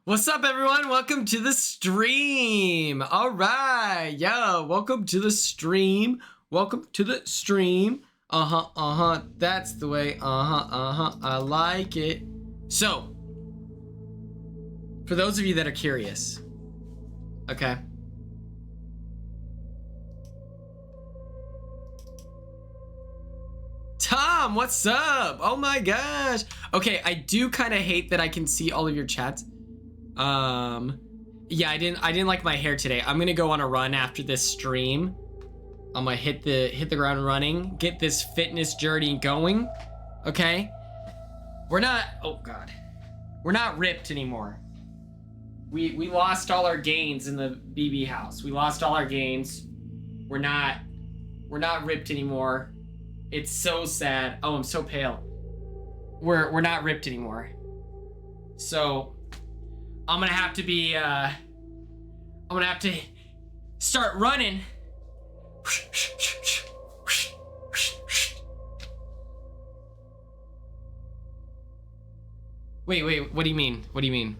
What's up, everyone? Welcome to the stream. All right, yo, welcome to the stream. Welcome to the stream. That's the way. I like it. So, for those of you that are curious, okay. Tom, what's up? Oh my gosh. Okay, I do kind of hate that I can see all of your chats. Yeah, I didn't like my hair today. I'm gonna go on a run after this stream. I'm gonna hit the ground running, get this fitness journey going. Okay, we're not, oh god, we're not ripped anymore. We lost all our gains in the BB house. We lost all our gains. We're not ripped anymore. It's so sad. Oh, I'm so pale. We're not ripped anymore. So I'm gonna have to be, I'm gonna have to start running. Wait, what do you mean? What do you mean?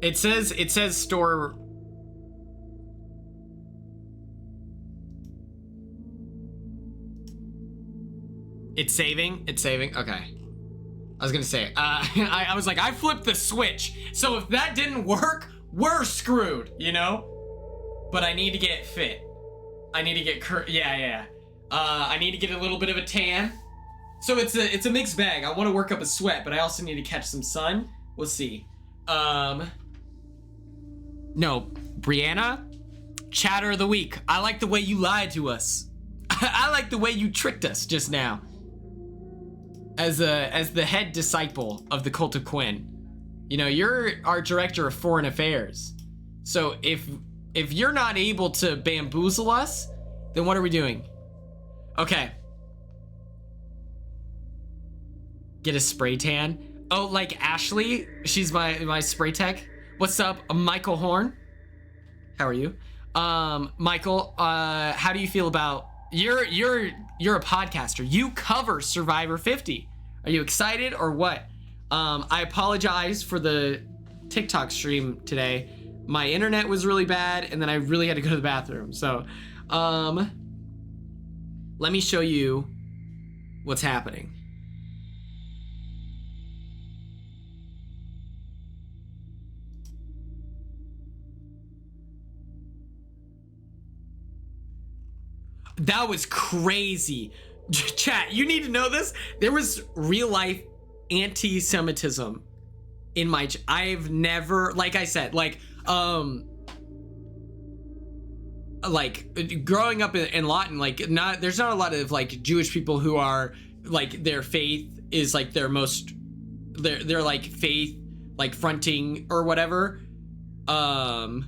It says store. It's saving? It's saving? Okay. I was gonna say, I was like, I flipped the switch. So if that didn't work, we're screwed, you know? But I need to get fit. I need to get, yeah. I need to get a little bit of a tan. So it's a mixed bag. I want to work up a sweat, but I also need to catch some sun. We'll see. No, Brianna, chatter of the week. I like the way you lied to us. I like the way you tricked us just now. As the head disciple of the cult of Quinn, you know, you're our director of foreign affairs. So if you're not able to bamboozle us, then what are we doing? Okay. Get a spray tan. Oh, like Ashley? She's my spray tech. What's up, Michael Horn? How are you? Michael, how do you feel about you're a podcaster. You cover Survivor 50. Are you excited or what? I apologize for the TikTok stream today. My internet was really bad, and then I really had to go to the bathroom. So, let me show you what's happening. That was crazy. Chat, you need to know this. There was real life anti-Semitism in my, I've never, like I said, like growing up in Lawton, like there's not a lot of like Jewish people who are like their faith is like their most, they're like faith, like fronting or whatever. I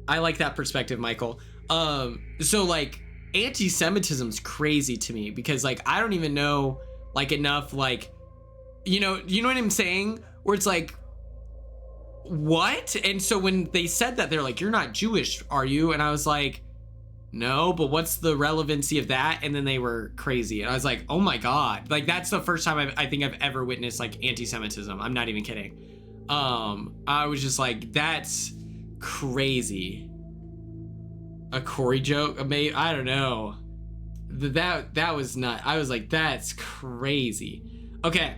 like that perspective, Michael. So like anti-Semitism's crazy to me because like I don't even know like enough, like you know what I'm saying, where it's like what? And so when they said that, they're like, you're not Jewish, are you? And I was like, no, but what's the relevancy of that? And then they were crazy and I was like, oh my god, like that's the first time I think I've ever witnessed like anti-Semitism. I'm not even kidding. I was just like, that's crazy. A Corey joke, I don't know. That was not. I was like, that's crazy. Okay,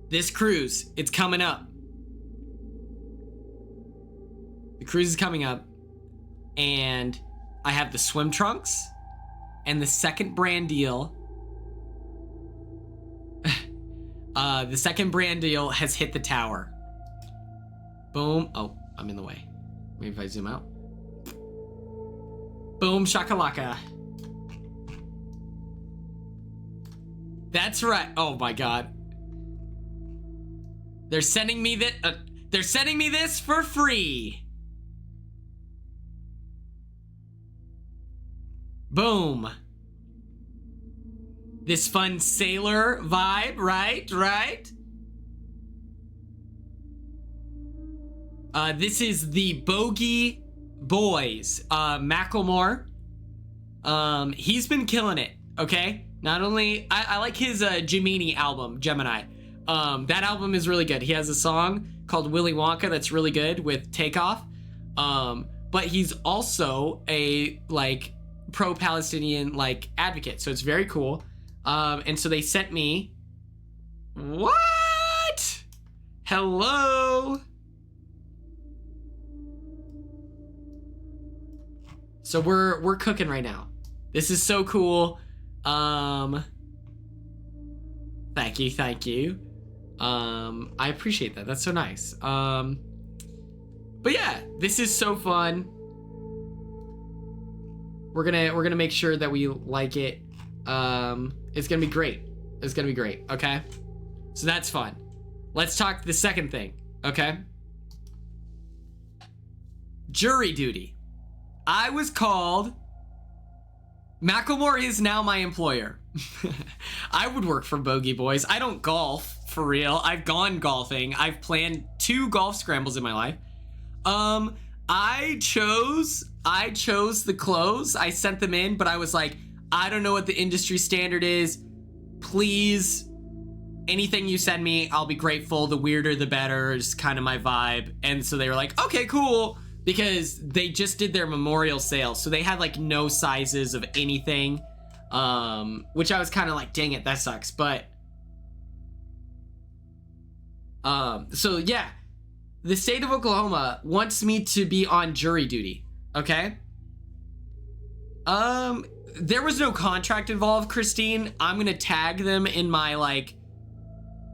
this cruise, it's coming up. The cruise is coming up, and I have the swim trunks and the second brand deal. The second brand deal has hit the tower. Boom. Oh, I'm in the way. Maybe if I zoom out. Boom shakalaka. That's right. Oh my god. They're sending me that. They're sending me this for free. Boom. This fun sailor vibe, right? This is the Bogey Boys, Macklemore. He's been killing it, okay? Not only I like his Gemini album, Gemini. That album is really good. He has a song called Willy Wonka that's really good with Takeoff. But he's also a like pro-Palestinian like advocate, so it's very cool. And so they sent me. What? Hello. So we're cooking right now. This is so cool. Thank you. I appreciate that. That's so nice. But yeah, this is so fun. We're gonna make sure that we like it. It's gonna be great. It's gonna be great. Okay. So that's fun. Let's talk the second thing. Okay. Jury duty. I was called. Macklemore is now my employer. I would work for Bogey Boys. I don't golf for real. I've gone golfing. I've planned 2 golf scrambles in my life. I chose the clothes. I sent them in, but I was like, I don't know what the industry standard is. Please, anything you send me, I'll be grateful. The weirder, the better is kind of my vibe. And so they were like, okay, cool. Because they just did their memorial sale. So they had like no sizes of anything. Which I was kind of like, dang it, that sucks. But, so yeah, the state of Oklahoma wants me to be on jury duty. Okay. There was no contract involved, Christine. I'm going to tag them in my like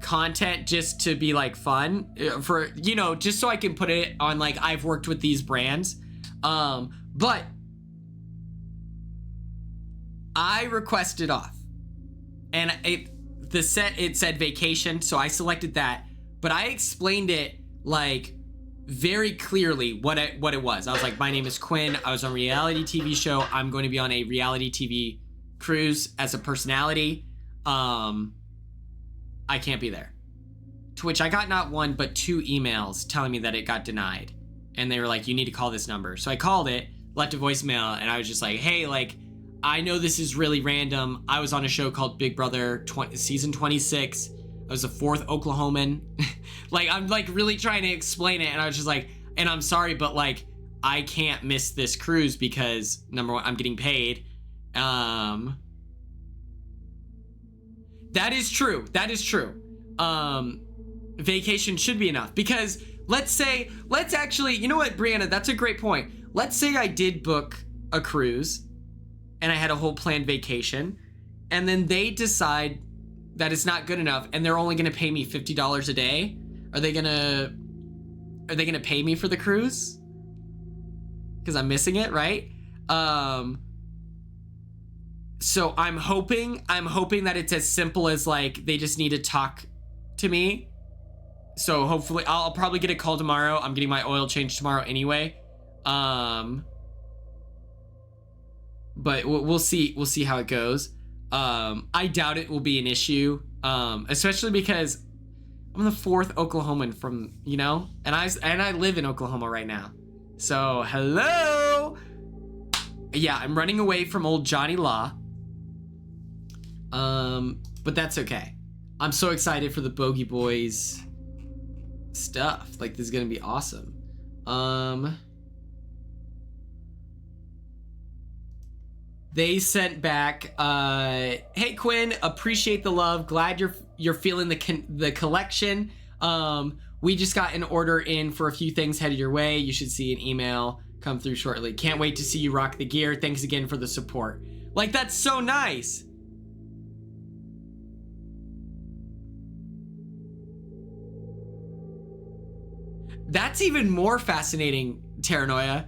content just to be like fun for, you know, just so I can put it on like I've worked with these brands. But I requested off and it said vacation, so I selected that, but I explained it like very clearly what it was. I was like, my name is Quinn. I was on a reality TV show. I'm going to be on a reality TV cruise as a personality. I can't be there. To which I got not 1, but 2 emails telling me that it got denied. And they were like, you need to call this number. So I called it, left a voicemail, and I was just like, hey, like, I know this is really random. I was on a show called Big Brother season 26. I was the 4th Oklahoman. Like, I'm like really trying to explain it. And I was just like, and I'm sorry, but like, I can't miss this cruise because number 1, I'm getting paid. That is true. That is true. Vacation should be enough because let's actually, you know what, Brianna, that's a great point. Let's say I did book a cruise and I had a whole planned vacation and then they decide that it's not good enough and they're only going to pay me $50 a day. Are they going to pay me for the cruise? Because I'm missing it, right? So I'm hoping that it's as simple as like they just need to talk to me. So hopefully I'll probably get a call tomorrow. I'm getting my oil changed tomorrow anyway. But we'll see how it goes. I doubt it will be an issue. Especially because I'm the 4th Oklahoman from, you know, and I live in Oklahoma right now. So hello. Yeah, I'm running away from old Johnny Law. But that's okay. I'm so excited for the Bogey Boys stuff. Like, this is gonna be awesome. They sent back, hey Quinn, appreciate the love. Glad you're feeling the collection. We just got an order in for a few things headed your way. You should see an email come through shortly. Can't wait to see you rock the gear. Thanks again for the support. Like, that's so nice. That's even more fascinating, Terranoia.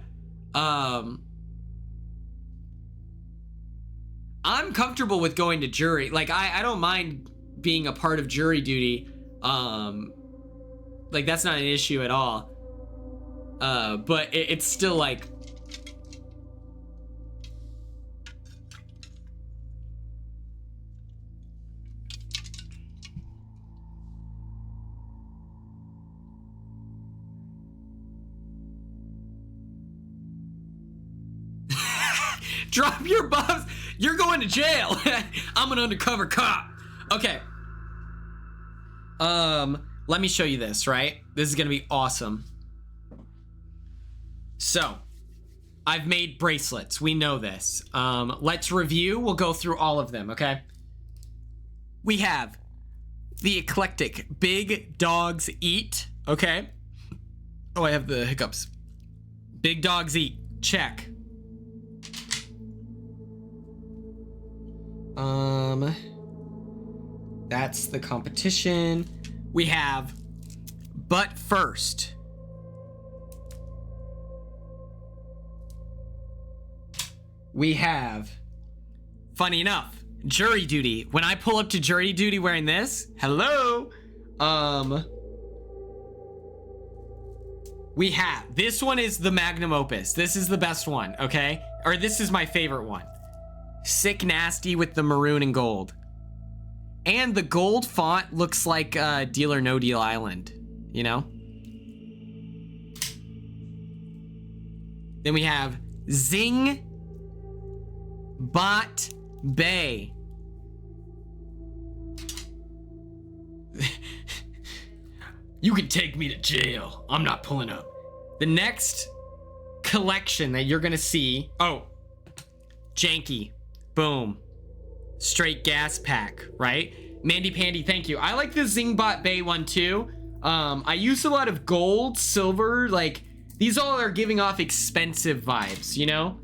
I'm comfortable with going to jury. Like, I don't mind being a part of jury duty. Like, that's not an issue at all. But it's still like... Drop your buffs. You're going to jail. I'm an undercover cop. Okay. Let me show you this, right? This is gonna be awesome. So, I've made bracelets. We know this. Let's review. We'll go through all of them, okay? We have the eclectic Big Dogs Eat, okay? Oh, I have the hiccups. Big Dogs Eat, check. That's the competition. We have But First. We have, funny enough, Jury Duty. When I pull up to Jury Duty wearing this, hello. We have, this one is the magnum opus. This is the best one, okay? Or this is my favorite one. Sick Nasty with the maroon and gold. And the gold font looks like Deal or No Deal Island, you know? Then we have Zing Bot Bay. You can take me to jail. I'm not pulling up. The next collection that you're gonna see, oh, Janky. Boom. Straight gas pack, right? Mandy Pandy, thank you. I like the Zingbot Bay one too. I use a lot of gold, silver, like these all are giving off expensive vibes, you know?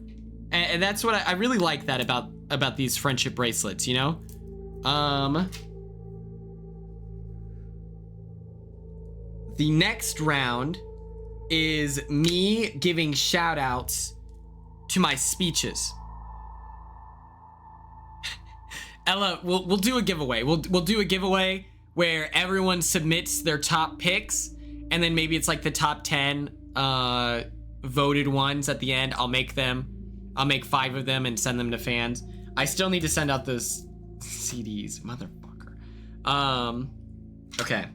And that's what I really like that about these friendship bracelets, you know? The next round is me giving shout outs to my speeches. Ella, we'll do a giveaway. We'll do a giveaway where everyone submits their top picks, and then maybe it's like the top 10 voted ones at the end. I'll make 5 of them and send them to fans. I still need to send out those CDs, motherfucker. Okay.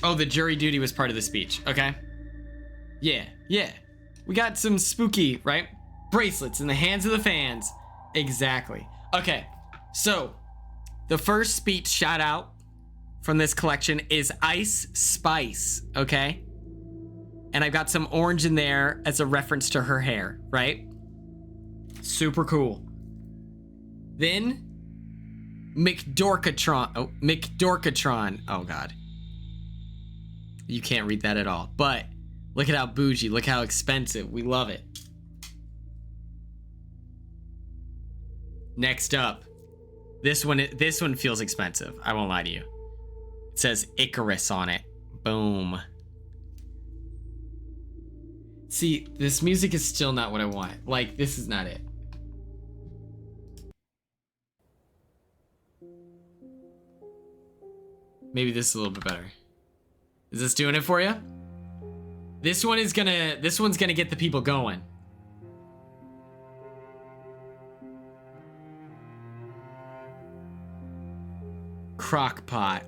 Oh, the jury duty was part of the speech. Okay. Yeah. We got some spooky, right? Bracelets in the hands of the fans. Exactly. Okay. So, the first speech shout out from this collection is Ice Spice. Okay. And I've got some orange in there as a reference to her hair, right? Super cool. Then, McDorkatron. Oh, McDorkatron. Oh, God. You can't read that at all. But look at how bougie. Look how expensive. We love it. Next up. This one feels expensive. I won't lie to you. It says Icarus on it. Boom. See, this music is still not what I want. Like, this is not it. Maybe this is a little bit better. Is this doing it for you? This one's gonna get the people going. Crockpot.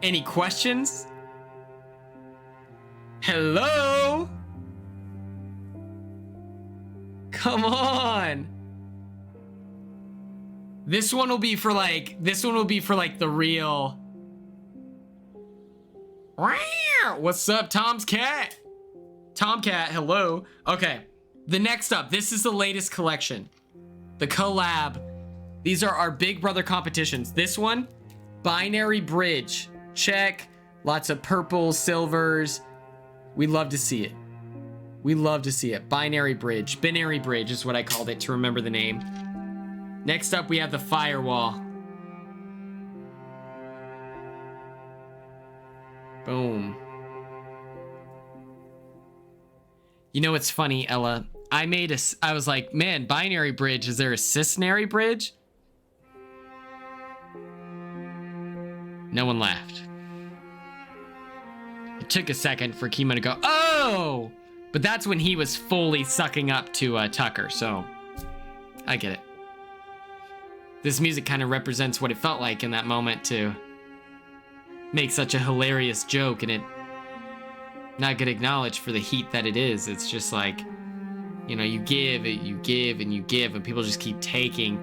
Any questions? Hello? Come on. This one will be for like the real. What's up, Tom's cat? Tomcat, hello. Okay, the next up, this is the latest collection. The collab. These are our Big Brother competitions. This one, Binary Bridge. Check. Lots of purples, silvers. We love to see it. We love to see it. Binary Bridge. Binary Bridge is what I called it to remember the name. Next up, we have the Firewall. Boom. You know what's funny, Ella? I was like, man, Binary Bridge, is there a Cisnary Bridge? No one laughed. It took a second for Kimo to go, oh! But that's when he was fully sucking up to Tucker, so I get it. This music kind of represents what it felt like in that moment to make such a hilarious joke, and it not get acknowledged for the heat that it is. It's just like, you know, you give, and you give, and people just keep taking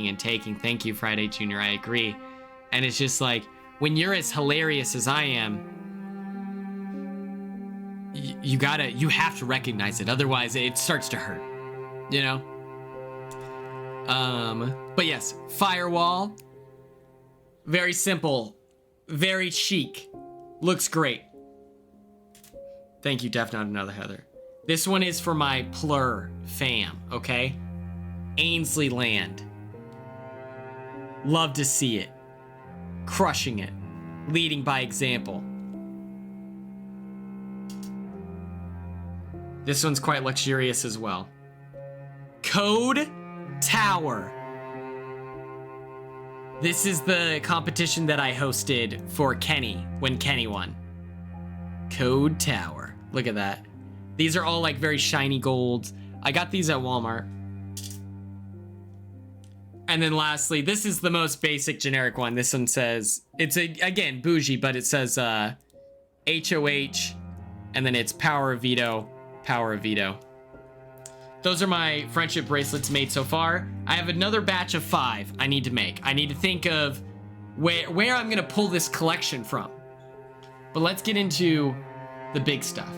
and taking. Thank you, Friday Junior, I agree. And it's just like, when you're as hilarious as I am, you have to recognize it. Otherwise, it starts to hurt, you know? But yes, Firewall. Very simple. Very chic. Looks great. Thank you, Def Not Another Heather. This one is for my Plur fam, okay? Ainsley Land. Love to see it. Crushing it. Leading by example. This one's quite luxurious as well. Code Tower. This is the competition that I hosted for Kenny when Kenny won. Code Tower. Look at that. These are all like very shiny golds. I got these at Walmart. And then lastly, this is the most basic generic one. This one says, it's again bougie, but it says HOH, and then it's Power of Veto, Power of Veto. Those are my friendship bracelets made so far. I have another batch of 5 I need to make. I need to think of where I'm gonna pull this collection from. But let's get into the big stuff.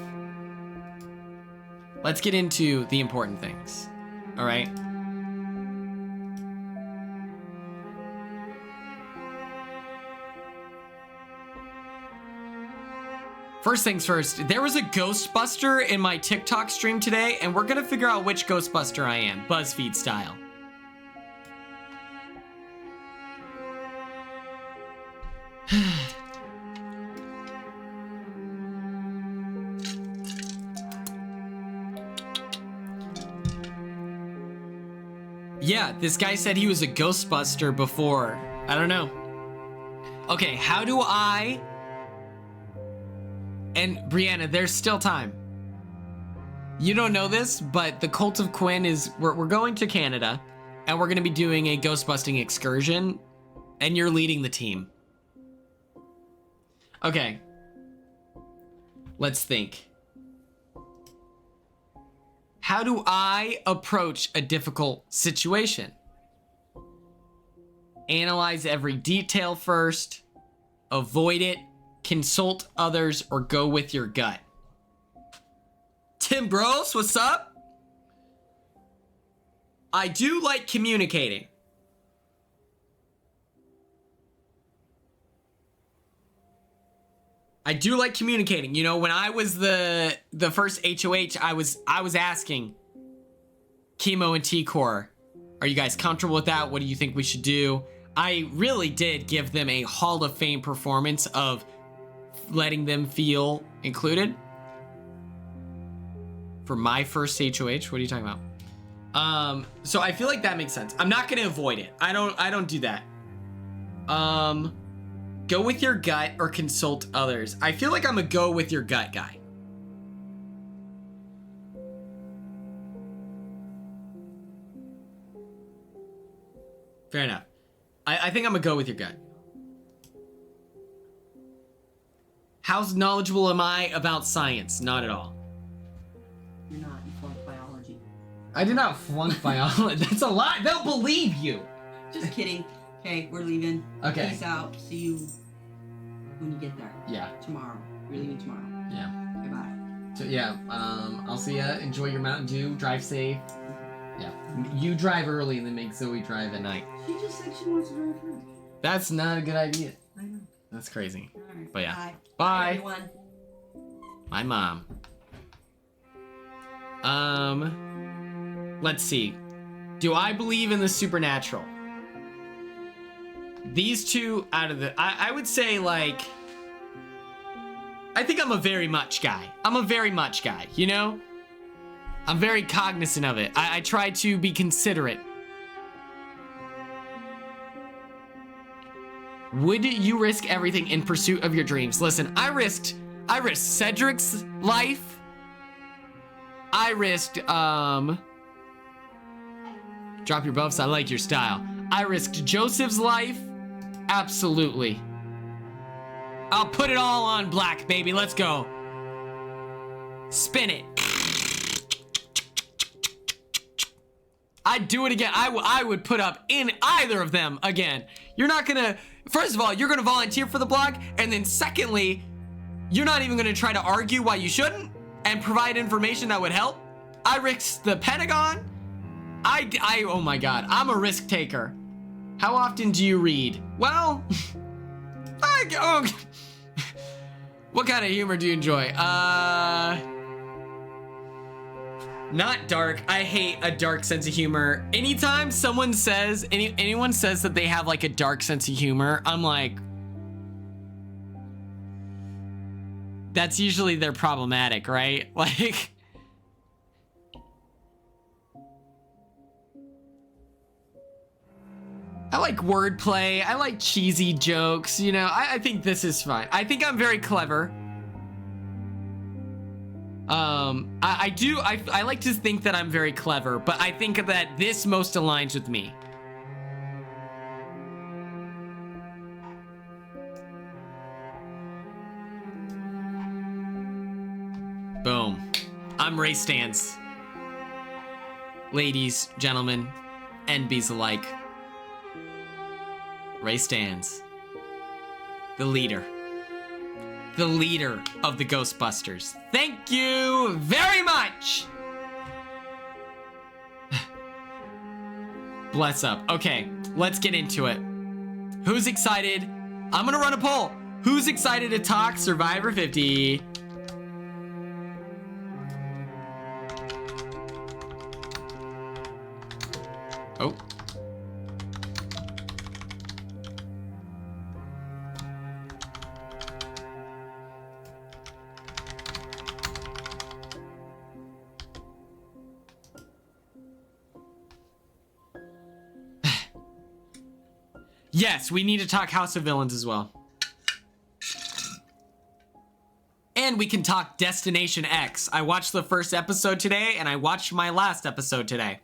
Let's get into the important things. All right. First things first, there was a Ghostbuster in my TikTok stream today, and we're gonna figure out which Ghostbuster I am, BuzzFeed style. Yeah, this guy said he was a Ghostbuster before. I don't know. Okay, how do I... And Brianna, there's still time. You don't know this, but the Cult of Quinn is... We're going to Canada, and we're going to be doing a ghost-busting excursion, and you're leading the team. Okay. Let's think. How do I approach a difficult situation? Analyze every detail first. Avoid it. Consult others, or go with your gut. Tim Bros, what's up? I do like communicating. I do like communicating. You know, when I was the first HOH, I was asking Chemo and T-Core, are you guys comfortable with that? What do you think we should do? I really did give them a Hall of Fame performance of letting them feel included. For my first HOH, what are you talking about? So I feel like that makes sense. I'm not gonna avoid it. I don't do that. Go with your gut or consult others. I feel like I'm a go with your gut guy. Fair enough. I think I'm a go with your gut. How knowledgeable am I about science? Not at all. You're not. You flunked biology. I did not flunk biology. That's a lie. They'll believe you. Just kidding. Okay, we're leaving. Okay. Peace out. See you when you get there. Yeah. Tomorrow. We're leaving tomorrow. Yeah. Okay, bye. So yeah, I'll see ya. Enjoy your Mountain Dew. Drive safe. Yeah. You drive early and then make Zoe drive at night. She just said she wants to drive first. That's not a good idea. I know. That's crazy. All right. But yeah. Bye. Bye. Everyone. My mom. Let's see. Do I believe in the supernatural? These two out of the... I would say, like... I think I'm a very much guy. I'm a very much guy, you know? I'm very cognizant of it. I try to be considerate. Would you risk everything in pursuit of your dreams? Listen, I risked Cedric's life. I risked, drop your buffs, I like your style. I risked Joseph's life. Absolutely. I'll put it all on black, baby. Let's go. Spin it. I'd do it again. I would put up in either of them again. You're not gonna, first of all, you're gonna volunteer for the block, and then secondly, you're not even gonna try to argue why you shouldn't and provide information that would help. I risked the Pentagon. Oh my God, I'm a risk taker. How often do you read? Well, what kind of humor do you enjoy? Not dark. I hate a dark sense of humor. Anytime someone says, anyone says that they have like a dark sense of humor, I'm like, that's usually they're problematic, right? Like, I like wordplay. I like cheesy jokes. You know, I think this is fine. I think I'm very clever. I like to think that I'm very clever, but I think that this most aligns with me. Boom. I'm Ray Stans. Ladies, gentlemen, NBs alike. Ray Stans. The leader. The leader of the Ghostbusters. Thank you very much. Bless up. Okay, let's get into it. Who's excited? I'm gonna run a poll. Who's excited to talk Survivor 50? Oh. Yes, we need to talk House of Villains as well. And we can talk Destination X. I watched the first episode today, and I watched my last episode today.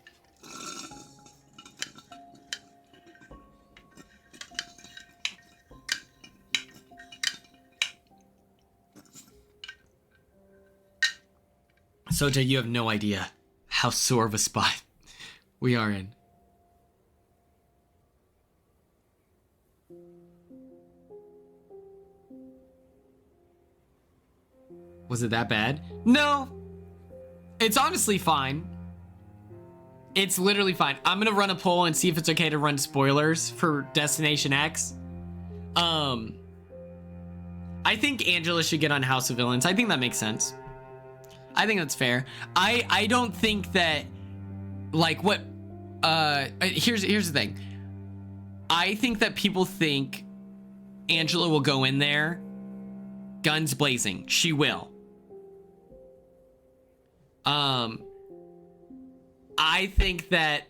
Soja, you have no idea how sore of a spot we are in. Was it that bad? No. It's honestly fine. It's literally fine. I'm gonna run a poll and see if it's okay to run spoilers for Destination X. I think Angela should get on House of Villains. I think that makes sense. I think that's fair. I don't think that, like, what, here's the thing. I think that people think Angela will go in there guns blazing. She will. I think that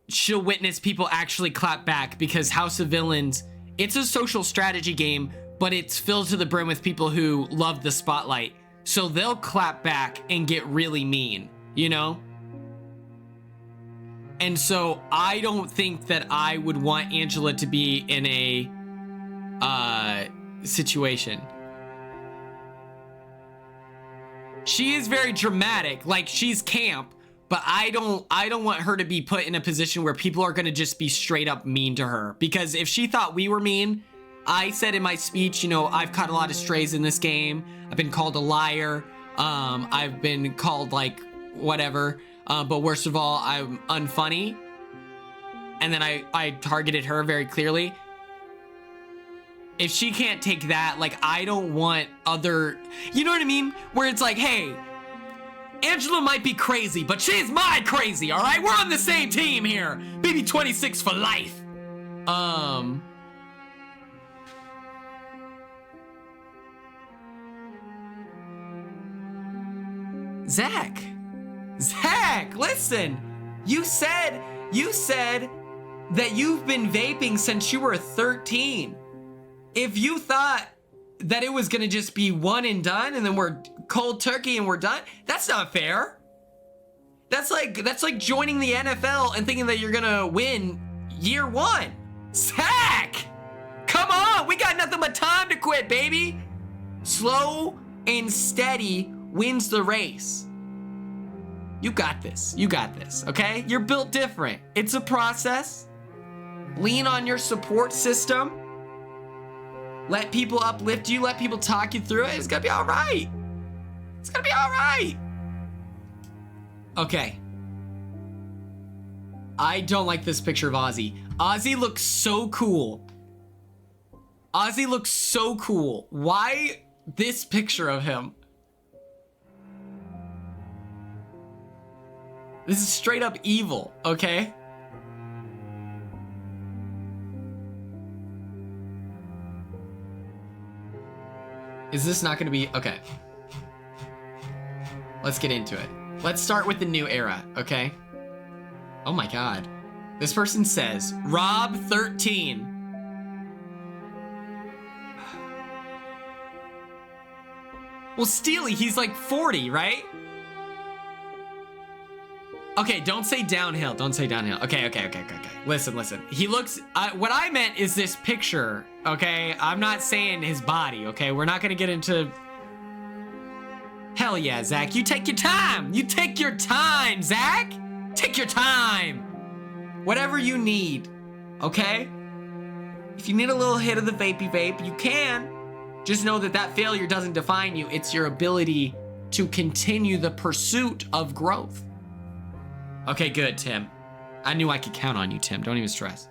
she'll witness people actually clap back because House of Villains, it's a social strategy game, but it's filled to the brim with people who love the spotlight. So they'll clap back and get really mean, you know? And so I don't think that I would want Angela to be in a situation. She is very dramatic, like she's camp, but I don't want her to be put in a position where people are gonna just be straight up mean to her. Because if she thought we were mean, I said in my speech, you know, I've caught a lot of strays in this game. I've been called a liar. I've been called like whatever. But worst of all, I'm unfunny. And then I targeted her very clearly. If she can't take that, like, I don't want other, you know what I mean? Where it's like, hey, Angela might be crazy, but she's my crazy, all right? We're on the same team here. Baby 26 for life. Zach, listen. You said that you've been vaping since you were 13. If you thought that it was gonna just be one and done and then we're cold turkey and we're done, that's not fair. That's like joining the NFL and thinking that you're gonna win year one. Zach! Come on, we got nothing but time to quit, baby. Slow and steady wins the race. You got this. You got this, okay? You're built different. It's a process. Lean on your support system. Let people uplift you. Let people talk you through it. It's gonna be all right. It's gonna be all right. Okay. I don't like this picture of Ozzy. Ozzy looks so cool. Ozzy looks so cool. Why this picture of him? This is straight up evil, okay? Is this not gonna be, okay. Let's get into it. Let's start with the new era, okay? Oh my God. This person says, Rob 13. Well, Steely, he's like 40, right? Okay, don't say downhill. Don't say downhill. Okay. Listen. He looks, what I meant is this picture, okay? I'm not saying his body, okay? We're not gonna get into... Hell yeah, Zach, you take your time. You take your time, Zach. Take your time. Whatever you need, okay? If you need a little hit of the vapey vape, you can. Just know that that failure doesn't define you. It's your ability to continue the pursuit of growth. Okay, good, Tim. I knew I could count on you, Tim. Don't even stress.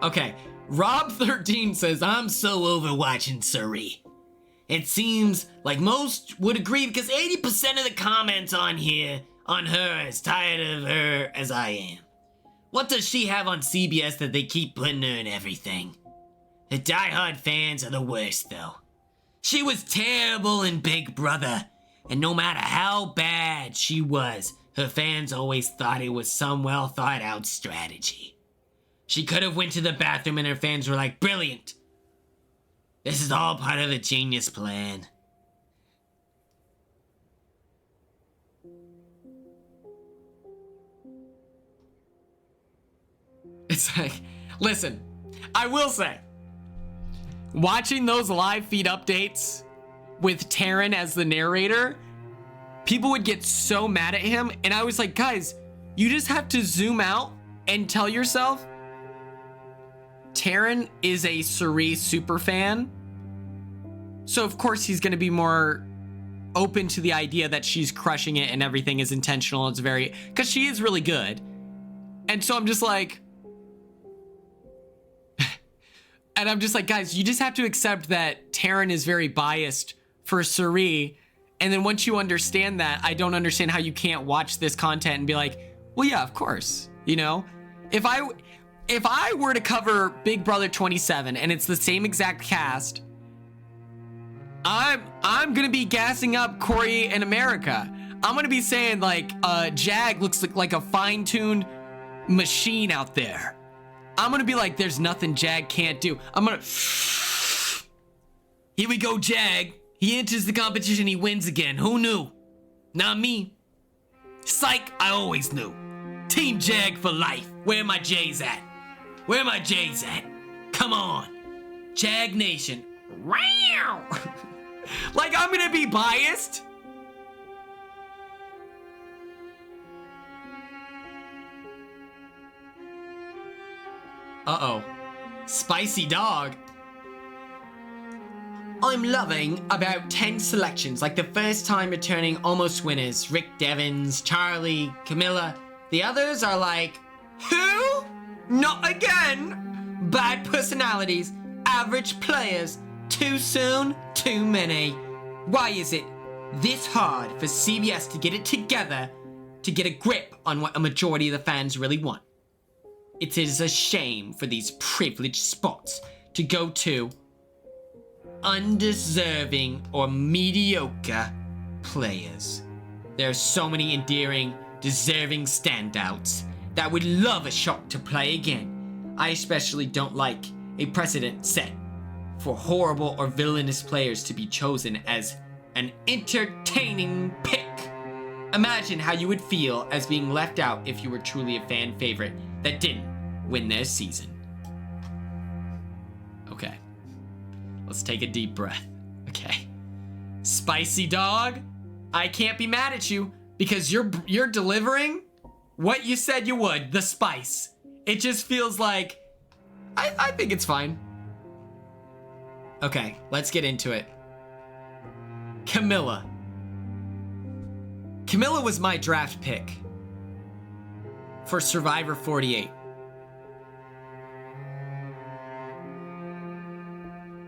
Okay, Rob 13 says, I'm so over watching Surrey. It seems like most would agree because 80% of the comments on here on her are as tired of her as I am. What does she have on CBS that they keep putting her in everything? The diehard fans are the worst, though. She was terrible in Big Brother, and no matter how bad she was, her fans always thought it was some well-thought-out strategy. She could have went to the bathroom and her fans were like, brilliant. This is all part of a genius plan. It's like, listen, I will say, watching those live feed updates with Taryn as the narrator, people would get so mad at him, and I was like, guys, you just have to zoom out and tell yourself, Taryn is a Cerise super fan, so of course he's gonna be more open to the idea that she's crushing it and everything is intentional. It's very, because she is really good. And so I'm just like, and I'm just like, guys, you just have to accept that Taryn is very biased for Cerise. And then once you understand that, I don't understand how you can't watch this content and be like, well, yeah, of course, you know? If I were to cover Big Brother 27 and it's the same exact cast, I'm gonna be gassing up Corey and America. I'm gonna be saying like, Jag looks like a fine-tuned machine out there. I'm gonna be like, there's nothing Jag can't do. I'm gonna, here we go, Jag. He enters the competition, he wins again. Who knew? Not me. Psych, I always knew. Team Jag for life. Where my J's at? Where my J's at? Come on. Jag Nation. Like, I'm gonna be biased? Uh-oh. Spicy dog. I'm loving about 10 selections, like the first time returning almost winners, Rick Devens, Charlie, Camilla. The others are like, who? Not again. Bad personalities, average players, too soon, too many. Why is it this hard for CBS to get it together to get a grip on what a majority of the fans really want? It is a shame for these privileged spots to go to undeserving or mediocre players. There are so many endearing, deserving standouts that would love a shot to play again. I especially don't like a precedent set for horrible or villainous players to be chosen as an entertaining pick. Imagine how you would feel as being left out if you were truly a fan favorite that didn't win their season. Okay. Let's take a deep breath. Okay. Spicy dog, I can't be mad at you because you're delivering what you said you would, the spice. It just feels like I think it's fine. Okay, let's get into it. Camilla. Camilla was my draft pick for Survivor 48.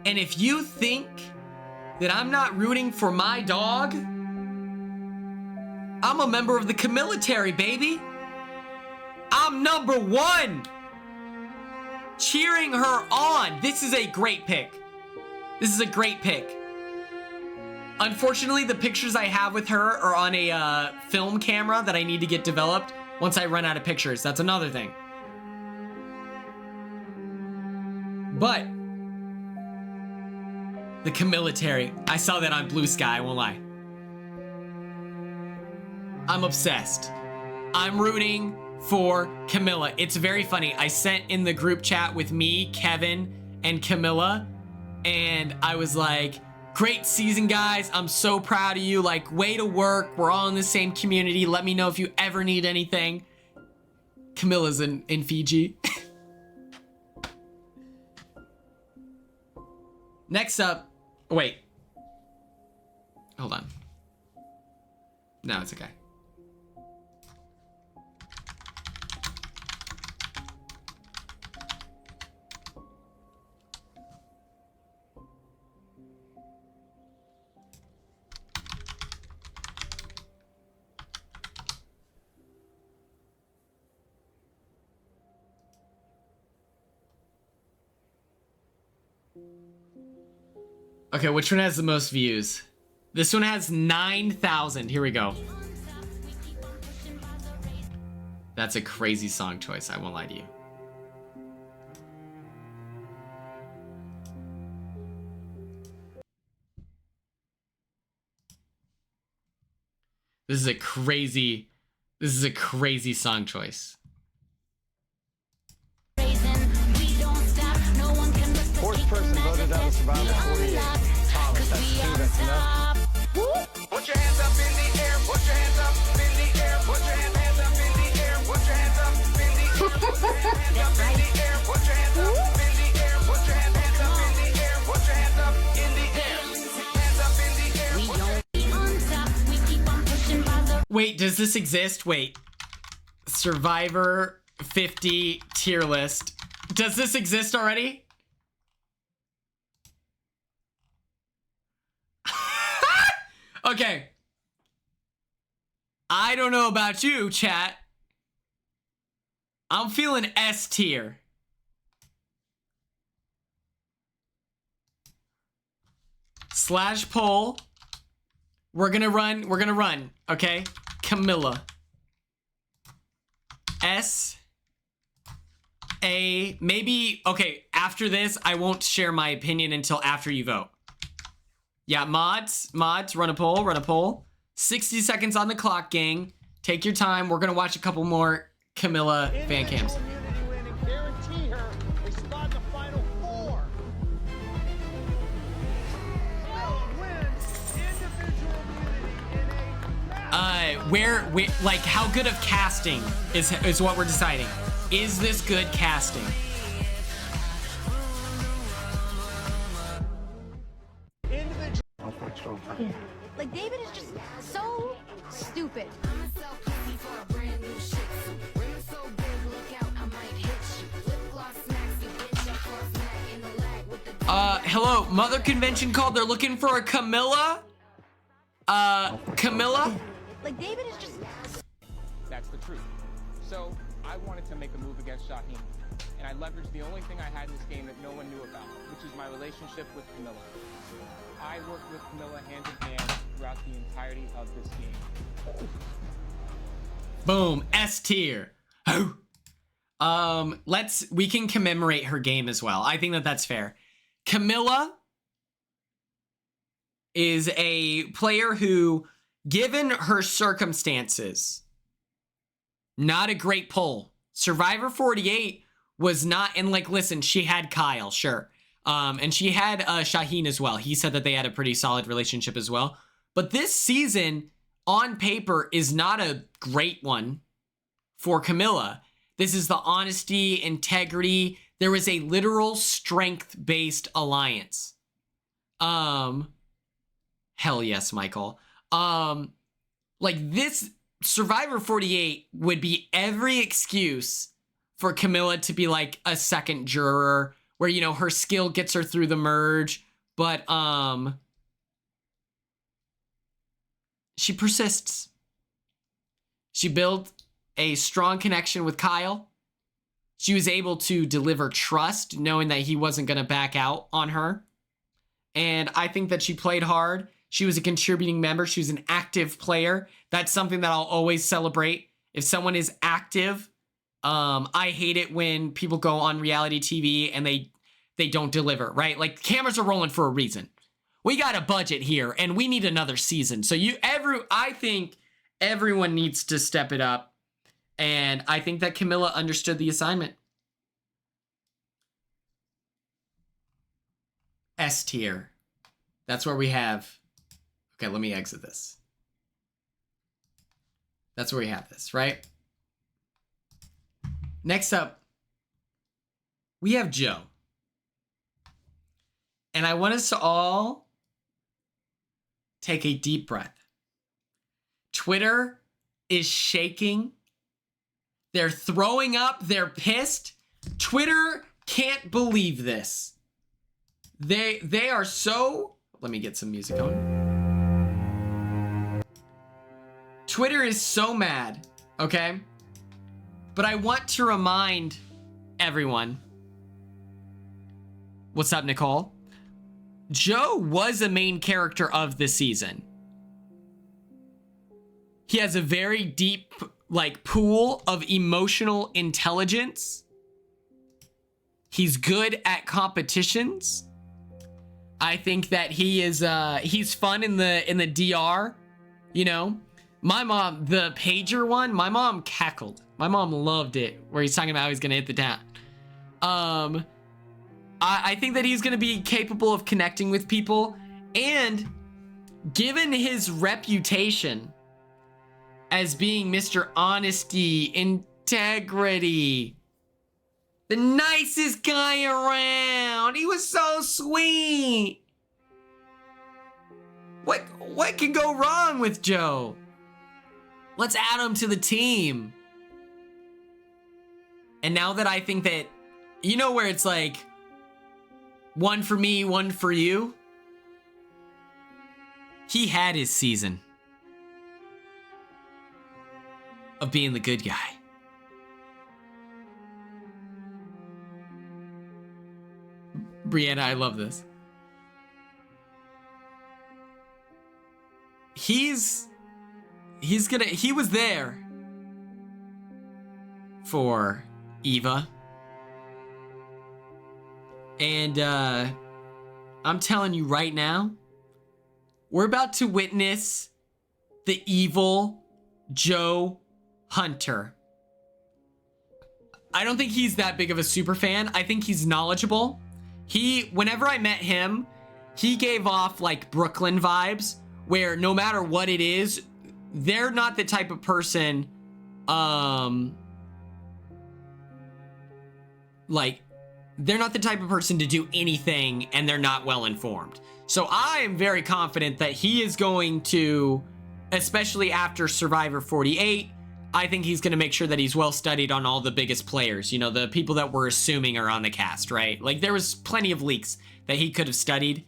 And if you think that I'm not rooting for my dog, I'm a member of the Camilitary, baby. I'm number one. Cheering her on. This is a great pick. This is a great pick. Unfortunately, the pictures I have with her are on a film camera that I need to get developed once I run out of pictures. That's another thing. But the Camilitary, I saw that on Blue Sky, I won't lie. I'm obsessed. I'm rooting for Camilla. It's very funny. I sent in the group chat with me, Kevin, and Camilla, and I was like, great season, guys. I'm so proud of you. Like, way to work. We're all in the same community. Let me know if you ever need anything. Camilla's in Fiji. Next up, wait. Hold on. No, it's okay. Okay, which one has the most views? This one has 9,000. Here we go. That's a crazy song choice, I won't lie to you. This is a crazy song choice. Fourth person voted out of Survivor 48. Thomas, that's two, that's enough. Put your hands up in the air, put your hands up in the air, put your hands up in the air, put your hands up in the air, put your hands up in the air, put your hands up in the air, put your hands up in the air, put your hands up in the air, hands up in the air. We don't be on top, we keep on pushing by the. Wait, does this exist? Wait. Survivor 50 tier list. Does this exist already? Okay. I don't know about you, chat. I'm feeling S tier. Slash poll. We're gonna run, okay? Camilla. S. A. Maybe, okay, after this, I won't share my opinion until after you vote. Yeah, mods, run a poll. 60 seconds on the clock, gang. Take your time. We're gonna watch a couple more Camilla fan cams. Where, like, how good of casting is what we're deciding. Is this good casting? Yeah. Like, David is just so stupid. Hello, Mother Convention called. They're looking for a Camilla. Camilla? Like, David is just. That's the truth. So, I wanted to make a move against Shaheen, and I leveraged the only thing I had in this game that no one knew about, which is my relationship with Camilla. I worked with Camilla hand in hand throughout the entirety of this game. Boom, S tier. We can commemorate her game as well. I think that that's fair. Camilla is a player who given her circumstances, not a great poll. Survivor 48 was not, and like, listen, she had Kyle, sure. And she had Shaheen as well. He said that they had a pretty solid relationship as well. But this season, on paper, is not a great one for Camilla. This is the honesty, integrity. There was a literal strength-based alliance. Hell yes, Michael. Like, this Survivor 48 would be every excuse for Camilla to be like a second juror where, you know, her skill gets her through the merge, but she persists. She built a strong connection with Kyle. She was able to deliver trust, knowing that he wasn't going to back out on her. And I think that she played hard. She was a contributing member. She was an active player. That's something that I'll always celebrate. If someone is active, I hate it when people go on reality TV and they don't deliver, right? Like, cameras are rolling for a reason. We got a budget here and we need another season. So I think everyone needs to step it up. And I think that Camilla understood the assignment. S tier. That's where we have... Okay, let me exit this. That's where we have this, right? Next up, we have Joe. And I want us to all take a deep breath. Twitter is shaking. They're throwing up. They're pissed. Twitter can't believe this. They are so... Let me get some music on. Twitter is so mad, okay? But I want to remind everyone. What's up, Nicole? Joe was a main character of the season. He has a very deep, like, pool of emotional intelligence. He's good at competitions. I think that he is he's fun in the DR, you know. My mom, the pager one, my mom cackled. My mom loved it, where he's talking about how he's gonna hit the town. I think that he's gonna be capable of connecting with people, and given his reputation as being Mr. Honesty, Integrity, the nicest guy around, he was so sweet. What could go wrong with Joe? Let's add him to the team. And now that I think that, you know, where it's like, one for me, one for you. He had his season of being the good guy. Brianna, I love this. He was there for Eva. And I'm telling you right now, we're about to witness the evil Joe Hunter. I don't think he's that big of a super fan. I think he's knowledgeable. Whenever I met him, he gave off like Brooklyn vibes, where no matter what it is, they're not the type of person, they're not the type of person to do anything and they're not well informed. So I am very confident that he is going to, especially after Survivor 48, I think he's going to make sure that he's well studied on all the biggest players, you know, the people that we're assuming are on the cast, right? Like, there was plenty of leaks that he could have studied.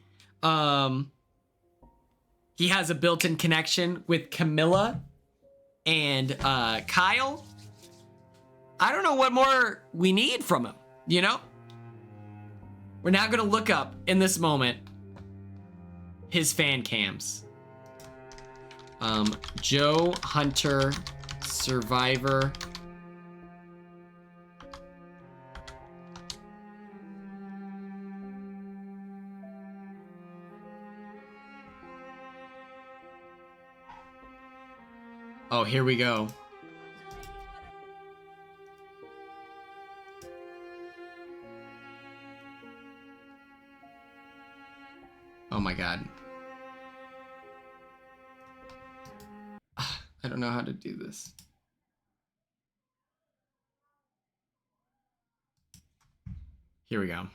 He has a built-in connection with Camilla and Kyle. I don't know what more we need from him, you know? We're now going to look up in this moment his fan cams. Joe Hunter, Survivor. Oh, here we go. Oh my God. I don't know how to do this. Here we go.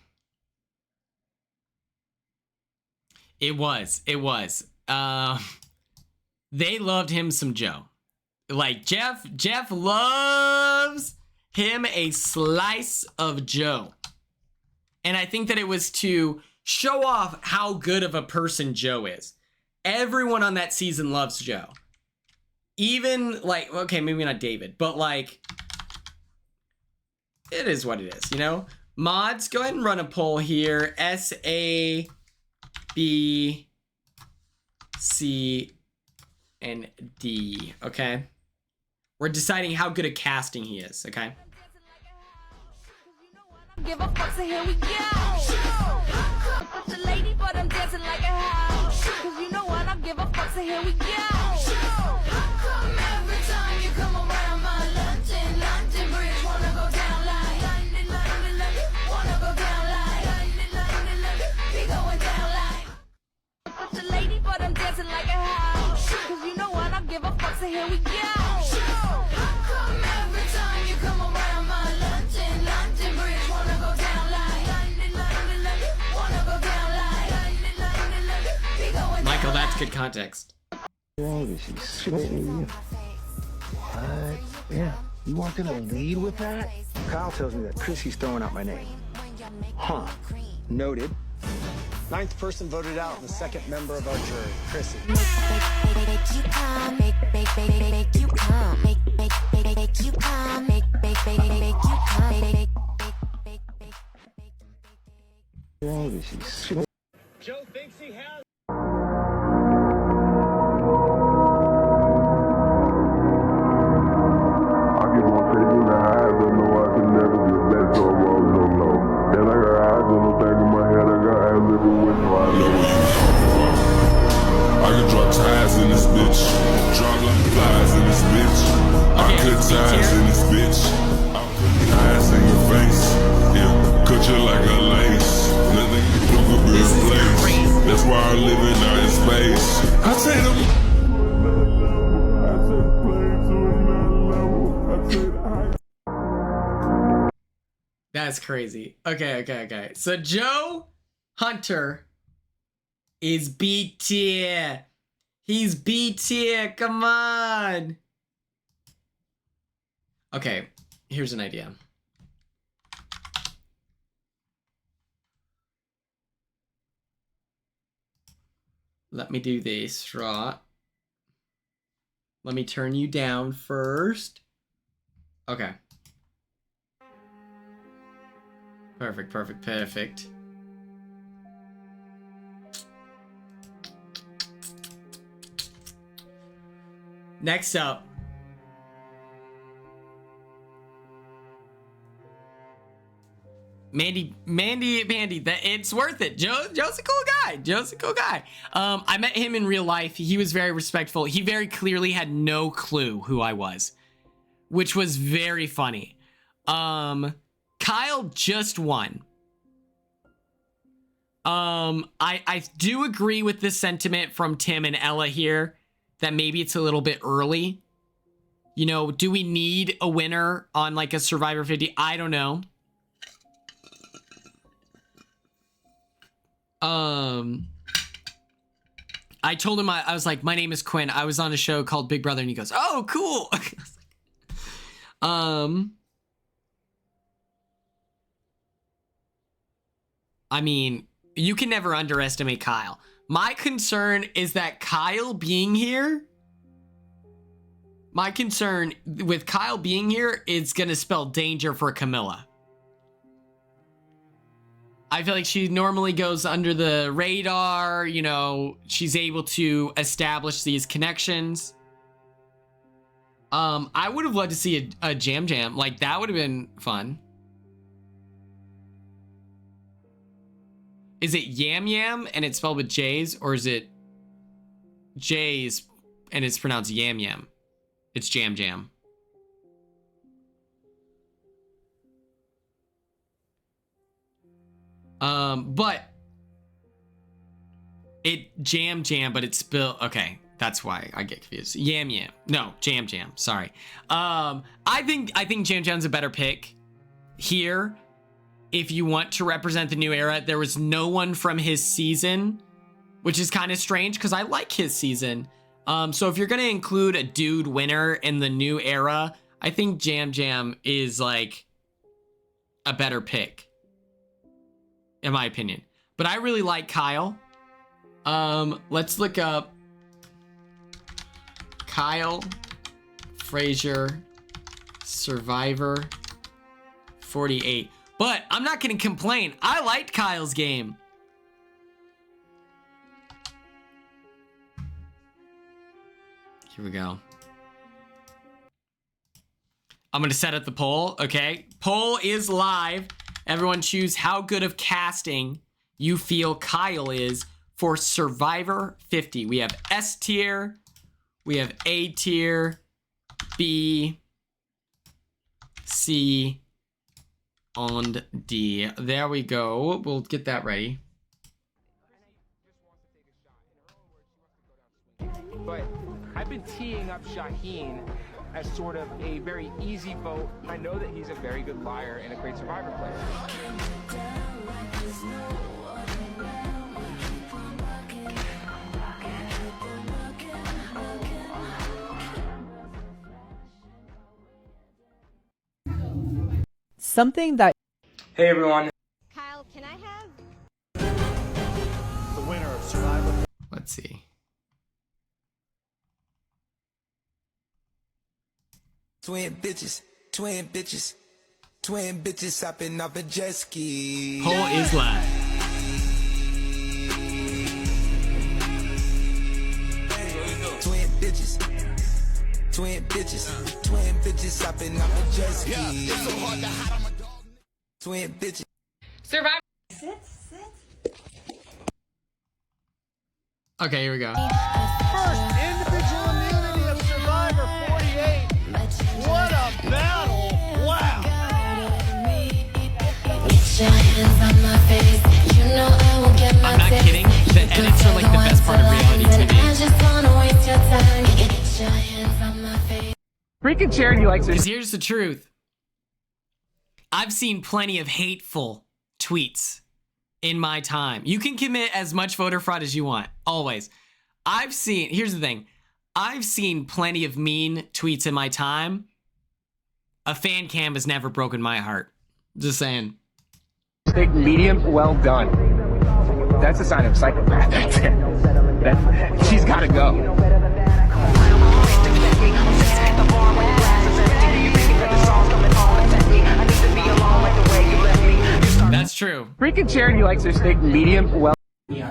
It was. They loved him some Joe. Like Jeff loves him a slice of Joe. And I think that it was to show off how good of a person Joe is. Everyone on that season loves Joe. Even like, okay, maybe not David, but like, it is what it is, you know? Mods, go ahead and run a poll here. S, A, B, C, and D, okay? We're deciding how good at casting he is, okay? Give a fuck, so here we go. I'm such a lady, but I'm dancing like a house. Cause you know what, I don't give a fuck, so here we go. Come every time you come around my London Bridge, wanna go down like London, wanna go down like London, be going down like. I'm such a lady, but I'm dancing like a house. Cause you know what, I don't give a fuck, so here we go. Come every time you come around my London Bridge, wanna go down like London, wanna go down like be going Michael, down that's like. good context. She's spitting you. What? Yeah. You weren't gonna lead with that? Kyle tells me that Chrissy's throwing out my name. Huh. Noted. 9th person voted out and the 2nd member of our jury, Chrissy. She's spitting. Joe thinks he has. I keep on taking the highs, I know I can never get back, so I'm always on low. Then I got eyes on the back of my head, I got eyes everywhere, so I know what you I can drop ties in this bitch, drop like flies in this bitch. I cut ties in this bitch, I put eyes in your face, yeah, cut you like a lace. Nothing you do could be replaced. That's why I live in outer space. I say them. That's crazy. Okay. So Joe Hunter is B tier. He's B tier. Come on. Okay, here's an idea. Let me do this, right? Let me turn you down first. Okay. Perfect. Next up. Mandy, it's worth it. Joe's a cool guy. I met him in real life. He was very respectful. He very clearly had no clue who I was, which was very funny. Kyle just won. I do agree with this sentiment from Tim and Ella here that maybe it's a little bit early. You know, do we need a winner on like a Survivor 50? I don't know. I told him, I was like, my name is Quinn. I was on a show called Big Brother, and he goes, oh, cool. I mean, you can never underestimate Kyle. My concern is that Kyle being here, my concern with Kyle being here is going to spell danger for Camilla. I feel like she normally goes under the radar, you know, she's able to establish these connections. I would have loved to see a jam, like that would have been fun. Is it Yam Yam and it's spelled with J's, or is it J's and it's pronounced Yam Yam? It's Jam Jam. But it Jam Jam, but it's spelled okay. That's why I get confused. Yam Yam. No, Jam Jam. Sorry. I think Jam Jam's a better pick here. If you want to represent the new era, there was no one from his season, which is kind of strange because I like his season. So if you're gonna include a dude winner in the new era, I think Jam Jam is like a better pick, in my opinion. But I really like Kyle. Let's look up Kyle Frazier Survivor 48. But I'm not gonna complain. I liked Kyle's game. Here we go. I'm gonna set up the poll, okay? Poll is live. Everyone choose how good of casting you feel Kyle is for Survivor 50. We have S tier, we have A tier, B, C, and D. There we go. We'll get that ready. But I've been teeing up Shaheen as sort of a very easy vote. I know that he's a very good liar and a great Survivor player. Something that Hey everyone. Kyle, can I have? The winner of Survivor. Let's see. Twin bitches, twin bitches, twin bitches hopping off a jet ski. Poll is live. Twin bitches, twin bitches, twin bitches hopping off a jet ski. It's so hard to hide on my dog. Twin bitches. Survivor. Okay, here we go. First individual immunity of Survivor 48. What a battle! Wow. I'm not kidding. The edits are like the best part of reality TV. Freaking Charity likes Because here's the truth. I've seen plenty of hateful tweets in my time. You can commit as much voter fraud as you want, always. Here's the thing. I've seen plenty of mean tweets in my time. A fan cam has never broken my heart. Just saying. steak medium well done. That's a sign of psychopath. That's it. She's got to go. That's true. Freaking Charity likes her steak medium well. When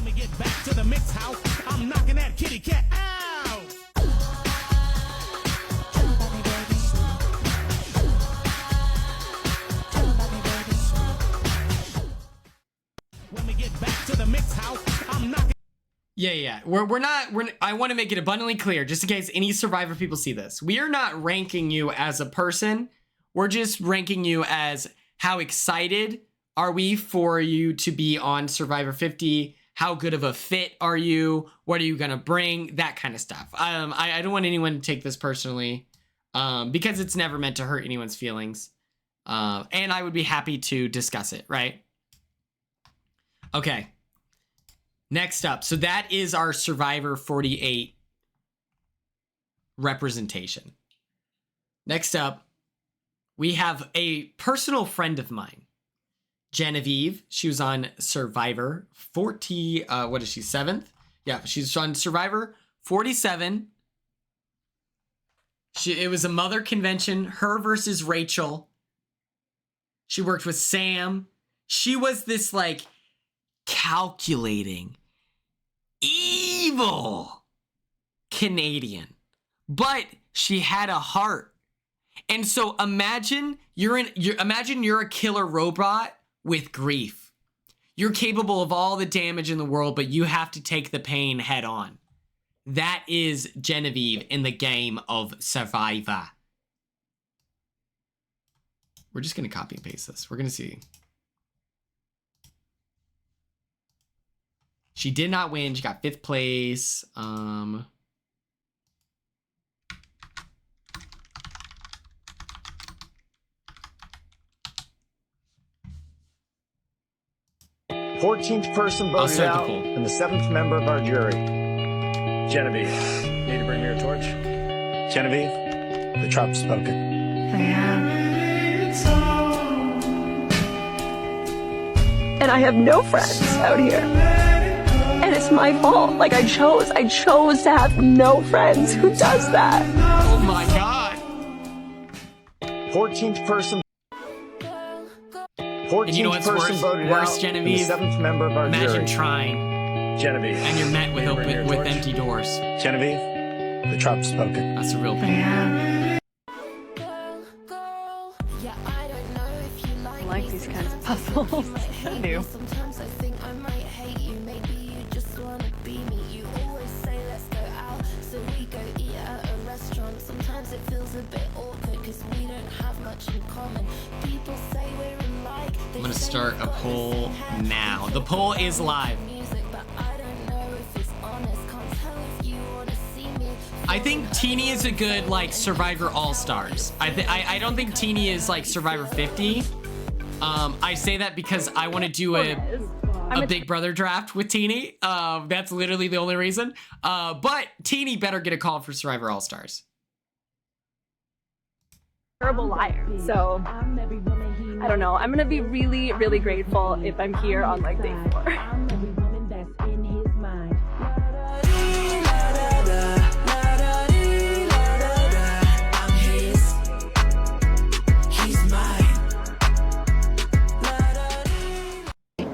we get back to the mix house, I'm knocking that kitty cat out. When we get back to the mix house, I'm knocking. Yeah. I want to make it abundantly clear, just in case any Survivor people see this. We are not ranking you as a person. We're just ranking you as how excited are we for you to be on Survivor 50? How good of a fit are you? What are you going to bring? That kind of stuff. I don't want anyone to take this personally because it's never meant to hurt anyone's feelings. And I would be happy to discuss it, right? Okay. Next up. So that is our Survivor 48 representation. Next up, we have a personal friend of mine, Genevieve. She was on Survivor 40, what is she, 7th? Yeah, she's on Survivor 47. It was a mother convention, her versus Rachel. She worked with Sam. She was this like calculating, evil Canadian, but she had a heart. And so imagine you're a killer robot with grief. You're capable of all the damage in the world, but you have to take the pain head on. That is Genevieve in the game of Survivor. We're just going to copy and paste this. We're going to see. She did not win. She got 5th place. 14th person voted out, and the 7th member of our jury. Genevieve, need to bring me your torch? Genevieve, the trout's spoken. I am. And I have no friends out here. And it's my fault. Like, I chose to have no friends. Who does that? Oh my God. 14th person. 14th And you know what's person voted worse, out, Genevieve? and the 7th member of our Imagine jury. trying. Genevieve. And you're met with torch? empty doors. Genevieve, the trout's spoken. That's a real I pain. am. I like these kinds of puzzles. I do. Sometimes I think I might hate you. Maybe you just wanna be me. You always say let's go out, so we go eat at a restaurant. Sometimes it feels a bit awkward because we don't have much in common. People say we're alike. I'm gonna start a poll now. The poll is live. I think Teeny is a good like Survivor All-Stars. I don't think Teeny is like Survivor 50. I say that because I want to do a Big Brother draft with Teeny. That's literally the only reason. But Teeny better get a call for Survivor All-Stars. Terrible liar. So I don't know. I'm gonna be really, really grateful if I'm here on like day 4.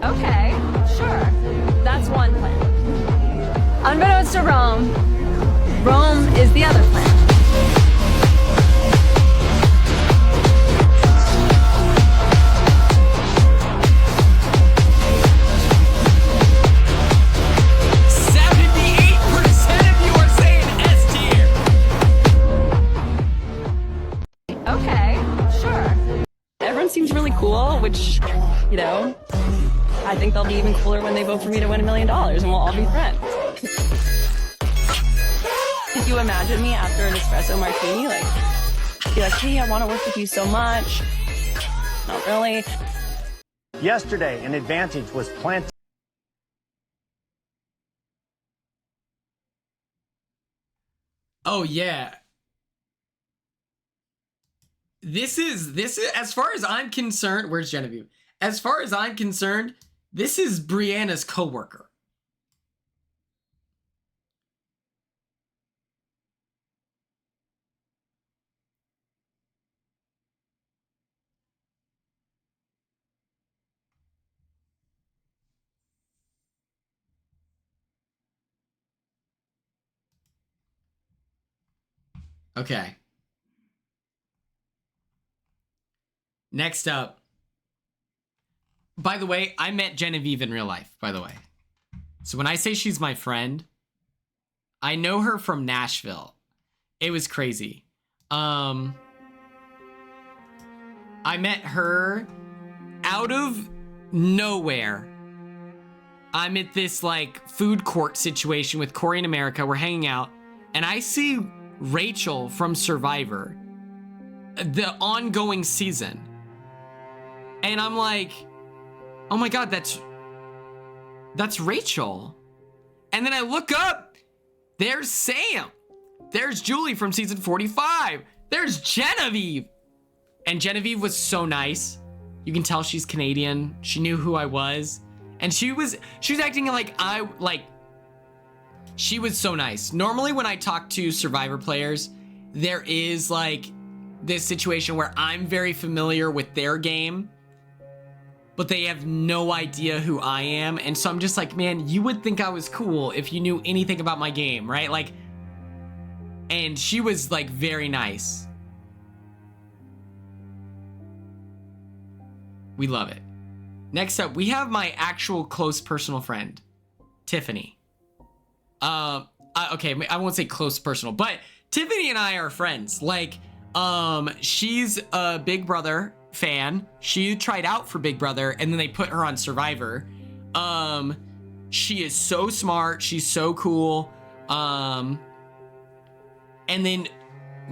Okay, sure. That's one plan. Unbeknownst to Rome, Rome is the other plan. Seems really cool, which, you know, I think they'll be even cooler when they vote for me to win $1 million and we'll all be friends. Could you imagine me after an espresso martini, like, be like, hey, I want to work with you so much? Not really. Yesterday, an advantage was planted. Oh yeah. This is as far as I'm concerned, where's Genevieve? As far as I'm concerned, this is Brianna's coworker. Okay. Next up. By the way, I met Genevieve in real life, by the way. So when I say she's my friend, I know her from Nashville. It was crazy. I met her out of nowhere. I'm at this like food court situation with Corey in America. We're hanging out and I see Rachel from Survivor, the ongoing season. And I'm like, oh my God, that's Rachel. And then I look up, there's Sam. There's Julie from season 45. There's Genevieve. And Genevieve was so nice. You can tell she's Canadian. She knew who I was. And she was acting like she was so nice. Normally when I talk to Survivor players, there is like this situation where I'm very familiar with their game, but they have no idea who I am. And so I'm just like, man, you would think I was cool if you knew anything about my game, right? Like, and she was like very nice. We love it. Next up, we have my actual close personal friend, Tiffany. I okay, I won't say close personal, but Tiffany and I are friends. Like, she's a Big Brother fan. She tried out for Big Brother and then they put her on Survivor. She is so smart. She's so cool. And then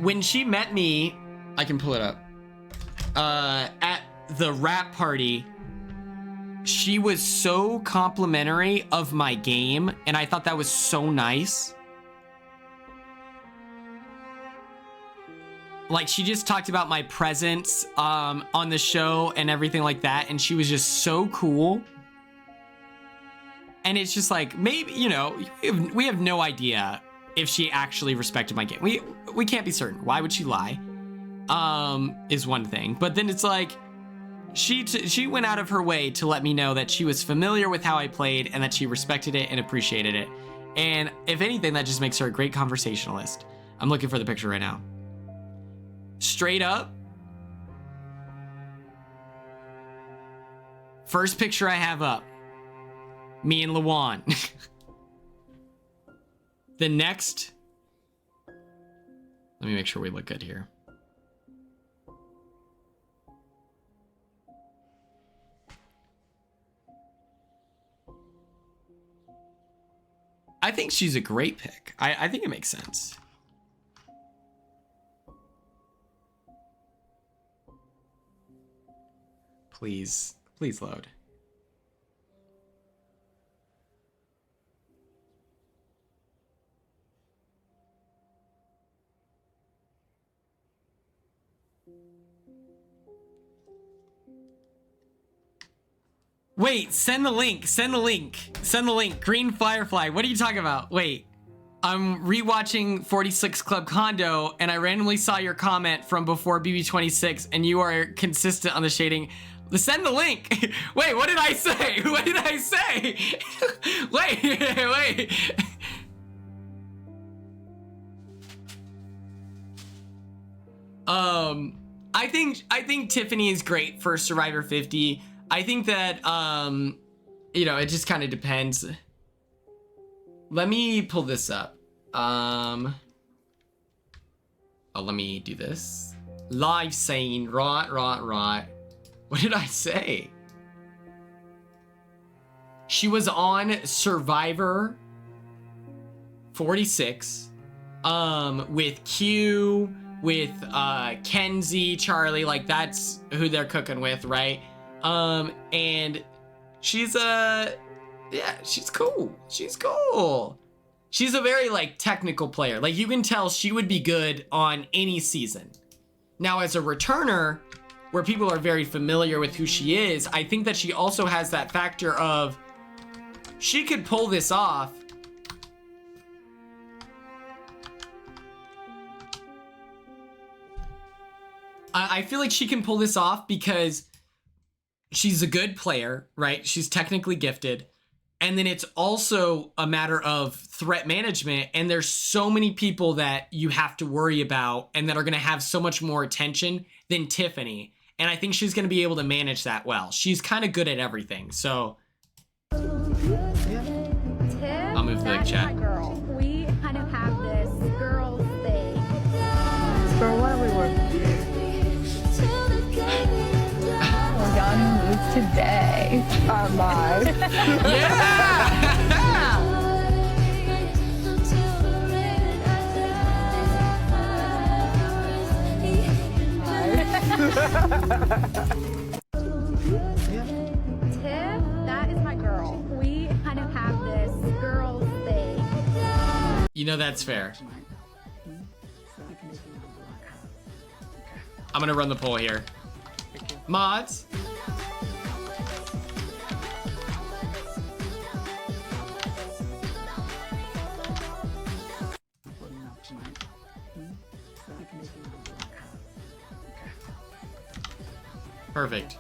when she met me, I can pull it up, at the rap party, she was so complimentary of my game, and I thought that was so nice. Like, she just talked about my presence on the show and everything like that, and she was just so cool. And it's just like, maybe, you know, we have no idea if she actually respected my game. We can't be certain. Why would she lie? Is one thing. But then it's like, she went out of her way to let me know that she was familiar with how I played and that she respected it and appreciated it. And if anything, that just makes her a great conversationalist. I'm looking for the picture right now. Straight up, first picture I have up, me and Lawan. The next, let me make sure we look good here. I think she's a great pick. I think it makes sense. Please load. Wait, send the link. Green Firefly. What are you talking about? Wait, I'm rewatching 46 Club Condo and I randomly saw your comment from before BB26 and you are consistent on the shading. Send the link. Wait, what did I say? What did I say? Wait. I think Tiffany is great for Survivor 50. I think that, you know, it just kind of depends. Let me pull this up. Oh, let me do this. Live saying, right. What did I say? She was on Survivor 46, with Q, with Kenzie, Charlie, like that's who they're cooking with, right? And she's yeah, she's cool. She's a very like technical player. Like you can tell she would be good on any season. Now as a returner, where people are very familiar with who she is, I think that she also has that factor of she could pull this off. I feel like she can pull this off because she's a good player, right? She's technically gifted. And then it's also a matter of threat management. And there's so many people that you have to worry about and that are going to have so much more attention than Tiffany. And I think she's going to be able to manage that well. She's kind of good at everything. So I'll move the chat. Girl. We kind of have this girls thing. Girl, what are we working? We're gonna move today. Our lives. Tiff, that is my girl. We kind of have this girls thing. You know, that's fair. I'm going to run the poll here. Mods. Perfect.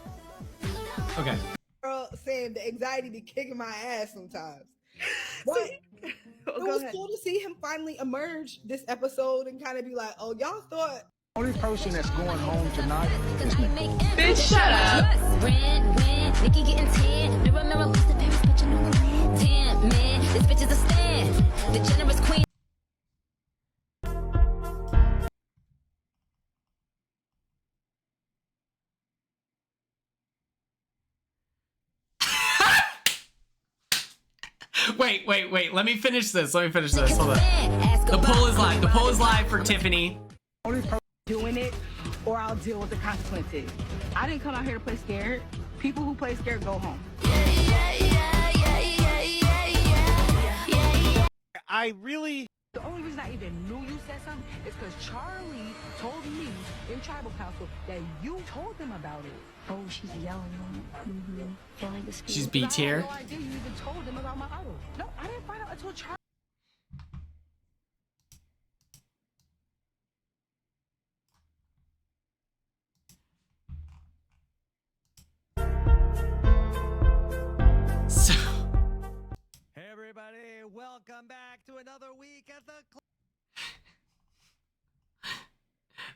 Okay. Girl saying the anxiety be kicking my ass sometimes. But it was cool to see him finally emerge this episode and kind of be like, oh, y'all thought. Only person that's going home tonight is Nicole. Bitch, shut up. Nikki getting 10. Mirror, lost the Paris, but you know I'm 10, man. This bitch is a stand. The generous queen. Wait. Let me finish this. Hold on. The poll is live. The poll is live for Tiffany. Only person doing it, or I'll deal with the consequences. I didn't come out here to play scared. People who play scared go home. I really... The only reason I even knew you said something is because Charlie told me in tribal council that you told them about it. Oh, she's yelling on it. Yelling the speed. She's B tier. I had no idea you even told them about my idol. No, I didn't find out until Charlie. So, Hey everybody, welcome back to another week at the...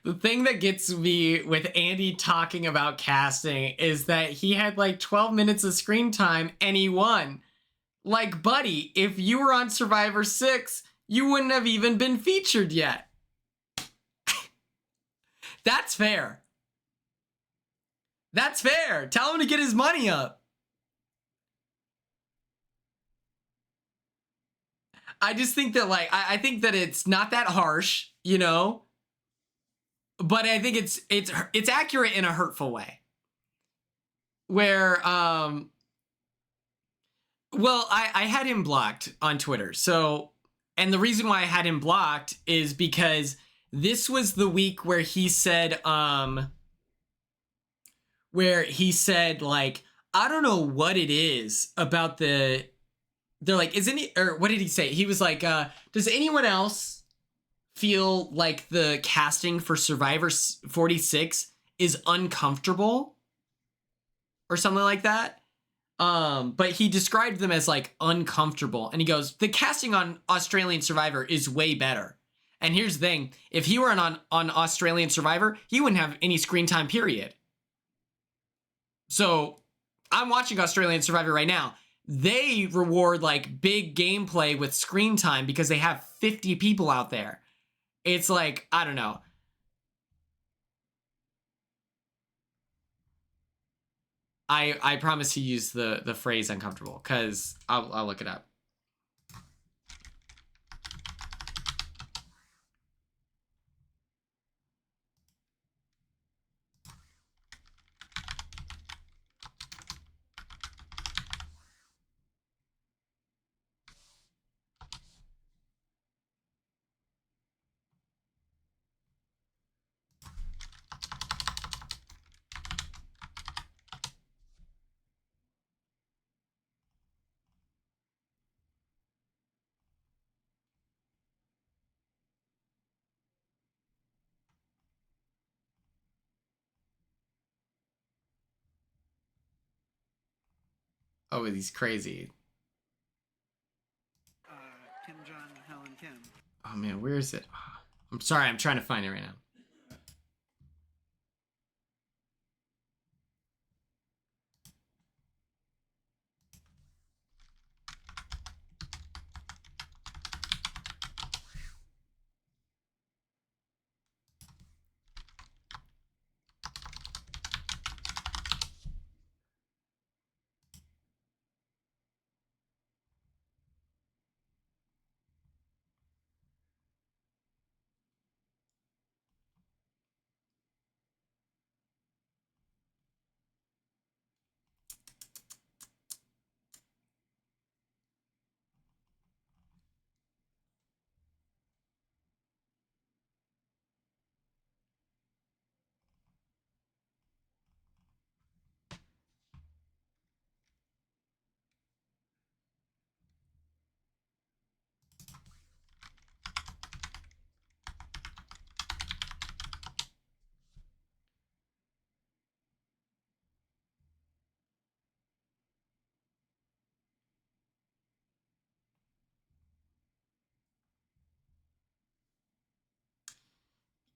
the thing that gets me with Andy talking about casting is that he had like 12 minutes of screen time and he won. Like, buddy, if you were on Survivor 6, you wouldn't have even been featured yet. That's fair. That's fair. Tell him to get his money up. I just think that, like, I think that it's not that harsh, you know? But I think it's accurate in a hurtful way. Where, well, I had him blocked on Twitter. So, and the reason why I had him blocked is because this was the week where he said, like, I don't know what it is about they're like, isn't he, or what did he say? He was like, does anyone else feel like the casting for Survivor 46 is uncomfortable or something like that? But he described them as like uncomfortable, and he goes, the casting on Australian Survivor is way better. And here's the thing, if he were on Australian Survivor, he wouldn't have any screen time, period. So I'm watching Australian Survivor right now. They reward like big gameplay with screen time because they have 50 people out there. It's like, I don't know. I promise to use the phrase uncomfortable because I'll look it up. Oh, he's crazy. Kim Jong, Helen Kim. Oh man, where is it? I'm sorry, I'm trying to find it right now.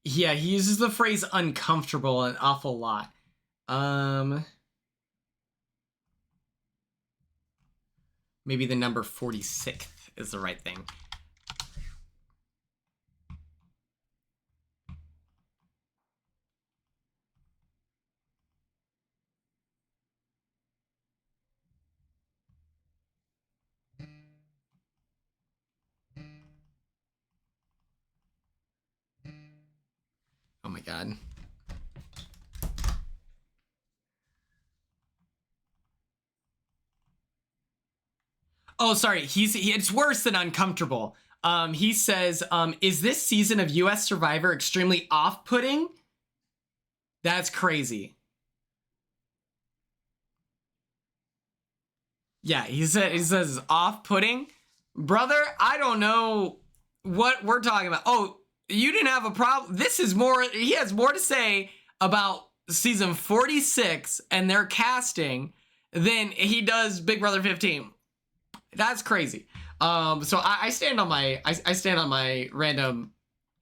Yeah, he uses the phrase uncomfortable an awful lot. Maybe the number 46th is the right thing. God. Oh, sorry. It's worse than uncomfortable. He says, is this season of US Survivor extremely off-putting? That's crazy. Yeah, he says off-putting. Brother, I don't know what we're talking about. Oh, you didn't have a problem. This is more, he has more to say about season 46 and their casting than he does Big Brother 15. That's crazy. So I stand on my random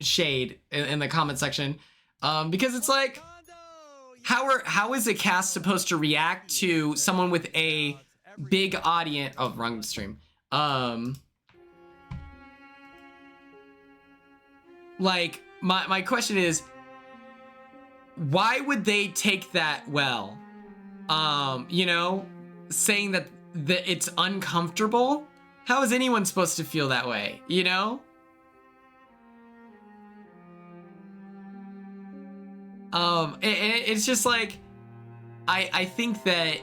shade in the comment section, because it's like, how is a cast supposed to react to someone with a big audience? Oh, wrong stream. Like my question is, why would they take that well? You know, saying that it's uncomfortable. How is anyone supposed to feel that way? You know? It's just like, I think that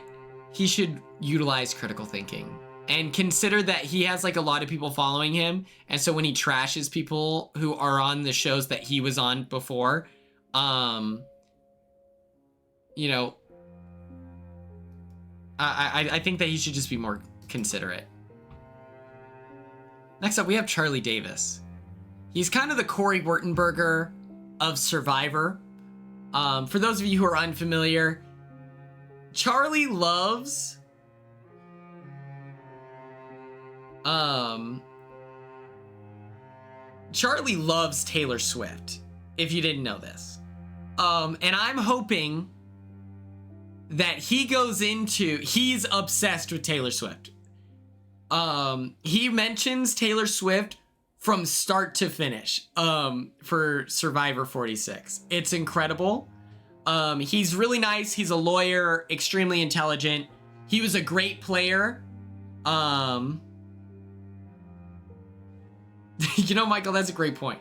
he should utilize critical thinking and consider that he has like a lot of people following him. And so when he trashes people who are on the shows that he was on before, you know, I think that he should just be more considerate. Next up, we have Charlie Davis. He's kind of the Corey Wurtenberger of Survivor. For those of you who are unfamiliar, Charlie loves Taylor Swift, if you didn't know this. And I'm hoping that he's obsessed with Taylor Swift. He mentions Taylor Swift from start to finish, for Survivor 46. It's incredible. He's really nice. He's a lawyer, extremely intelligent. He was a great player. You know, Michael, that's a great point.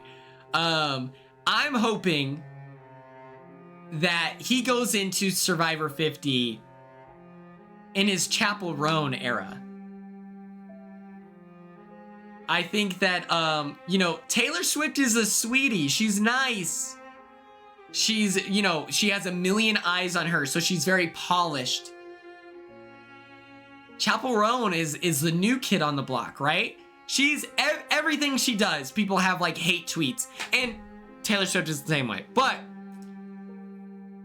I'm hoping that he goes into Survivor 50 in his Chapel Roan era. I think that, you know, Taylor Swift is a sweetie. She's nice. She's, you know, she has a million eyes on her, so she's very polished. Chapel Roan is the new kid on the block, right? She's everything she does. People have like hate tweets, and Taylor Swift is the same way. But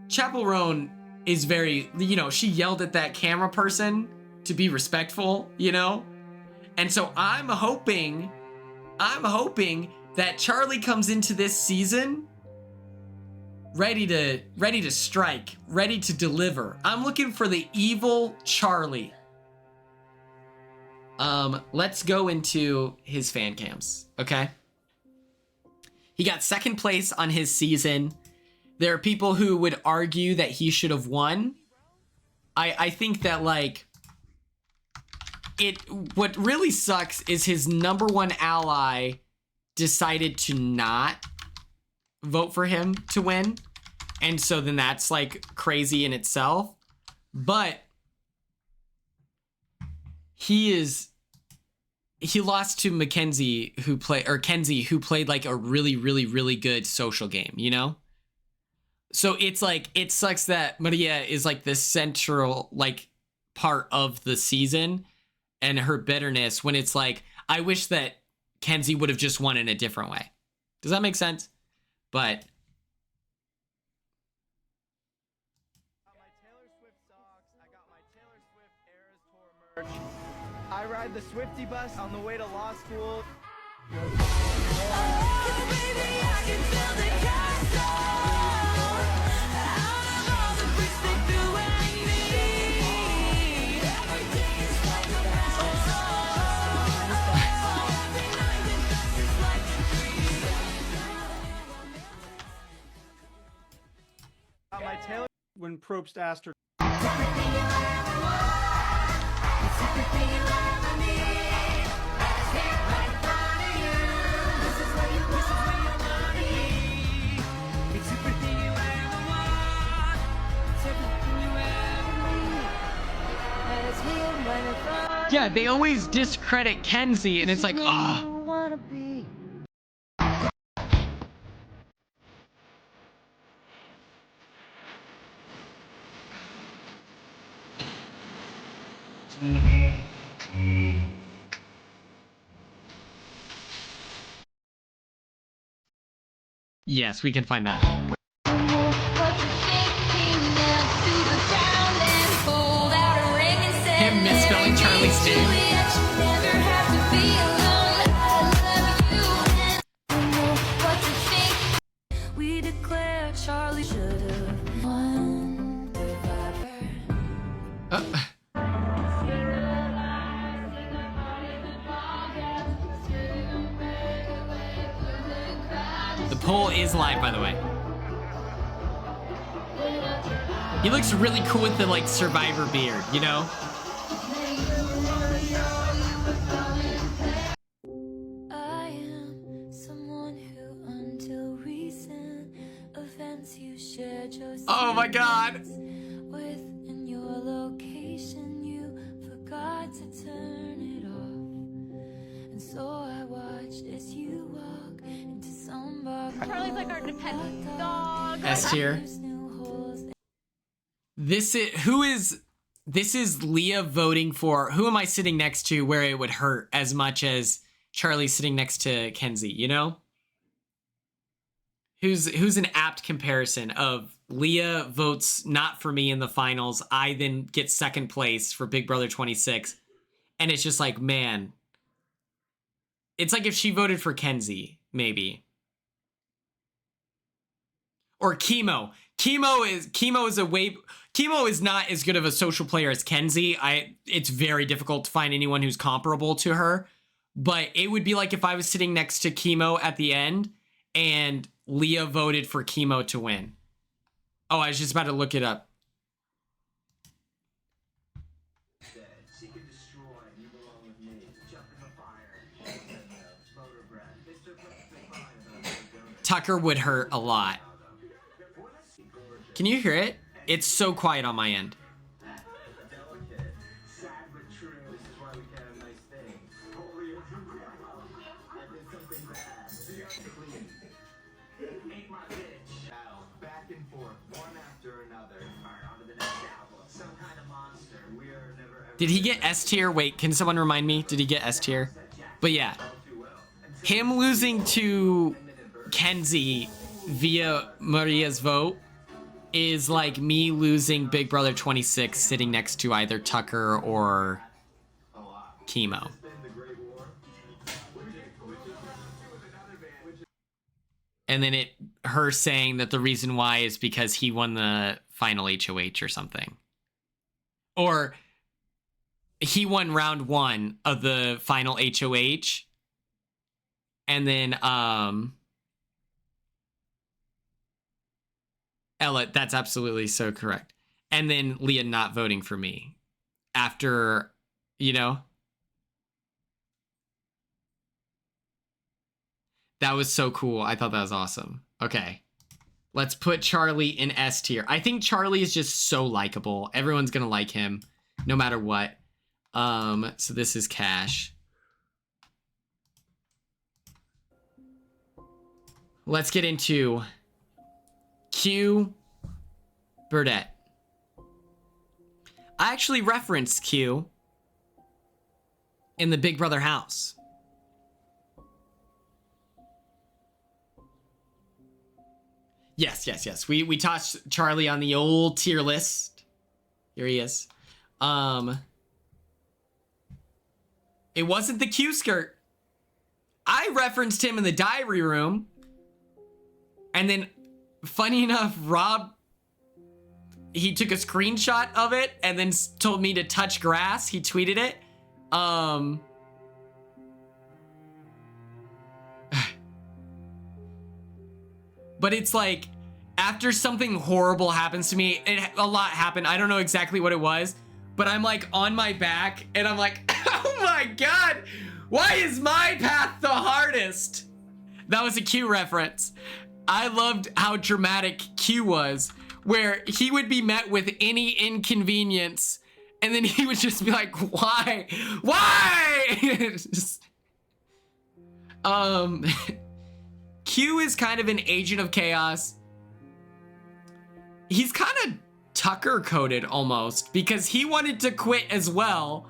Chapel Roan is very, you know, she yelled at that camera person to be respectful, you know? And so I'm hoping that Charlie comes into this season ready to strike, ready to deliver. I'm looking for the evil Charlie. Let's go into his fan cams, okay? He got second place on his season. There are people who would argue that he should have won. I think that, like, what really sucks is his number one ally decided to not vote for him to win. And so then that's like crazy in itself. But he lost to Kenzie, who played like a really, really, really good social game, you know? So it's like, it sucks that Maria is like the central like part of the season and her bitterness, when it's like, I wish that Kenzie would have just won in a different way. Does that make sense? But I ride the Swifty bus on the way to law school. My Taylor, when Probst asked her. Yeah, they always discredit Kenzie, and it's like, ah. Yes, we can find that. Him misspelling Charlie's name. We declare Charlie should have won. The poll is live, by the way. He looks really cool with the like Survivor beard, you know? I am someone who until recent events you shared your Oh my God. within your location you forgot to turn it off. And so I watched as you walk into some bar. Charlie's like our dependent dog. S tier. This is Leah voting for who am I sitting next to where it would hurt as much as Charlie sitting next to Kenzie, you know? Who's an apt comparison of Leah votes not for me in the finals, I then get second place for Big Brother 26, and it's just like, man, it's like if she voted for Kenzie, maybe. Or Chemo. Chemo is not as good of a social player as Kenzie. It's very difficult to find anyone who's comparable to her. But it would be like if I was sitting next to Chemo at the end and Leah voted for Chemo to win. Oh, I was just about to look it up. Tucker would hurt a lot. Can you hear it? It's so quiet on my end. Did he get S tier? Wait, can someone remind me? Did he get S tier? But yeah, him losing to Kenzie via Maria's vote is like me losing Big Brother 26 sitting next to either Tucker or Chemo. And then her saying that the reason why is because he won the final HOH or something. Or he won round 1 of the final HOH. And then, Ella, that's absolutely so correct. And then Leah not voting for me after, you know. That was so cool. I thought that was awesome. Okay. Let's put Charlie in S tier. I think Charlie is just so likable. Everyone's going to like him no matter what. So this is Cash. Let's get into Q, Burdette. I actually referenced Q in the Big Brother house. Yes. We tossed Charlie on the old tier list. Here he is. It wasn't the Q skirt. I referenced him in the diary room. And then, funny enough, Rob, he took a screenshot of it and then told me to touch grass. He tweeted it. But it's like, after something horrible happens to me, a lot happened. I don't know exactly what it was, but I'm like on my back and I'm like, oh my God, why is my path the hardest? That was a Q reference. I loved how dramatic Q was, where he would be met with any inconvenience And then he would just be like, why? Just, Q is kind of an agent of chaos. He's kind of Tucker coded almost, because he wanted to quit as well,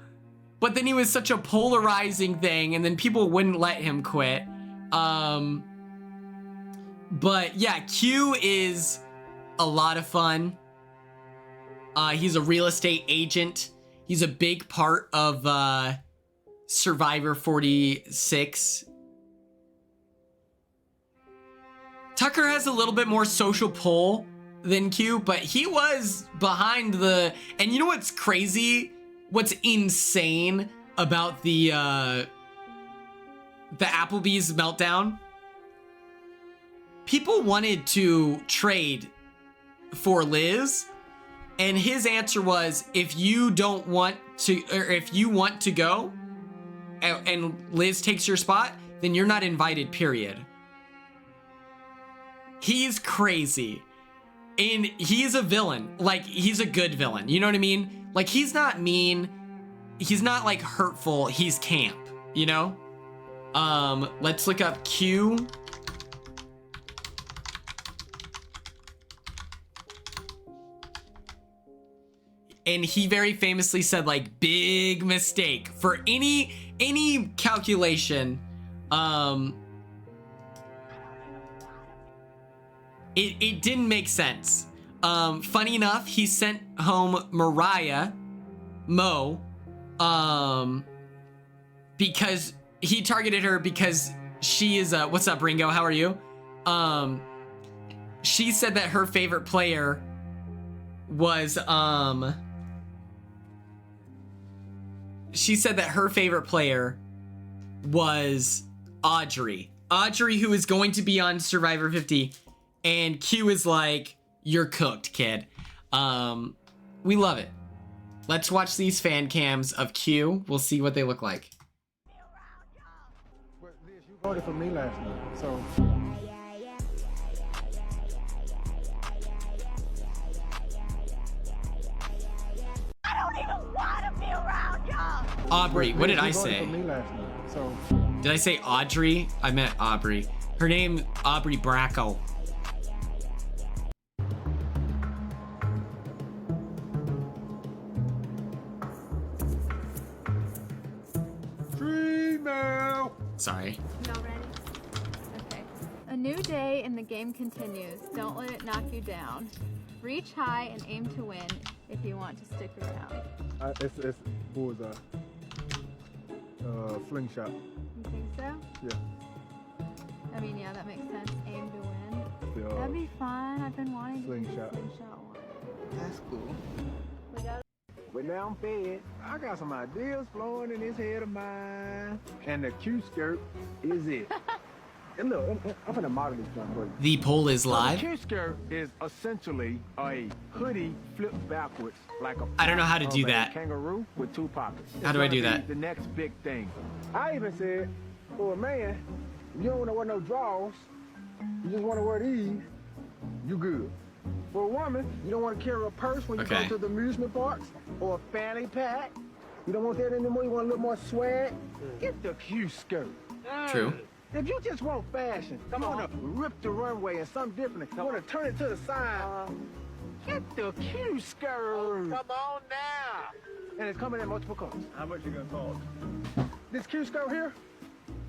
but then he was such a polarizing thing, and then people wouldn't let him quit. But yeah, Q is a lot of fun. He's a real estate agent. He's a big part of Survivor 46. Tucker has a little bit more social pull than Q, but he was behind the... And you know what's crazy? What's insane about the Applebee's meltdown? People wanted to trade for Liz, and his answer was, if you don't want to, or if you want to go and Liz takes your spot, then you're not invited, period. He's crazy. And he's a villain. Like, he's a good villain. You know what I mean? Like, he's not mean. He's not, like, hurtful. He's camp, you know? Let's look up Q. And he very famously said, like, big mistake for any calculation. It didn't make sense. Funny enough, he sent home Mo, because he targeted her because she is what's up, Ringo? How are you? She said that her favorite player was Audrey. Audrey, who is going to be on Survivor 50. And Q is like, you're cooked, kid. We love it. Let's watch these fan cams of Q. We'll see what they look like. You voted for me last night, so... I don't even want to be around y'all. Aubrey, what did I say? For me last night, so... Did I say Audrey? I meant Aubrey. Her name, Aubrey Bracco. Sorry. Y'all ready? Okay. A new day and the game continues. Don't let it knock you down. Reach high and aim to win if you want to stick around. It's bullseye. Fling shot. You think so? Yeah. I mean, yeah, that makes sense. Aim to win. The, That'd be fun. I've been wanting to do slingshot. the slingshot one. That's cool. We got But now I'm fed. I got some ideas flowing in this head of mine. And the Q skirt is it. And look, I'm gonna model this one for you. The poll is live. The Q skirt is essentially a hoodie flipped backwards like a... I don't know how to do that. Kangaroo with two pockets. How do I do that? The next big thing. I even said, for a man, if you don't want to wear no drawers, you just want to wear these, you good. For a woman, you don't want to carry a purse when you go to the amusement parks or a fanny pack. You don't want that anymore. You want a little more swag. Get the Q skirt. True. If you just want fashion, you want to rip the runway and something different, you want to turn it to the side, get the Q skirt. Come on now. And it's coming in multiple colors. How much you gonna cost? This Q skirt here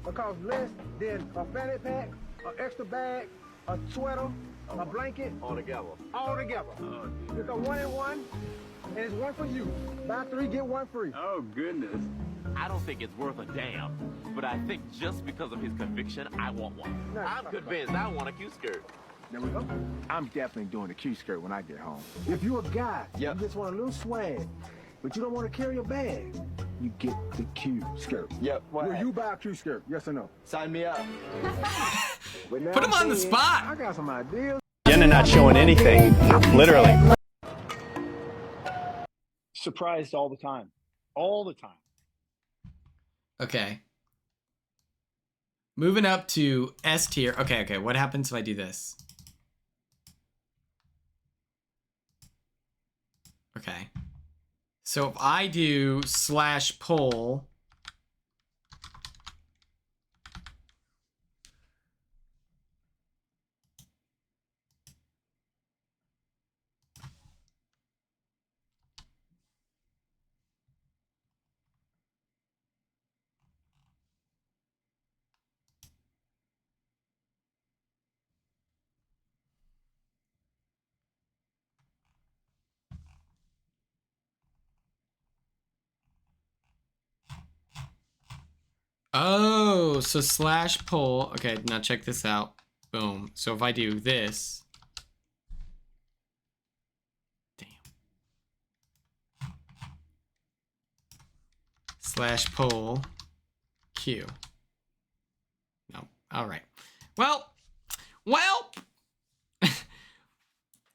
will cost less than a fanny pack, an extra bag, a sweater, a blanket. All together. All together. It's a 1-in-1, and it's one for you. Buy 3, get 1 free. Oh, goodness. I don't think it's worth a damn, but I think just because of his conviction, I want one. I'm convinced I want a Q skirt. There we go. I'm definitely doing the Q skirt when I get home. If you're a guy, you just want a little swag, but you don't want to carry a bag, you get the Q skirt. Yep. Will you buy a Q skirt? Yes or no? Sign me up. Put him on the spot. I got some ideas. Jenna not showing anything, literally. Surprised all the time. All the time. Okay. Moving up to S tier. Okay. What happens if I do this? Okay. So if I do /poll. Oh, so /poll. Okay, now check this out. Boom. So if I do this. Damn. /poll Q. No. All right. Well.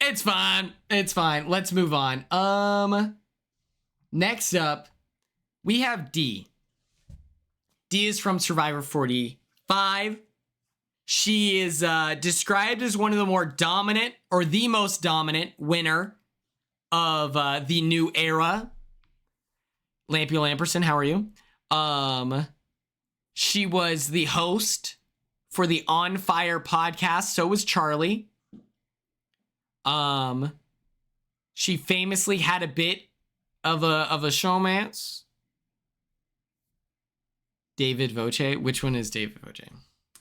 It's fine. It's fine. Let's move on. Next up, we have D. D is from Survivor 45. She is described as one of the more dominant, or the most dominant winner of the new era. Lampy Lamperson, how are you? She was the host for the On Fire podcast. So was Charlie. She famously had a bit of a showmance. David Voce. Which one is David Voce?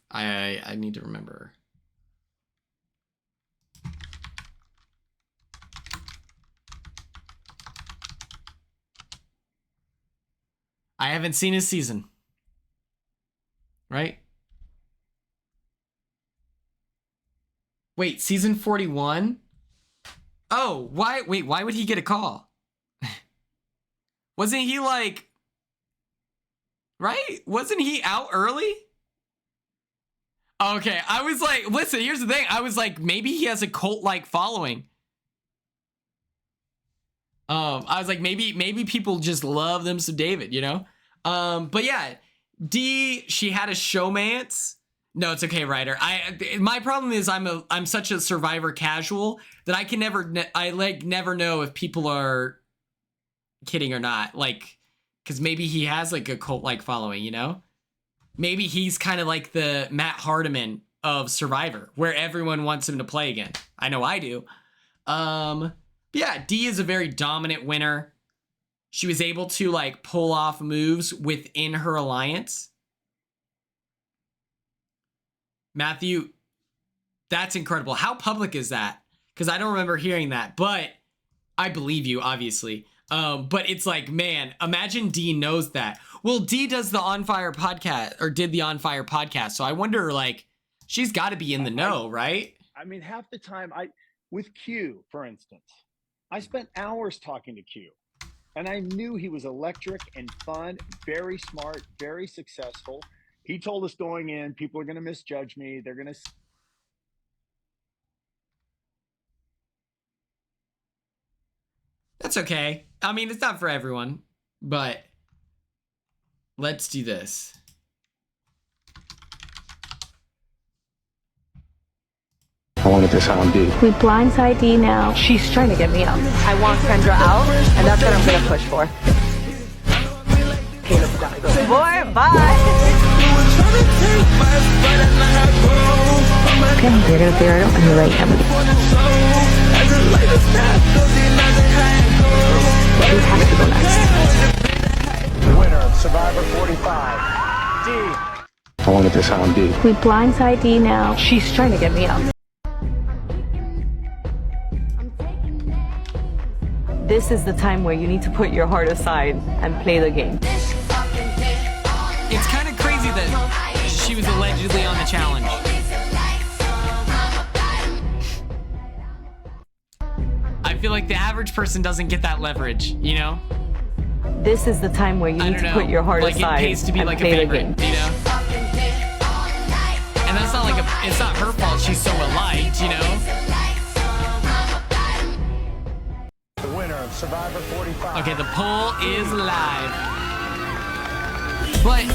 I need to remember. I haven't seen his season. Right? Wait, season 41? Oh, why? Wait, why would he get a call? Wasn't he like... Right? Wasn't he out early? Okay, I was like, listen, here's the thing. I was like, maybe he has a cult-like following. I was like, maybe people just love them some David, you know? But yeah, D, she had a showmance. No, it's okay, Ryder. My problem is I'm such a Survivor casual that I can never know if people are kidding or not. Like, because maybe he has like a cult-like following, you know? Maybe he's kind of like the Matt Hardiman of Survivor, where everyone wants him to play again. I know I do. Yeah, D is a very dominant winner. She was able to like pull off moves within her alliance. Matthew, that's incredible. How public is that? Because I don't remember hearing that, but I believe you, obviously. But it's like, man, imagine D knows that. Well, D does the On Fire podcast, or did the On Fire podcast. So I wonder, like, she's got to be in the know, right? I mean, half the time, with Q, for instance, I spent hours talking to Q, and I knew he was electric and fun, very smart, very successful. He told us going in, people are going to misjudge me. They're going to... That's okay. I mean, it's not for everyone, but let's do this. I want to sound D. We blindside D now. She's trying to get me out. I want Kendra out, and that's what I'm going to push for. Caleb's got to go. Boy, bye. Okay, you're going to figure it out when you're ready, Emily. Who has to go next? The winner of Survivor 45, D. I wanted to sound D. We blindside D now. She's trying to get me out. This is the time where you need to put your heart aside and play the game. It's kind of crazy that she was allegedly on the challenge. I feel like the average person doesn't get that leverage, you know? This is the time where you need to put your heart aside it pays to be and like a play the favorite, game. you know? And that's not like it's not her fault she's so well-liked, you know? The winner of Survivor 45. Okay, the poll is live. But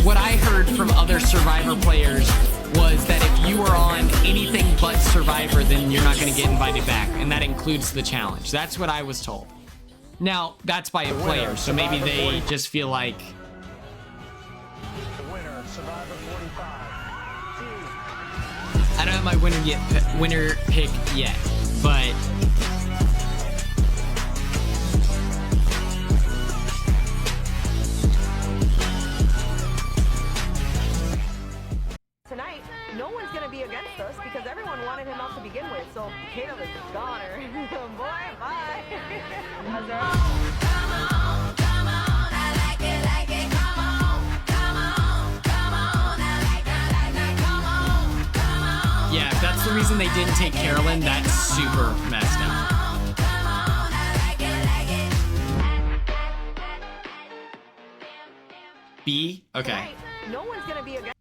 what I heard from other Survivor players was that if you are on anything but Survivor, then you're not going to get invited back. And that includes the challenge. That's what I was told. Now, that's by a player, so maybe they just feel like... The winner of Survivor 45. I don't have my winner pick yet, but... Tonight, no one's gonna be against us because everyone wanted him out to begin with, so Caleb is a goner. Boy, bye. Yeah, if that's the reason they didn't take Carolyn, that's super messed up. B? Okay. Tonight, no one's gonna be against.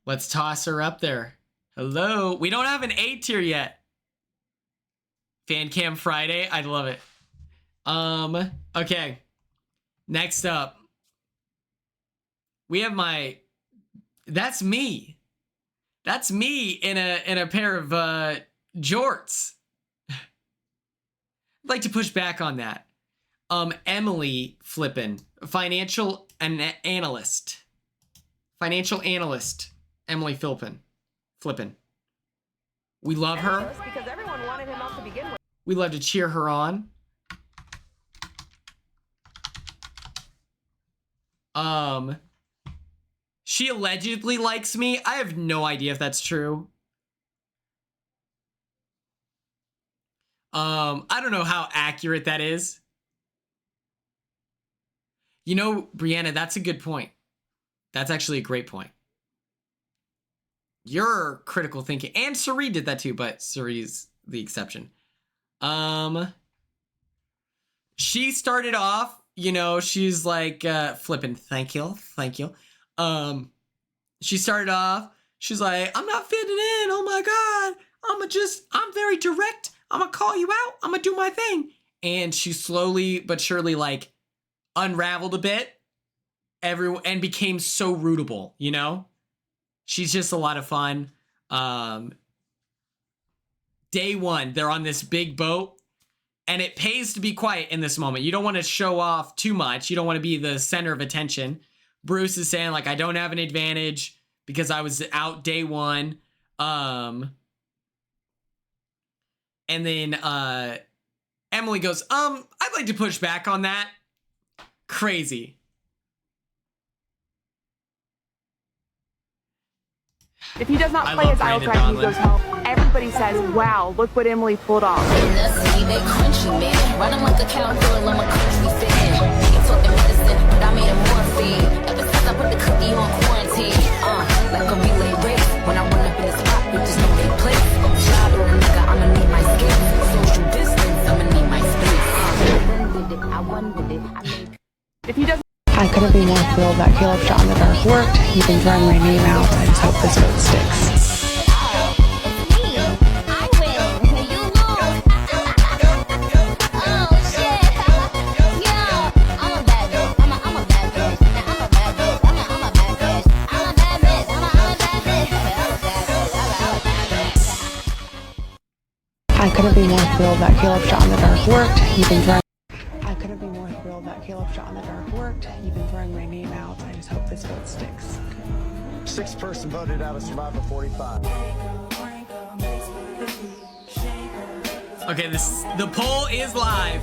Let's toss her up there. Hello. We don't have an A tier yet. Fan Cam Friday. I love it. Okay. Next up. We have my... That's me. That's me in a pair of jorts. I'd like to push back on that. Emily Flippin, financial analyst. Financial analyst. Emily Flippin. We love her. Because everyone wanted him out to begin with. We love to cheer her on. She allegedly likes me. I have no idea if that's true. I don't know how accurate that is. You know, Brianna, that's a good point. That's actually a great point. You're critical thinking. And Suri did that too, but Suri's the exception. She started off, you know, she's like, Flippin', thank you. She started off, she's like, I'm not fitting in, oh my God. I'm very direct. I'm gonna call you out. I'm gonna do my thing. And she slowly but surely like unraveled a bit and became so rootable, you know? She's just a lot of fun. Day one, they're on this big boat, and it pays to be quiet in this moment. You don't want to show off too much. You don't want to be the center of attention. Bruce is saying, like, I don't have an advantage because I was out day one. And then Emily goes, I'd like to push back on that. Crazy. If he does not play his idol track and he goes home, everybody says, wow, look what Emily pulled off. If he doesn't, I couldn't be more thrilled that Caleb shot in the dark worked. You've been throwing my name out. I just hope this vote sticks. I couldn't be more thrilled that Caleb shot in the dark worked. You've been throwing. I couldn't be more thrilled that Caleb shot in the dark worked. You've been throwing my name out. I just hope this vote sticks. 6th person voted out of Survivor 45. Okay, the poll is live.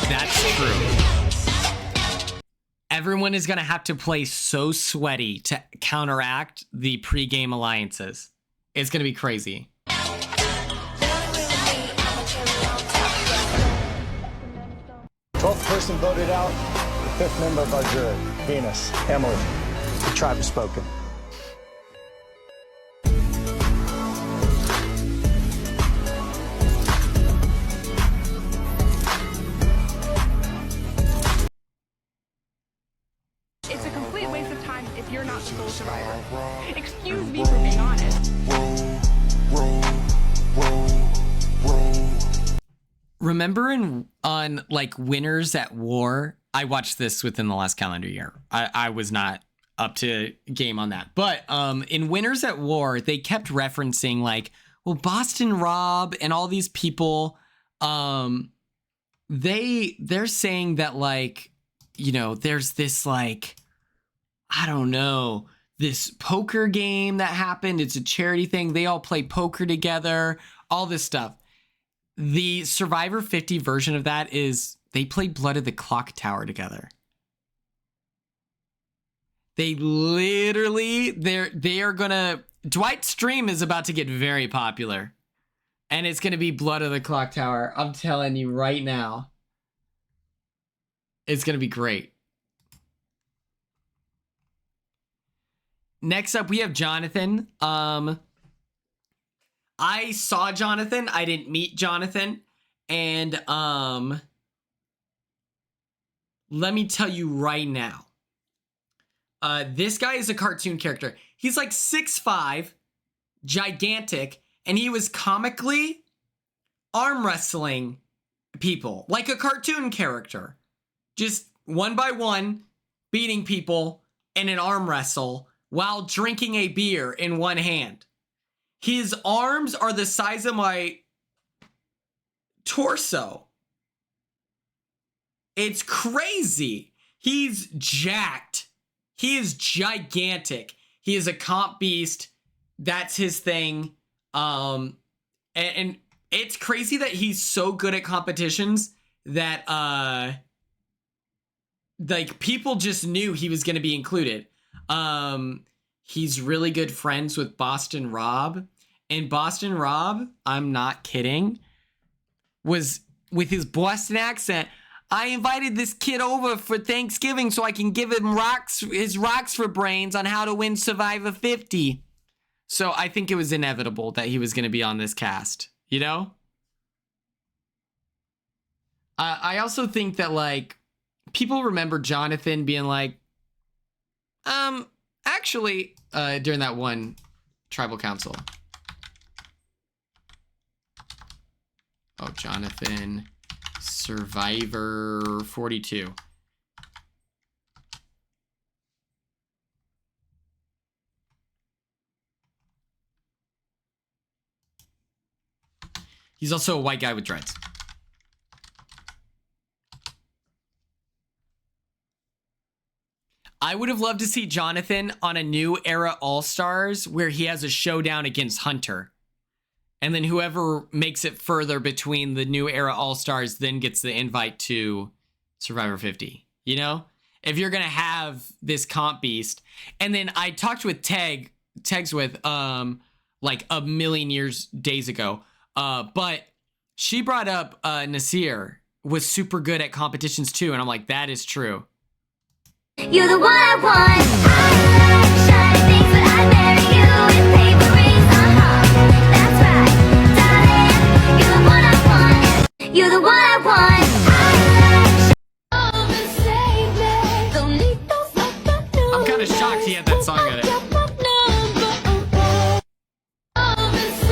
That's true. Everyone is going to have to play so sweaty to counteract the pre-game alliances. It's going to be crazy. 12th person voted out. The 5th member of our jury, Venus, Emily. The tribe has spoken. it's a complete waste of time if you're not the sole survivor. Excuse me for being honest. Remember on like Winners at War I watched this within the last calendar year. I was not up to game on that. But in Winners at War, they kept referencing like, well, Boston Rob and all these people, they're saying that like, you know, there's this like, I don't know, this poker game that happened. It's a charity thing. They all play poker together, all this stuff. The Survivor 50 version of that is they play Blood of the Clock Tower together. They literally, they are gonna, Dwight's stream is about to get very popular. And it's gonna be Blood of the Clock Tower. I'm telling you right now. It's gonna be great. Next up, we have Jonathan. I saw Jonathan. I didn't meet Jonathan. And let me tell you right now. This guy is a cartoon character. He's like 6'5", gigantic, and he was comically arm wrestling people like a cartoon character. Just one by one, beating people in an arm wrestle while drinking a beer in one hand. His arms are the size of my torso. It's crazy. He's jacked. He is gigantic. He is a comp beast. That's his thing. And it's crazy that he's so good at competitions that like people just knew he was going to be included. He's really good friends with Boston Rob, and Boston Rob, I'm not kidding, was with his Boston accent. I invited this kid over for Thanksgiving so I can give him his rocks for brains on how to win Survivor 50. So I think it was inevitable that he was going to be on this cast, you know? I also think that like people remember Jonathan being like, actually, during that one tribal council. Oh, Jonathan, Survivor 42. He's also a white guy with dreads. I would have loved to see Jonathan on a New Era All-Stars where he has a showdown against Hunter. And then whoever makes it further between the New Era All-Stars then gets the invite to Survivor 50. You know? If you're going to have this comp beast. And then I talked with Tegs with like a million days ago. But she brought up Nasir was super good at competitions too. And I'm like, that is true. You're the one I want. I like shiny things, but I'd marry you with paper rings. That's right, darling. You're the one I want. You're the one I want. I'm kind of shocked he had that song in it.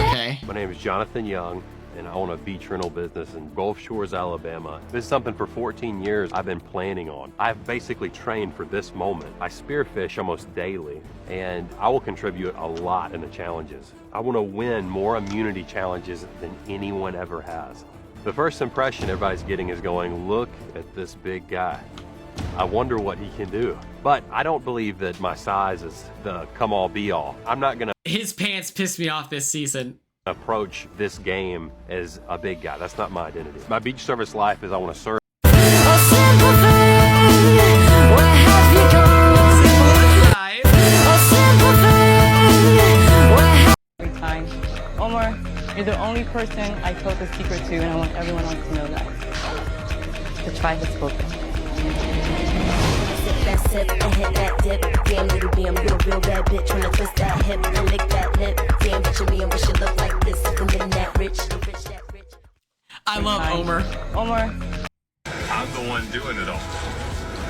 Okay. My name is Jonathan Young, and I own a beach rental business in Gulf Shores, Alabama. This is something for 14 years I've been planning on. I've basically trained for this moment. I spearfish almost daily, and I will contribute a lot in the challenges. I want to win more immunity challenges than anyone ever has. The first impression everybody's getting is going, look at this big guy. I wonder what he can do. But I don't believe that my size is the come-all be-all. I'm not gonna... His pants pissed me off this season. Approach this game as a big guy. That's not my identity. My beach service life is I want to serve. Every time. Omar, you're the only person I told the secret to, and I want everyone else to know that. The tribe has spoken. That sip and hit that dip. Damn little BM, you a real bad bitch. Wanna twist that hip and lick that lip. Damn bitch, and BM, we should look like this. And then that rich, that rich. I love Omar. Omar. I'm the one doing it all.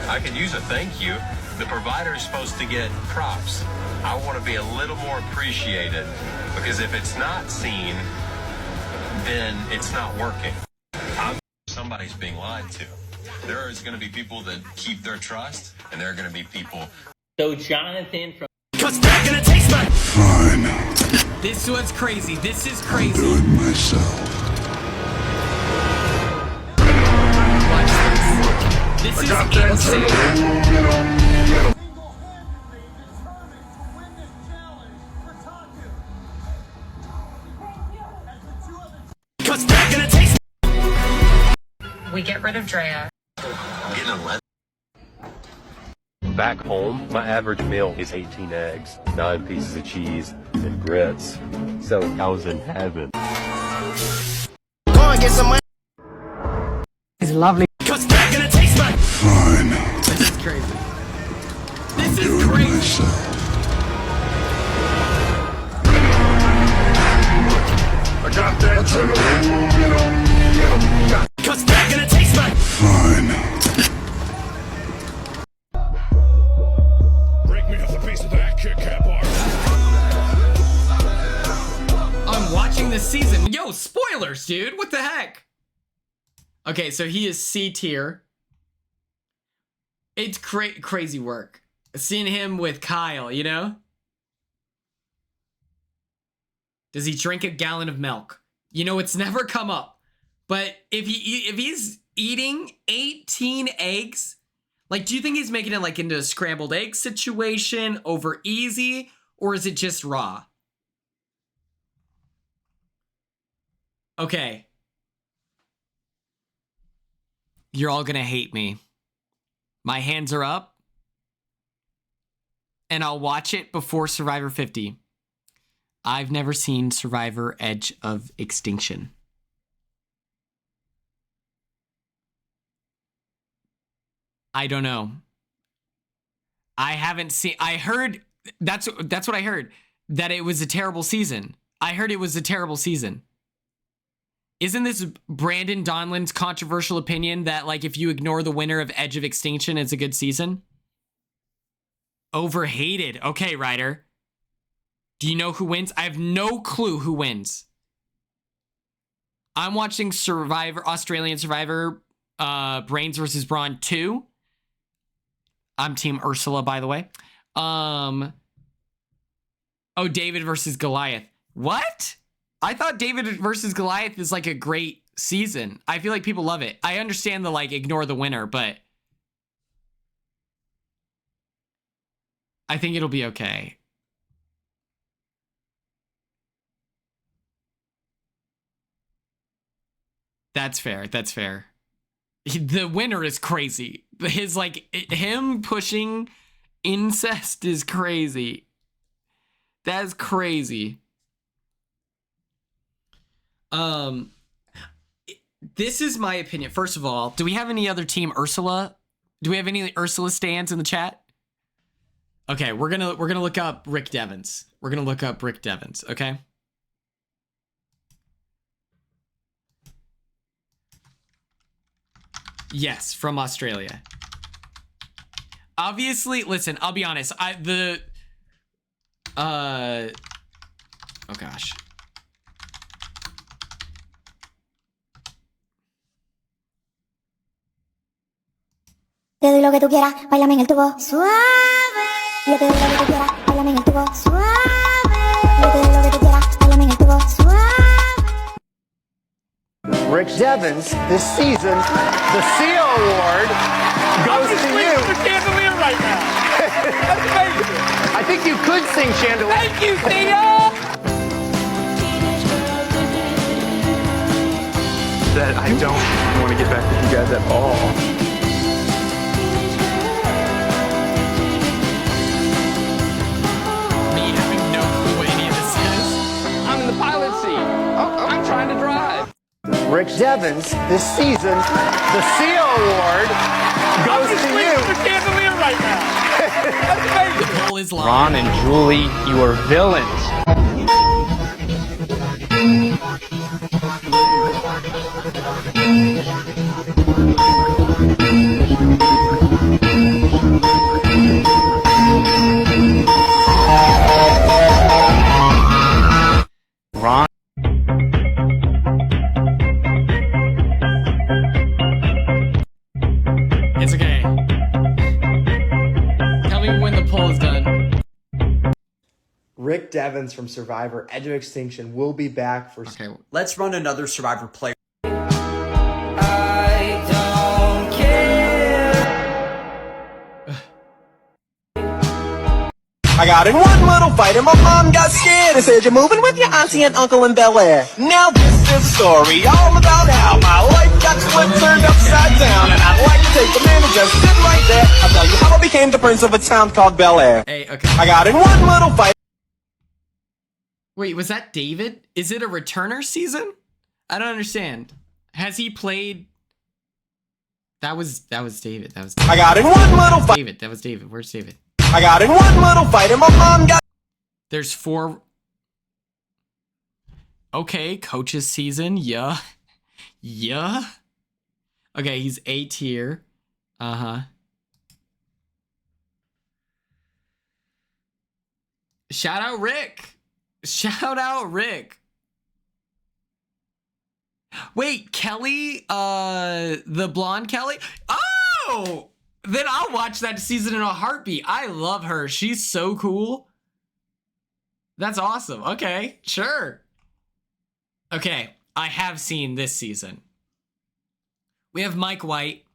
I could use a thank you. The provider is supposed to get props. I want to be a little more appreciated because if it's not seen, then it's not working. Somebody's being lied to. There is going to be people that keep their trust, and there are going to be people. So Jonathan from. Fine. This was crazy. This is crazy. Do it myself. Watch this. This is insane. We get rid of Drea. Getting a lead. Back home, my average meal is 18 eggs, 9 pieces of cheese, and grits. So I was in heaven. Go and get some money. It's lovely. Fine. This is crazy. This Do is it crazy. myself. I got that Fine. Break me up a piece of that Kit Kat bar. I'm watching this season. Yo, spoilers, dude. What the heck? Okay, so he is C tier. It's crazy work. Seeing him with Kyle, you know? Does he drink a gallon of milk? You know, it's never come up. But if he's eating 18 eggs, like, do you think he's making it like into a scrambled egg situation over easy, or is it just raw? Okay. You're all gonna hate me. My hands are up. And I'll watch it before Survivor 50. I've never seen Survivor Edge of Extinction. I don't know. I haven't seen. I heard that's what I heard, that it was a terrible season. I heard it was a terrible season. Isn't this Brandon Donlan's controversial opinion that, like, if you ignore the winner of Edge of Extinction, it's a good season? Overhated. Okay, Ryder. Do you know who wins? I have no clue who wins. I'm watching Australian Survivor, Brains versus Brawn 2. I'm Team Ursula, by the way. Oh, David versus Goliath. What? I thought David versus Goliath is like a great season. I feel like people love it. I understand the, like, ignore the winner, but I think it'll be okay. That's fair. That's fair. The winner is crazy. His, like, him pushing incest is crazy. That's crazy. This is my opinion. First of all, do we have any other Team Ursula? Do we have any Ursula stands in the chat? Okay, we're gonna look up Rick Devens. We're gonna look up Rick Devens, okay? Yes, from Australia. Obviously, listen, I'll be honest. Oh gosh. Te doy lo que tú quieras, bailame en el tubo suave. Yo te doy lo que tú quieras, bailame en el tubo suave. Yo te doy lo que tú quieras, bailame en el tubo suave. Rick Devens, this season, the CO award goes to you. I'm Chandelier right now. That's amazing. I think you could sing Chandelier. Thank you, Theo. That I don't want to get back with you guys at all. I'm in the pilot seat. I'm trying to drive. Rick Devens, this season, the CO award goes to you. I'm Chandelier right now. That's amazing. The poll is live. Ron and Julie, you are villains. Ron. Rick Devens from Survivor Edge of Extinction will be back for... Okay. Let's run another Survivor player. I don't care. I got in one little fight and my mom got scared and said, you're moving with your auntie and uncle in Bel Air. Now this is a story all about how my life got flipped, turned upside down, and I'd like to take the minute just sit right there. I'll tell you how I became the prince of a town called Bel Air. Hey, okay. I got in one little fight. Wait, was that David? Is it a returner season? I don't understand. Has he played? That was David. That was David. I got in one little fight. David, that was David. Where's David? I got in one little fight and my mom got... There's 4. Okay, coaches season. Yeah. Yeah. Okay, he's A tier. Uh-huh. Shout out Rick. Shout out Rick. Wait, Kelly, the blonde Kelly? Oh! Then I'll watch that season in a heartbeat. I love her. She's so cool. That's awesome. Okay, sure. Okay, I have seen this season. We have Mike White.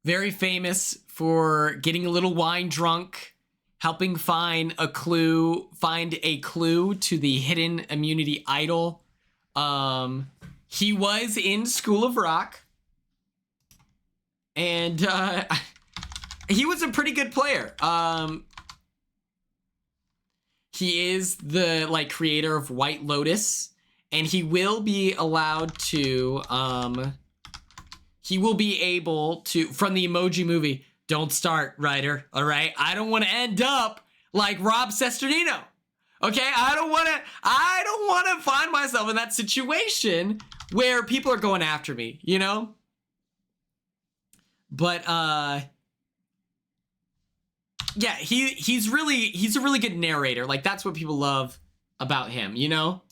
Very famous for getting a little wine drunk, helping find a clue to the hidden immunity idol. He was in School of Rock. And he was a pretty good player. He is the creator of White Lotus, and he will be allowed to he will be able to, from the Emoji Movie, don't start, writer, all right? I don't want to end up like Rob Sesternino. Okay? I don't want to find myself in that situation where people are going after me, you know? But yeah, he's a really good narrator. Like, that's what people love about him, you know?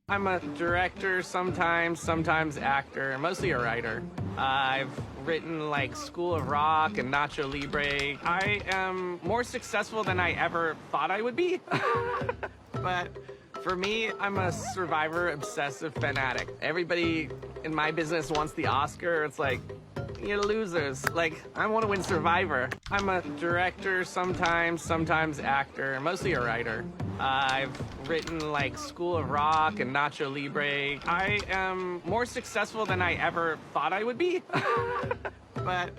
I'm a director, sometimes actor, mostly a writer. I've written like School of Rock and Nacho Libre. I am more successful than I ever thought I would be. But for me, I'm a Survivor obsessive fanatic. Everybody in my business wants the Oscar. It's like, you're losers. Like, I want to win Survivor. I'm a director, sometimes actor, mostly a writer. I've written like School of Rock and Nacho Libre. I am more successful than I ever thought I would be. But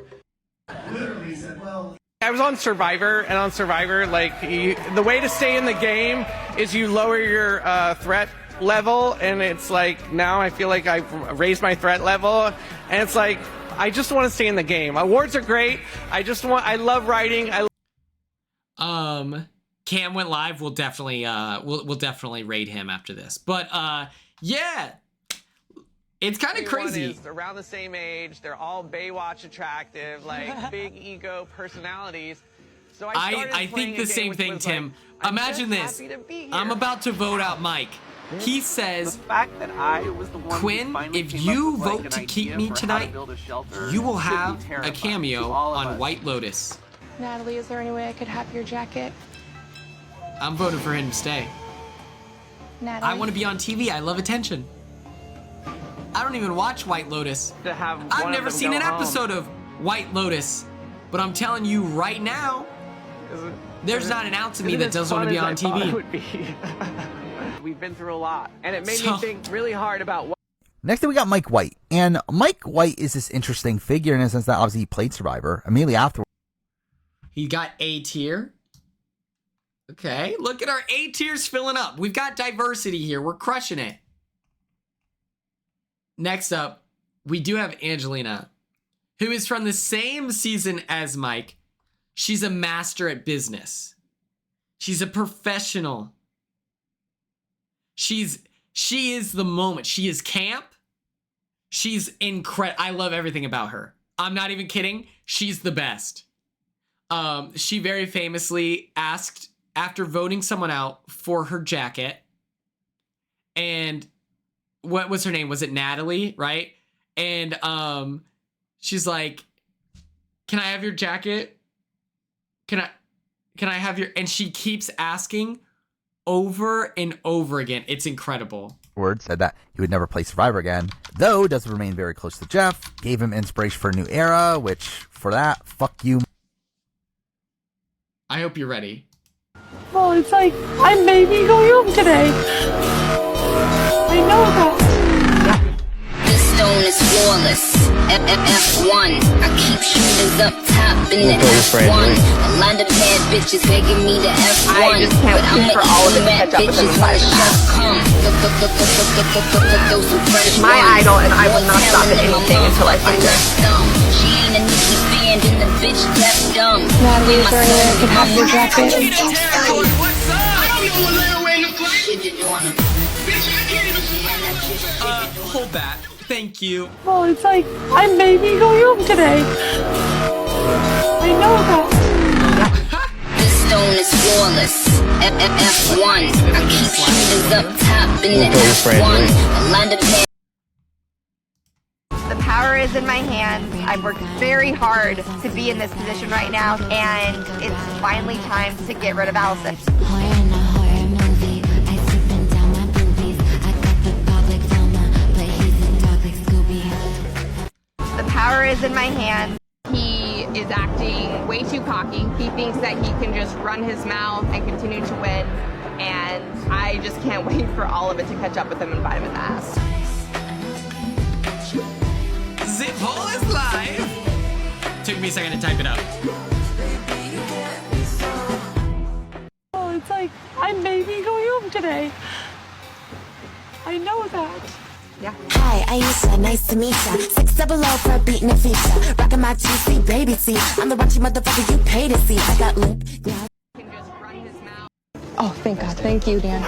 I was on Survivor, and on Survivor, like, the way to stay in the game is you lower your threat level, and it's like, now I feel like I've raised my threat level, and it's like, I just want to stay in the game. Awards are great. I love writing. Cam went live. We'll definitely we'll definitely raid him after this. But yeah, it's kind of crazy. Is around the same age. They're all Baywatch attractive, like big ego personalities. So I think the same thing, Tim. Like, imagine this. I'm about to vote out Mike. He says, the fact that I was the one Quinn, if you vote to keep me tonight, you will have a cameo on White Lotus. Natalie, is there any way I could have your jacket? I'm voting for him to stay. Natalie. I want to be on TV. I love attention. I don't even watch White Lotus. I've never seen an episode of White Lotus. But I'm telling you right now, there's not an ounce of me that doesn't want to be on TV. We've been through a lot, and it made me think really hard about what. Next thing we got Mike White. And Mike White is this interesting figure in the sense that obviously he played Survivor. Immediately afterwards, he got A tier. Okay, look at our A tiers filling up. We've got diversity here. We're crushing it. Next up, we do have Angelina, who is from the same season as Mike. She's a master at business. She's a professional. She is the moment. She is camp. She's incredible. I love everything about her. I'm not even kidding. She's the best. She very famously asked, after voting someone out, for her jacket. And what was her name? Was it Natalie, right? And she's like, can I have your jacket? Can I have your, and she keeps asking over and over again. It's incredible. Word said that he would never play Survivor again, though does remain very close to Jeff, gave him inspiration for a new era, which, for that, fuck you. I hope you're ready. Well, it's like, I may be going home today. I know that. This stone is flawless. F1. I keep shooters up top in the F1. A lot of bad bitches begging me to F1. I just can't wait for all of it to catch up within 5 minutes. My idol, and I will not stop at anything until I find her. She ain't a Nicki fan, and the bitch left dumb. Natalie, is there any way I can have your jacket? Hold that. Thank you. Well, it's like, I may be going home today. I know that. This stone is flawless. F1. I keep shooters up top in the F1. A lot of bad. The power is in my hands. I've worked very hard to be in this position right now, and it's finally time to get rid of Allison. The power is in my hands. He is acting way too cocky. He thinks that he can just run his mouth and continue to win, and I just can't wait for all of it to catch up with him and bite him in the ass. Zip hole is live. Took me a second to type it up. Well, it's like, I may be going home today. I know that. Yeah. Hi, Aisha, nice to meet ya. 600 for beating a feature. Rockin' my juicy baby tee. I'm the raunchy motherfucker you pay to see. I got lip gloss. Oh, thank God. Thank you, Dan.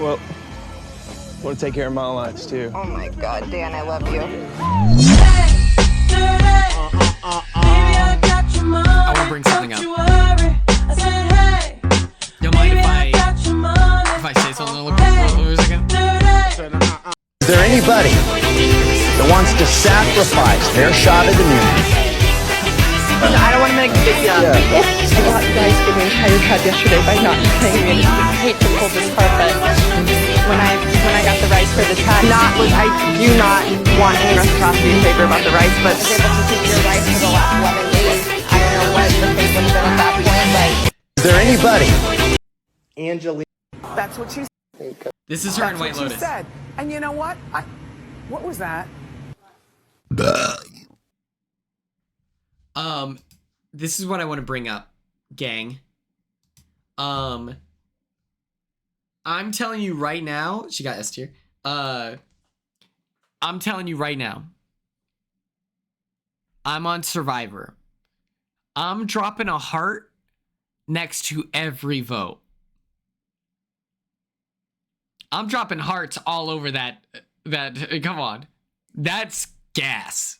Well, want to take care of my lines too. Oh my God, Dan, I love you. I want to bring something up. You'll mind if I say something a second? Is there anybody that wants to sacrifice their shot at immunity? I don't want to make a big deal. I got you guys for the entire cut yesterday by not paying me. I hate to pull this card, but when I got the rice for the tax, I do not want any reciprocity in favor about the rice, but I was able to keep your rice for the last 11 days. I don't know what the thing would have been at that point, but Is there anybody? Angelina. That's what she said. This is her in White Lotus. She said. And you know what? What was that? This is what I want to bring up, gang. I'm telling you right now, she got S tier. I'm telling you right now, I'm on Survivor. I'm dropping a heart next to every vote. I'm dropping hearts all over that, come on. That's gas.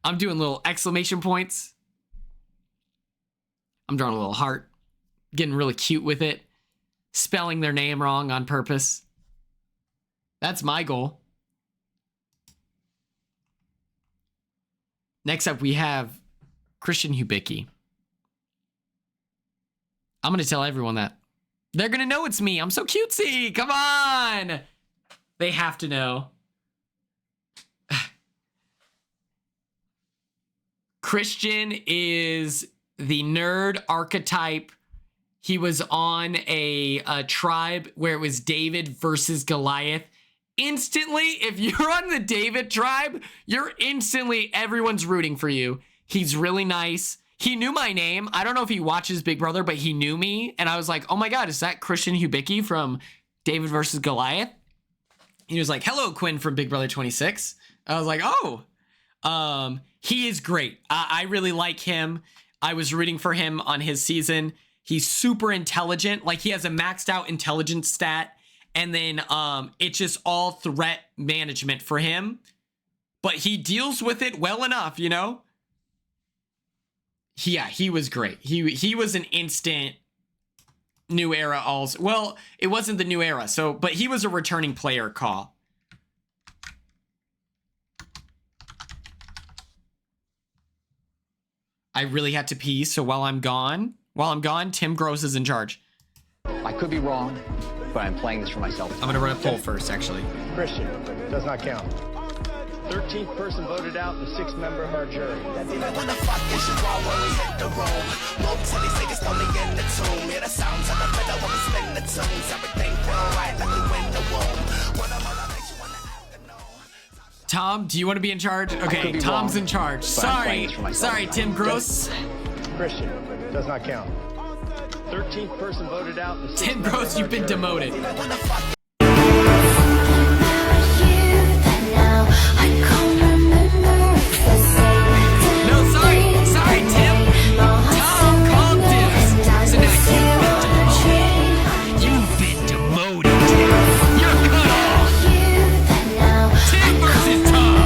I'm doing little exclamation points. I'm drawing a little heart. Getting really cute with it. Spelling their name wrong on purpose. That's my goal. Next up, we have Christian Hubicki. I'm going to tell everyone that. They're going to know it's me. I'm so cutesy. Come on. They have to know. Christian is the nerd archetype. He was on a tribe where it was David versus Goliath. Instantly, if you're on the David tribe, everyone's rooting for you. He's really nice. He knew my name. I don't know if he watches Big Brother, but he knew me. And I was like, oh my God, is that Christian Hubicki from David versus Goliath? He was like, hello, Quinn from Big Brother 26. I was like, oh, he is great. I really like him. I was rooting for him on his season. He's super intelligent. Like, he has a maxed out intelligence stat. And then it's just all threat management for him. But he deals with it well enough, you know? he was great. He was an instant new era alls. Well, it wasn't the new era, but he was a returning player call. I really had to pee, so while I'm gone, Tim Gross is in charge. I could be wrong, but I'm playing this for myself. I'm gonna run a poll first, actually. Christian, does not count. 13th person voted out, the 6th member of our jury. When the fuck is you all when we hit the room? Won't tell these niggas only in the tomb. Yeah, the sounds of the middle when we spin the tunes. Everything feel right like we win the womb. When I'm on the makes you wanna afternoon. Tom, do you want to be in charge? Okay, Tom's in charge. Sorry, Tim Gross. Christian, does not count. 13th person voted out, the 6th Tim member Gross, of you've our been jury. demoted. No, sorry, Tim. Tom called dibs. So now you've been demoted, Tim. You're cut off. Tim versus Tom.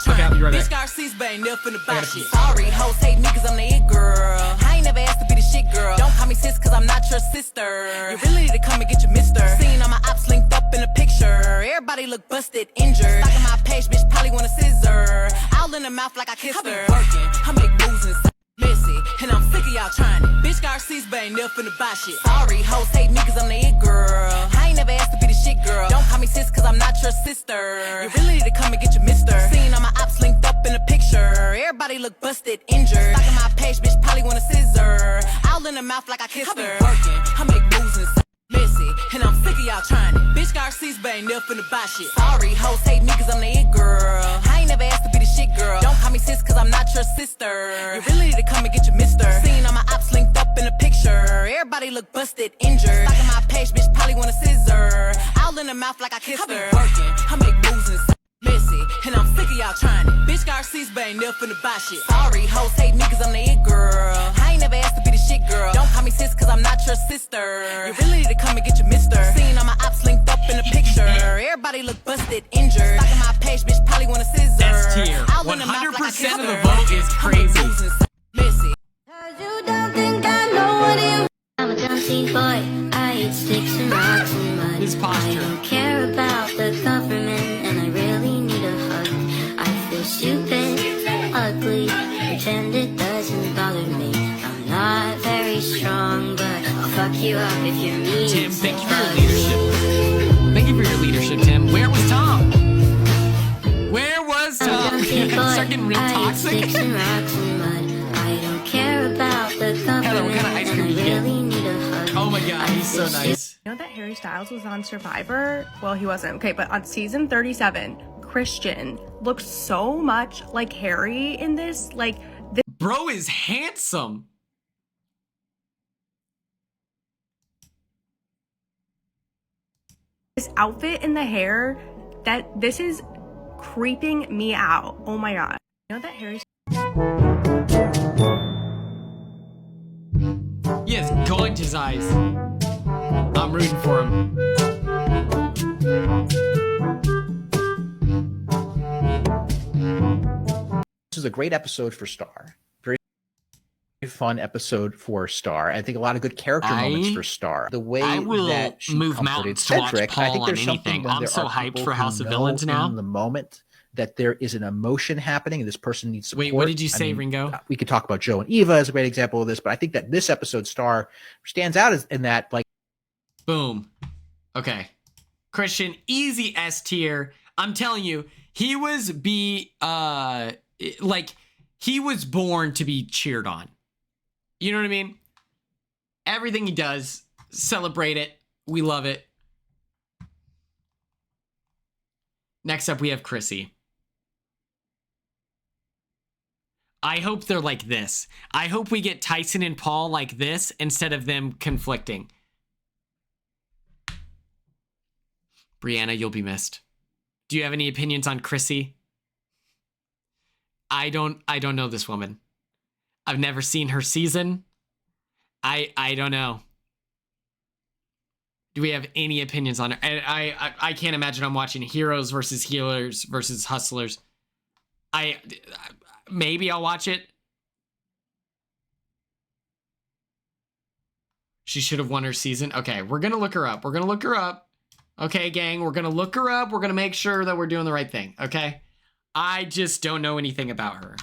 Okay, I'll be right back. Sorry, hoes hate me cause I'm the it girl. I ain't never asked to be the shit girl. Don't call me sis cause I'm not your sister. You really need to come and get your mister. Seen all my ops linked up in a picture. Everybody look busted, injured. Stalking my page, bitch probably want a scissor. Owl in the mouth like I kissed her. Working, I make moves and messy, and I'm sick of y'all trying it. Bitch Garcia's ain't never finna buy shit. Sorry, hoes hate me cause I'm the it girl. I ain't never asked to be the shit girl. Don't call me sis cause I'm not your sister. You really need to come and get your mister. Seen all my ops linked up in a picture. Everybody look busted, injured. Stalking my page, bitch probably want a scissor. Owl in the mouth like I kissed her. Working, I make moves and messy, and I'm sick of y'all trying it. Bitch Garcia's ain't never finna buy shit. Sorry, hoes hate me cause I'm the it girl. I ain't never asked to be the shit girl. Don't call me sis cause I'm not your sister. You really need to come and get your mister. Seen all my ops linked up in a picture. Everybody look busted, injured. Stalking my page, bitch probably want a scissor. Owl in the mouth like I kissed her. Working, I make moves and messy, and I'm sick of y'all trying it. Bitch Garcia's ain't never finna buy shit. Sorry, hoes hate me cause I'm the it girl. I ain't never asked to be the shit girl. Don't call me sis cause I'm not your sister. You really need to come and get your mister. Seen all my ops linked up in a picture. Everybody look busted, injured. Stalking my page, bitch probably want a scissor. S tier. 100% of the vote is crazy. Messy. You don't think I know what you. I'm a dancing boy. I eat sticks and rocks and mud. His posture. I don't care about the government, and I really need a hug. I feel stupid, ugly, pretend it doesn't bother me. I'm not very strong, but I'll fuck you up if you're mean. Tim, thank you for your leadership. Thank you for your leadership, Tim. Where was Tom? Where was Tom? Start getting real toxic. Sticks and rocks and mud. I don't care about the government, Heather, what kind of ice cream and did I you get? really need a hug. Oh my god, he's so nice. You know that Harry Styles was on Survivor? Well, he wasn't. Okay, but on season 37, Christian looks so much like Harry in this. Like, Bro is handsome. this outfit and the hair, this is creeping me out. Oh my god. You know that Harry He has gorgeous eyes. I'm rooting for him. This is a great episode for Star. Very fun episode for Star. I think a lot of good character moments for Star. The way I will that she move comforted mountains to watch Cedric, I Paul think on there's something anything. when I'm there so are hyped people for who House of know Villains now. in the moment that there is an emotion happening and this person needs support. Wait, what did you say, I mean, Ringo? We could talk about Joe and Eva as a great example of this, but I think that this episode Star stands out as in that, like, boom. Okay. Christian, easy S tier. I'm telling you, he was he was born to be cheered on. You know what I mean? Everything he does, celebrate it. We love it. Next up, we have Chrissy. I hope they're like this. I hope we get Tyson and Paul like this instead of them conflicting. Brianna, you'll be missed. Do you have any opinions on Chrissy? I don't know this woman. I've never seen her season. I don't know. Do we have any opinions on it? I can't imagine I'm watching heroes versus healers versus hustlers. Maybe I'll watch it. She should have won her season. Okay, we're gonna look her up. We're gonna look her up. Okay, gang, we're gonna look her up. We're gonna make sure that we're doing the right thing. Okay, I just don't know anything about her.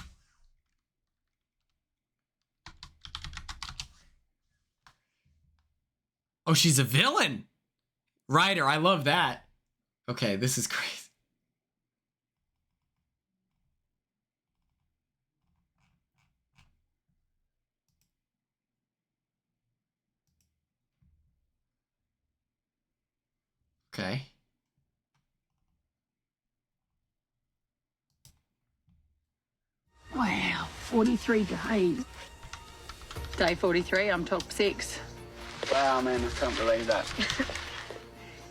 Oh, she's a villain. Writer, I love that. Okay, this is crazy. Okay. Wow, 43 days. Day 43, I'm top 6. Wow, man, I can't believe that.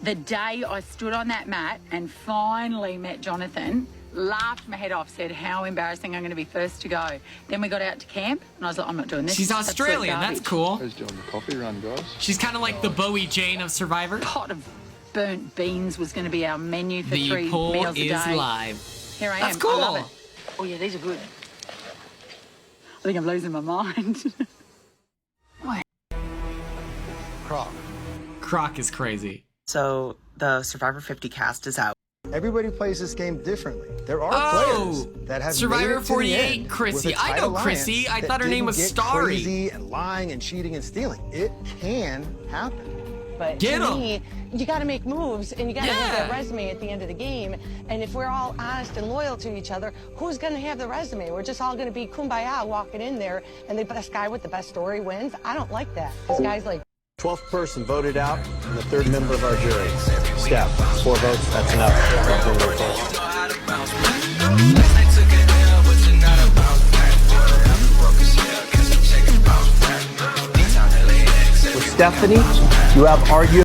The day I stood on that mat and finally met Jonathan, laughed my head off, said how embarrassing, I'm going to be first to go. Then we got out to camp and I was like, I'm not doing this. She's Australian, that's cool. Who's doing the coffee run, guys? She's kind of like the Bowie Jane of Survivor. Pot of burnt beans was going to be our menu for 3 The poll meals a day. is live. Here I That's am. cool. I love it. Oh yeah, these are good. I think I'm losing my mind. Croc is crazy. So the Survivor 50 cast is out. Everybody plays this game differently. There are Oh, players that have Survivor made it to the 48 end Chrissy. with a I tight know alliance Chrissy. I that thought her name didn't was get Starry. Crazy and lying and cheating and stealing. It can happen. But Get to 'em. me, you got to make moves and you got to have Yeah. that resume at the end of the game. And if we're all honest and loyal to each other, who's going to have the resume? We're just all going to be kumbaya walking in there, and the best guy with the best story wins. I don't like that. This guy's like. 12th person voted out, and the 3rd member of our jury. Steph, 4 votes, that's enough. With Stephanie, you have argued.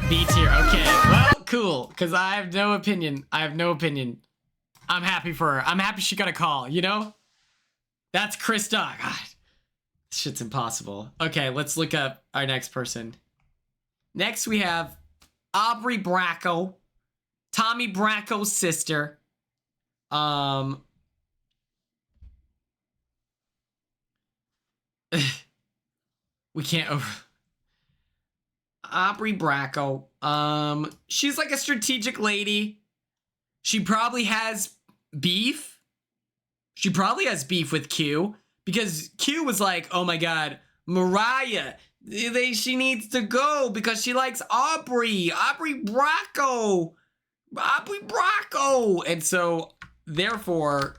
B tier. Okay. Well, cool. Because I have no opinion. I'm happy for her. I'm happy she got a call, you know? That's Krista. God. This shit's impossible. Okay, let's look up our next person. Next we have Aubrey Bracco. Tommy Bracco's sister. We can't over... Aubrey Bracco. She's like a strategic lady. She probably has beef. She probably has beef with Q because Q was like, "Oh my God, Mariah, she needs to go because she likes Aubrey Bracco, and so therefore,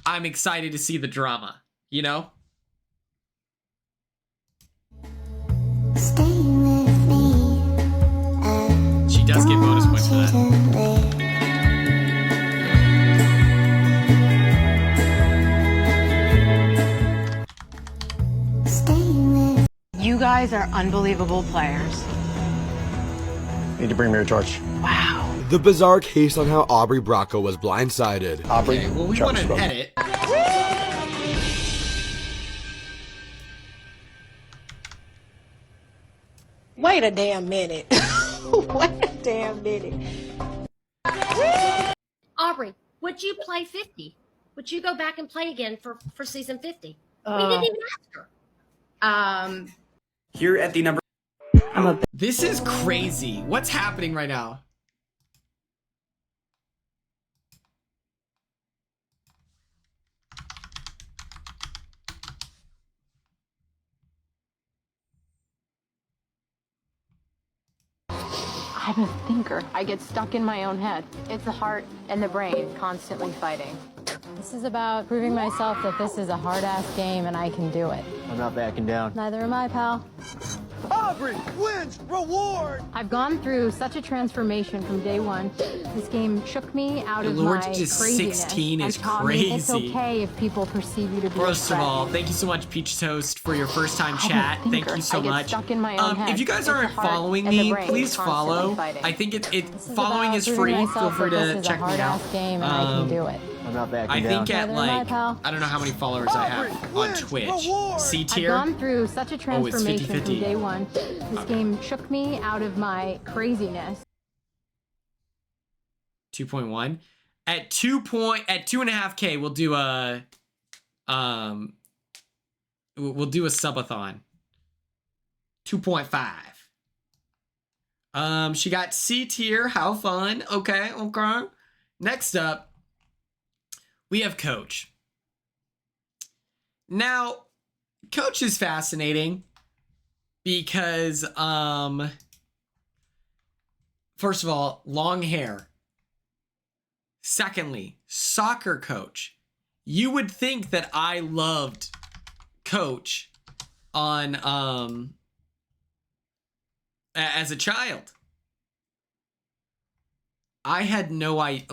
I'm excited to see the drama. You know." She does get bonus points for that. You guys are unbelievable players. Need to bring me your torch. Wow. The bizarre case on how Aubrey Bracco was blindsided. Aubrey, Okay, well, we want to edit. Wait a damn minute. Wait a damn minute. Aubrey, would you play 50? Would you go back and play again for season 50? We Uh, didn't even ask her. Here at the number. This is crazy. What's happening right now? I'm a thinker. I get stuck in my own head. It's the heart and the brain constantly fighting. This is about proving myself that this is a hard-ass game and I can do it. I'm not backing down. Neither am I, pal. Aubrey wins reward. I've gone through such a transformation from day one. This game shook me out of Lord, my just craziness 16 is and taught me it's crazy. okay if people perceive you to be First a of threat. all, thank you so much, Peach Toast, for your first time I'm a chat. Thank thinker. you so I get much. stuck in my own head. If you guys It's the aren't heart following and the me, brain please constantly follow. fighting. I think it This following about is proving free. Feel myself free that to this is a check me out. hard-ass game and I can do it. I'm not backing I think down. at like, I don't know how many followers I have on Twitch. C I've tier. gone through such a Oh, it's transformation 50-50. from day one. This game shook me out of my craziness. 2.1 at 2.5K we'll do a we'll do a subathon. 2.5. She got C tier. How fun. Okay. Next up we have Coach. Now Coach is fascinating because first of all, long hair. Secondly, soccer coach. You would think that I loved Coach on as a child. I had no I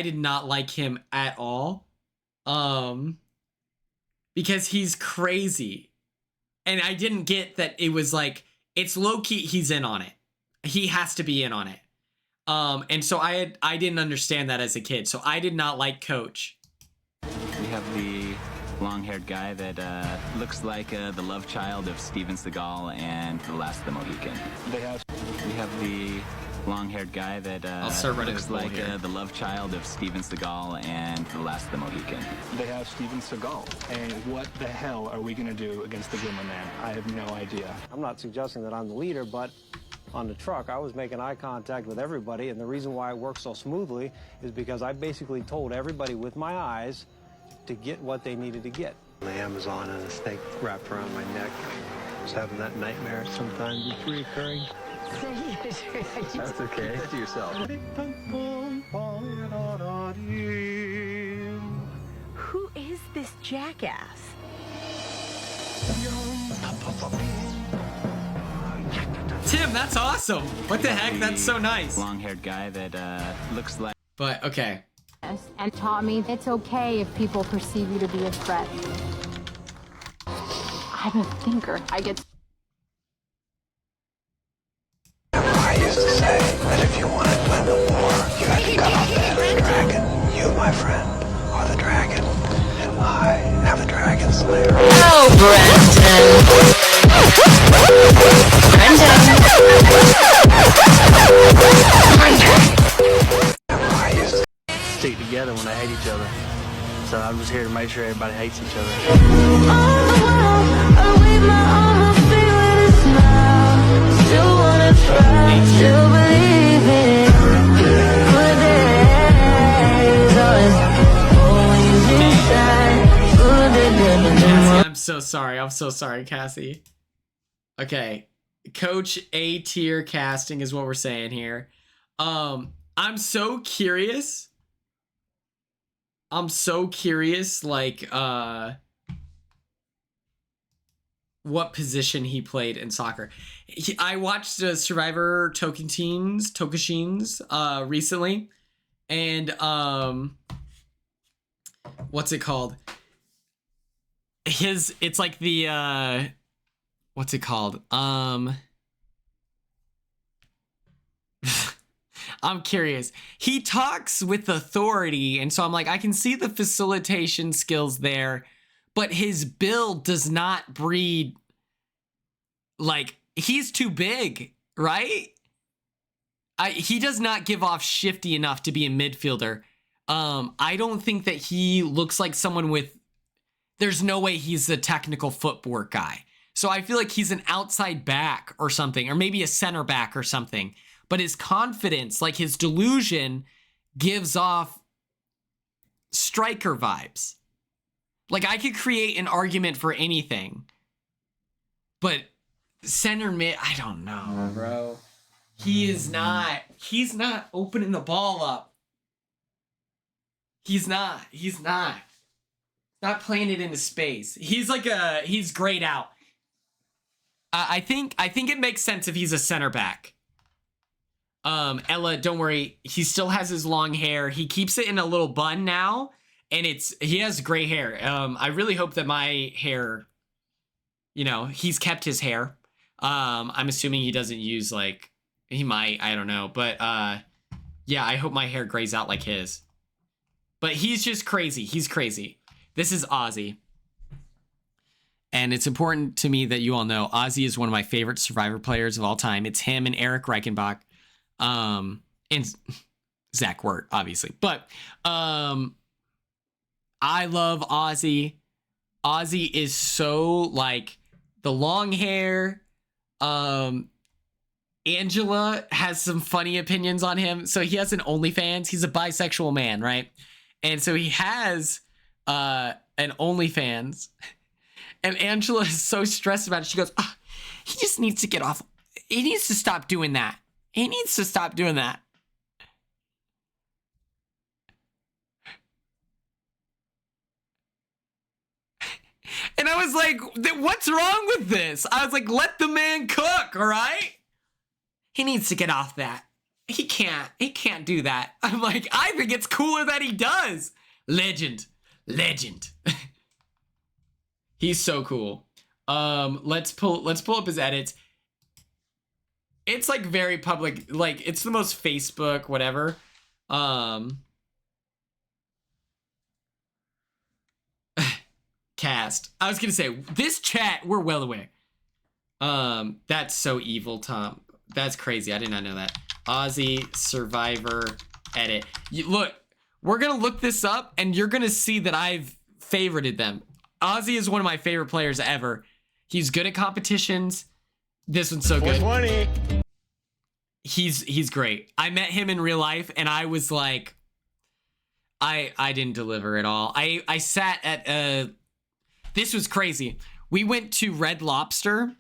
did not like him at all. Because he's crazy. And I didn't get that it was like it's low key he's in on it. He has to be in on it. And so I didn't understand that as a kid. So I did not like Coach. We have the long-haired guy that looks like the love child of Steven Seagal and The Last of the Mohican. We have the long-haired guy that I'll start running looks this poll like here. the love child of Steven Seagal and The Last of the Mohican. They have Steven Seagal. And what the hell are we going to do against the Glimmer Man? I have no idea. I'm not suggesting that I'm the leader, but on the truck, I was making eye contact with everybody, and the reason why it worked so smoothly is because I basically told everybody with my eyes to get what they needed to get. The Amazon and a snake wrapped around my neck. I was having that nightmare sometimes. It's reoccurring. That's okay. Keep that to yourself. Who is this jackass? Tim, that's awesome. What the heck? That's so nice. Long-haired guy that looks like... But, okay. And taught me it's okay if people perceive you to be a threat. I'm a thinker. I get... I used to say that if you want to win the war, you have to cut off the head of the dragon. You, my friend, are the dragon, and I am the dragon slayer. Oh, I used to stick together when they hate each other. So I'm just here to make sure everybody hates each other. Cassie, I'm so sorry. I'm so sorry, Cassie. Okay. Coach A tier casting is what we're saying here. I'm so curious. Like, what position he played in soccer. I watched Survivor Tokashins recently, and what's it called? It's like the what's it called? I'm curious. He talks with authority, and so I'm like, I can see the facilitation skills there, but his build does not breed, like, he's too big, right? He does not give off shifty enough to be a midfielder. I don't think that he looks like someone with, there's no way he's a technical footwork guy. So I feel like he's an outside back or something, or maybe a center back or something. But his confidence, like his delusion, gives off striker vibes. Like, I could create an argument for anything. But center mid, I don't know, bro. He's not opening the ball up. He's not playing it into space. He's grayed out. I think it makes sense if he's a center back. Ella, don't worry. He still has his long hair. He keeps it in a little bun now, and he has gray hair. I really hope that my hair, you know, he's kept his hair. I'm assuming he doesn't use like, he might, I don't know. But yeah, I hope my hair grays out like his. But he's just crazy. He's crazy. This is Ozzy. And it's important to me that you all know Ozzy is one of my favorite Survivor players of all time. It's him and Eric Reichenbach. And Zach Wirt, obviously. But I love Ozzy. Ozzy is so like the long hair. Angela has some funny opinions on him. So he has an OnlyFans. He's a bisexual man, right? And so he has an OnlyFans. And Angela is so stressed about it. She goes, oh, he just needs to get off. He needs to stop doing that. He needs to stop doing that. And I was like, what's wrong with this? I was like, let the man cook, all right? He needs to get off that. He can't do that. I'm like, I think it's cooler that he does. Legend. He's so cool. Let's pull up his edits. It's like very public, like it's the most Facebook, whatever. Cast. I was gonna say this chat, we're well aware. That's so evil, Tom. That's crazy. I did not know that. Ozzy Survivor edit. Look, we're gonna look this up and you're gonna see that I've favorited them. Ozzy is one of my favorite players ever. He's good at competitions. This one's so good. 420. He's great. I met him in real life and I was like, I didn't deliver at all. I sat at this was crazy. We went to Red Lobster,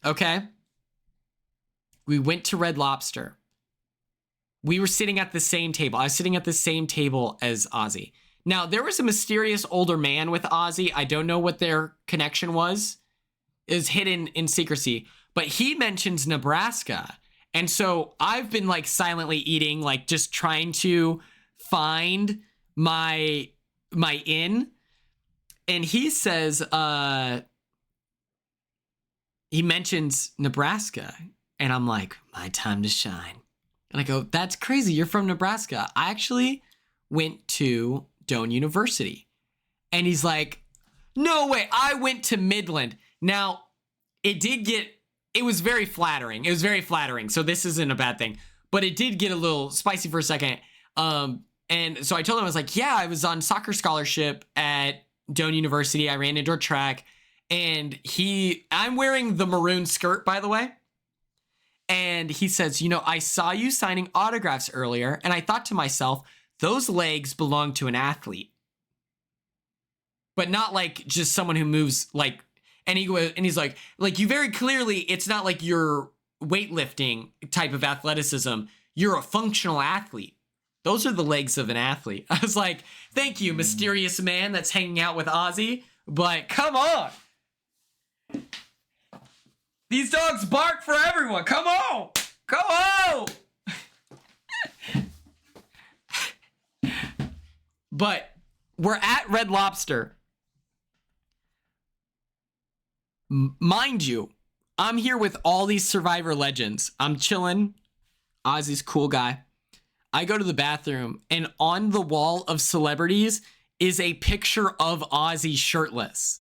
okay? We went to Red Lobster. We were sitting at the same table. I was sitting at the same table as Ozzy. Now, there was a mysterious older man with Ozzy. I don't know what their connection was. It was hidden in secrecy. But he mentions Nebraska. And so I've been like silently eating, like just trying to find my inn. And he says, he mentions Nebraska. And I'm like, my time to shine. And I go, that's crazy. You're from Nebraska. I actually went to Doane University. And he's like, no way. I went to Midland. Now, it was very flattering. It was very flattering. So this isn't a bad thing. But it did get a little spicy for a second. And so I told him, I was like, yeah, I was on soccer scholarship at Doane University. I ran indoor track. And I'm wearing the maroon skirt, by the way. And he says, you know, I saw you signing autographs earlier. And I thought to myself, those legs belong to an athlete. But not like just someone who moves like, and he's like you very clearly, it's not like you're weightlifting type of athleticism. You're a functional athlete. Those are the legs of an athlete. I was like, thank you, mysterious man that's hanging out with Ozzy. But come on. These dogs bark for everyone. Come on. Come on. But we're at Red Lobster. Mind you, I'm here with all these Survivor legends. I'm chilling. Ozzy's cool guy. I go to the bathroom, and on the wall of celebrities is a picture of Ozzy shirtless.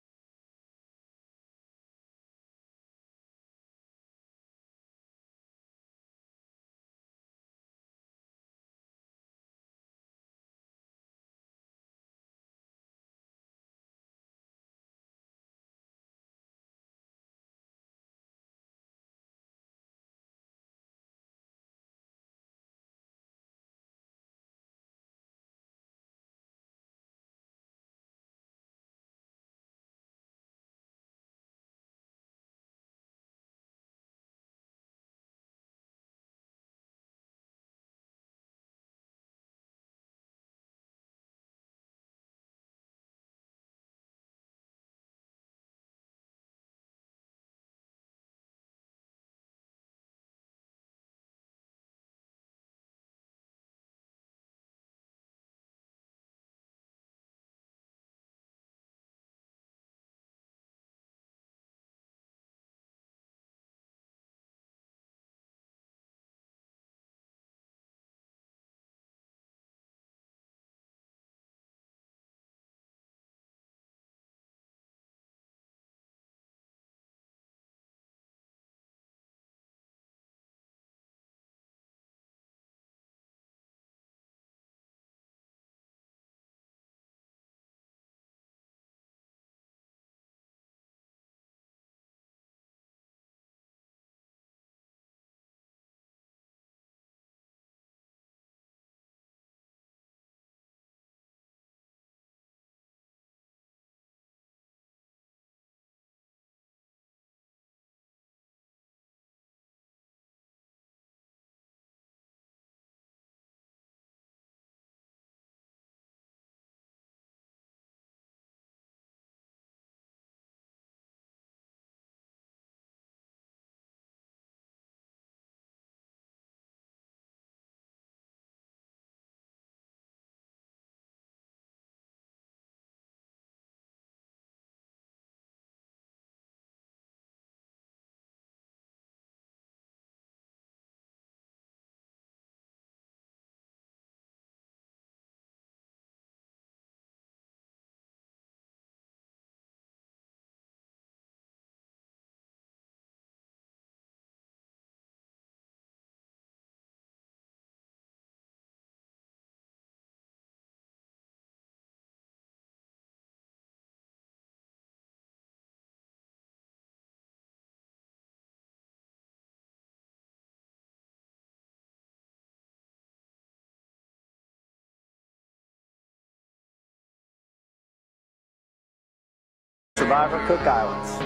Survivor Cook Islands.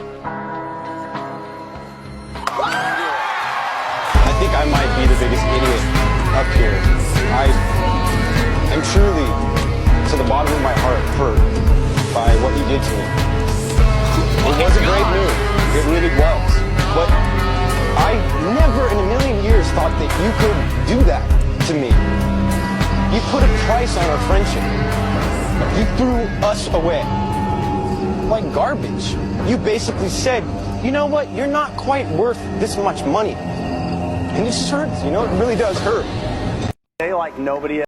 I think I might be the biggest idiot up here. I'm truly, to the bottom of my heart, hurt by what you did to me. It was a great move. It really was. But I never in a million years thought that you could do that to me. You put a price on our friendship. You threw us away like garbage. You basically said, you know what, you're not quite worth this much money. And it just hurts, you know, it really does hurt. They like nobody else.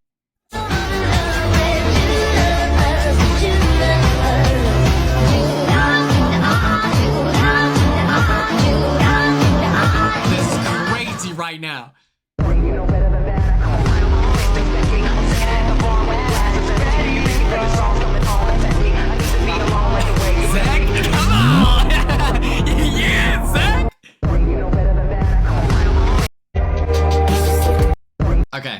This is crazy right now. Zach, come on! Yeah, Zach! Okay.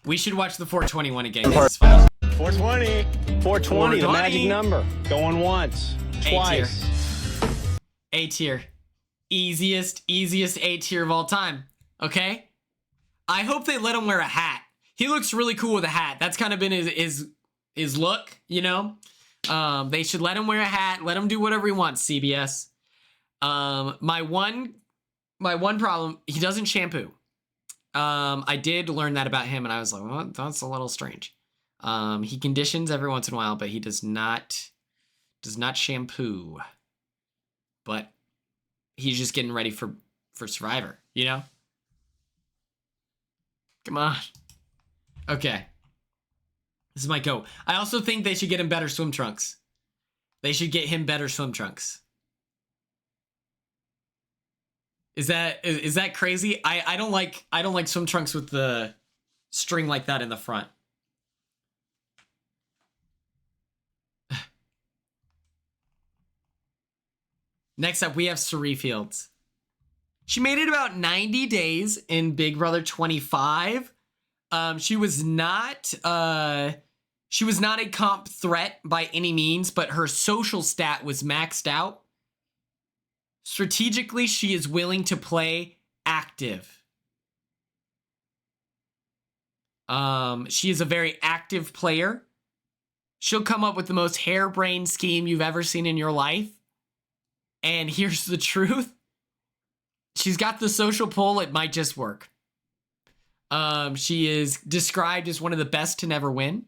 We should watch the 421 again. This is fun. 420. 420, the magic number. Going once, twice. A tier. Easiest A tier of all time. Okay? I hope they let him wear a hat. He looks really cool with a hat. That's kind of been his look, you know? They should let him wear a hat. Let him do whatever he wants, CBS. My one problem, he doesn't shampoo. I did learn that about him, and I was like, well, that's a little strange. He conditions every once in a while, but he does not shampoo. But he's just getting ready for Survivor, you know? Come on. Okay. This is my go. I also think they should get him better swim trunks. They should get him better swim trunks. Is that crazy? I don't like swim trunks with the string like that in the front. Next up, we have Suri Fields. She made it about 90 days in Big Brother 25. She was not a comp threat by any means, but her social stat was maxed out. Strategically, she is willing to play active. She is a very active player. She'll come up with the most harebrained scheme you've ever seen in your life. And here's the truth. She's got the social pull. It might just work. She is described as one of the best to never win.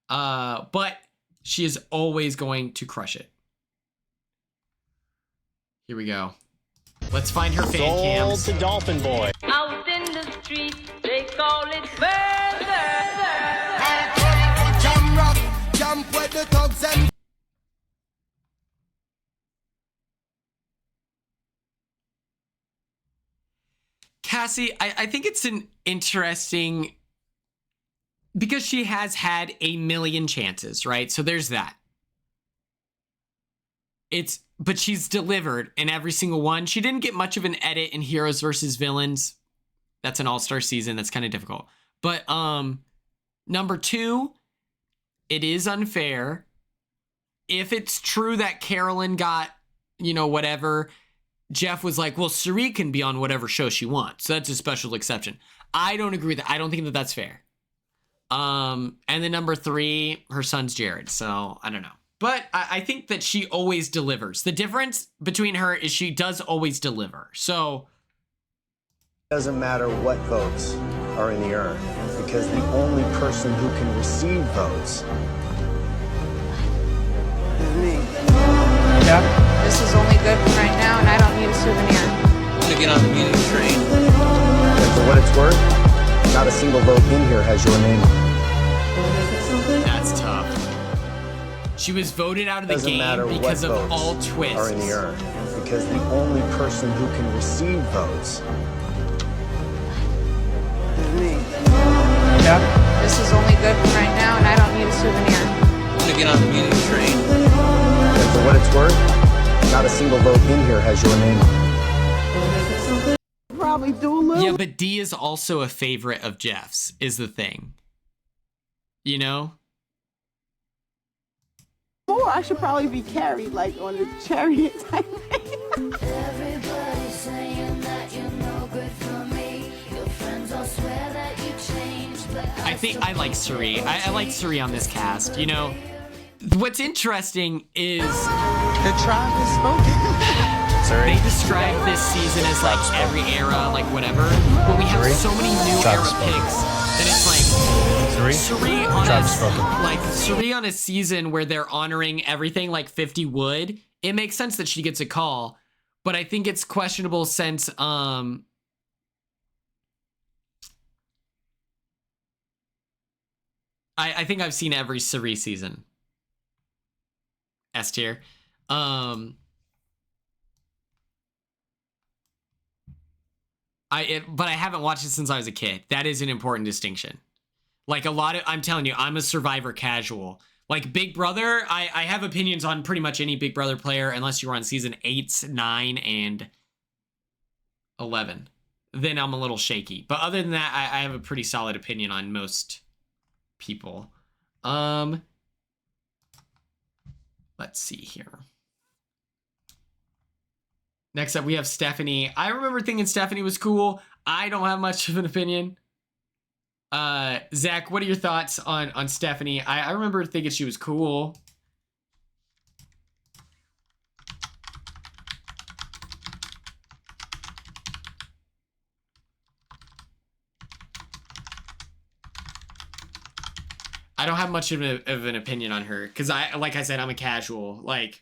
But she is always going to crush it. Here we go. Let's find her fan cams. Sold to Dolphin Boy. Out in the street, they call it murder. Jump with the thugs and Cassie, I think it's an interesting, because she has had a million chances, right? So there's that. But she's delivered in every single one. She didn't get much of an edit in Heroes versus Villains. That's an all-star season. That's kind of difficult. But number two, it is unfair. If it's true that Carolyn got, whatever, Jeff was like, well, Suri can be on whatever show she wants. So that's a special exception. I don't agree with that. I don't think that that's fair. And then number three, her son's Jared. So I don't know. But I think that she always delivers. The difference between her is she does always deliver. So It doesn't matter what votes are in the urn, because the only person who can receive votes is me. Yeah. This is only good for right now, and I don't need a souvenir. I'm gonna get on the meeting train. And for what it's worth, not a single vote in here has your name on it. That's tough. She was voted out of the Doesn't matter game what because of votes all twists. are in the urn, because the only person who can receive votes is me. Yeah. This is only good for right now, and I don't need a souvenir. I'm gonna get on the meeting train. And for what it's worth, not a single vote in here has your name on it. Probably do a little. Yeah, but D is also a favorite of Jeff's, is the thing. You know? Or I should probably be carried like on a chariot type thing. Everybody's saying that you're no good for me. Your friends all swear that you changed, but I think I like Suri. I like Suri on this cast. You know, what's interesting is the tribe has spoken. They describe this season as like every era, like whatever, but we have so many new era picks that it's like Suri on a season where they're honoring everything like 50 would. It makes sense that she gets a call, but I think it's questionable since I think I've seen every Suri season. S tier. But I haven't watched it since I was a kid. That is an important distinction. Like I'm telling you, I'm a Survivor casual. Like Big Brother, I have opinions on pretty much any Big Brother player unless you're on season 8, 9, and 11. Then I'm a little shaky. But other than that, I have a pretty solid opinion on most people. Let's see here. Next up, we have Stephanie. I remember thinking Stephanie was cool. I don't have much of an opinion. Zach, what are your thoughts on Stephanie? I remember thinking she was cool. I don't have much of an opinion on her because like I said, I'm a casual. Like,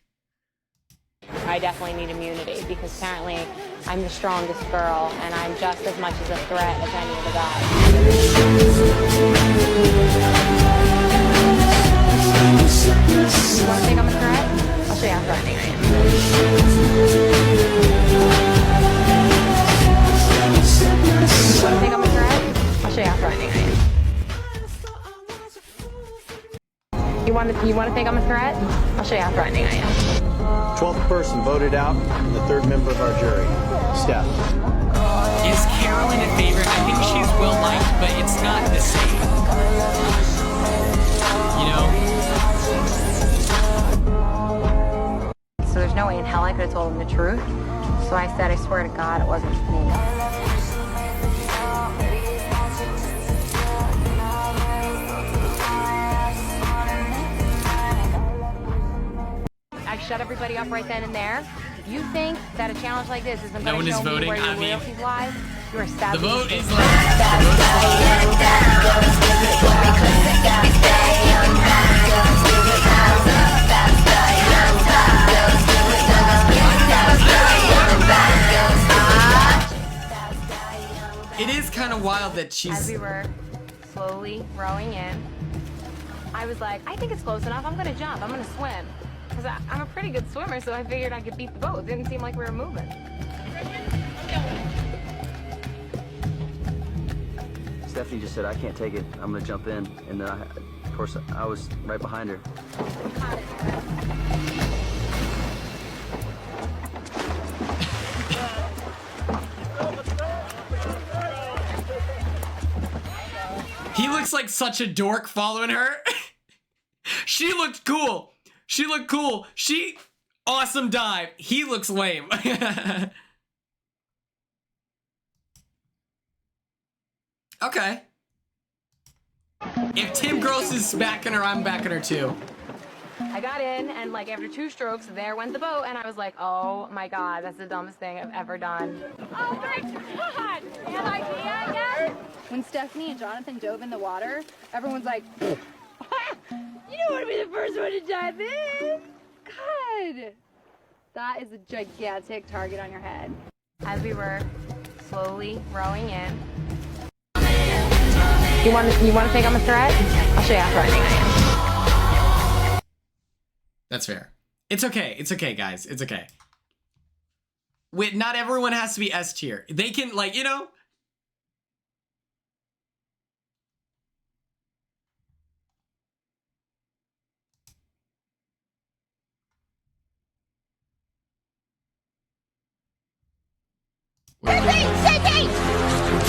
I definitely need immunity because apparently I'm the strongest girl and I'm just as much as a threat as any of the guys. You want to think I'm a threat? I'll show you how threatening I am. You want to think I'm a threat? I'll show you how threatening I am. You want to think I'm a threat? I'll show you how threatening I am. 12th person voted out, the 3rd member of our jury, Steph. Is Carolyn a favorite? I think she's well-liked, but it's not the same. You know? So there's no way in hell I could have told him the truth. So I said, I swear to God, it wasn't me. I shut everybody up right then and there. If you think that a challenge like this isn't going to show me where your loyalties lie, you're a savage. The vote is It is kind of wild that she's... As we were slowly rowing in, I was like, I think it's close enough. I'm going to jump. I'm going to swim. Because I'm a pretty good swimmer, so I figured I could beat the boat. It didn't seem like we were moving. Stephanie just said, I can't take it. I'm going to jump in. And then, of course, I was right behind her. He looks like such a dork following her. She looked cool. She looked cool. Awesome dive. He looks lame. Okay. If Tim Gross is backing her, I'm backing her too. I got in, and like after 2 strokes, there went the boat, and I was like, oh my God, that's the dumbest thing I've ever done. Oh my God! An idea again? When Stephanie and Jonathan dove in the water, everyone's like, you don't want to be the first one to dive in. God, that is a gigantic target on your head. As we were slowly rowing in. You want to think I'm a threat? I'll show you how threatening I am. That's fair. It's okay. It's okay, guys. It's okay. Wait, not everyone has to be S tier. They can, like, you know. JP!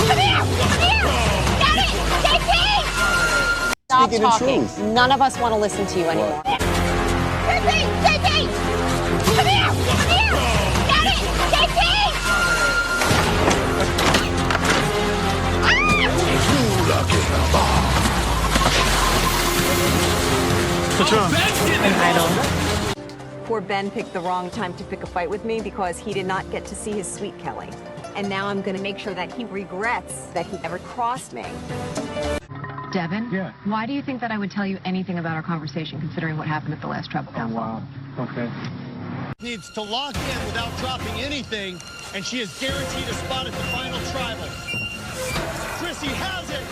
Come here! Come here! Get it! JP! Stop talking. None of us want to listen to you anymore. JP! Come here! Come here! Get it! JP! What's wrong? Poor Ben picked the wrong time to pick a fight with me because he did not get to see his sweet Kelly. And now I'm gonna make sure that he regrets that he ever crossed me. Devin? Yeah? Why do you think that I would tell you anything about our conversation, considering what happened at the last Treble Council? Wow. Okay. Needs to lock in without dropping anything, and she is guaranteed a spot at the final tribal. Chrissy has it!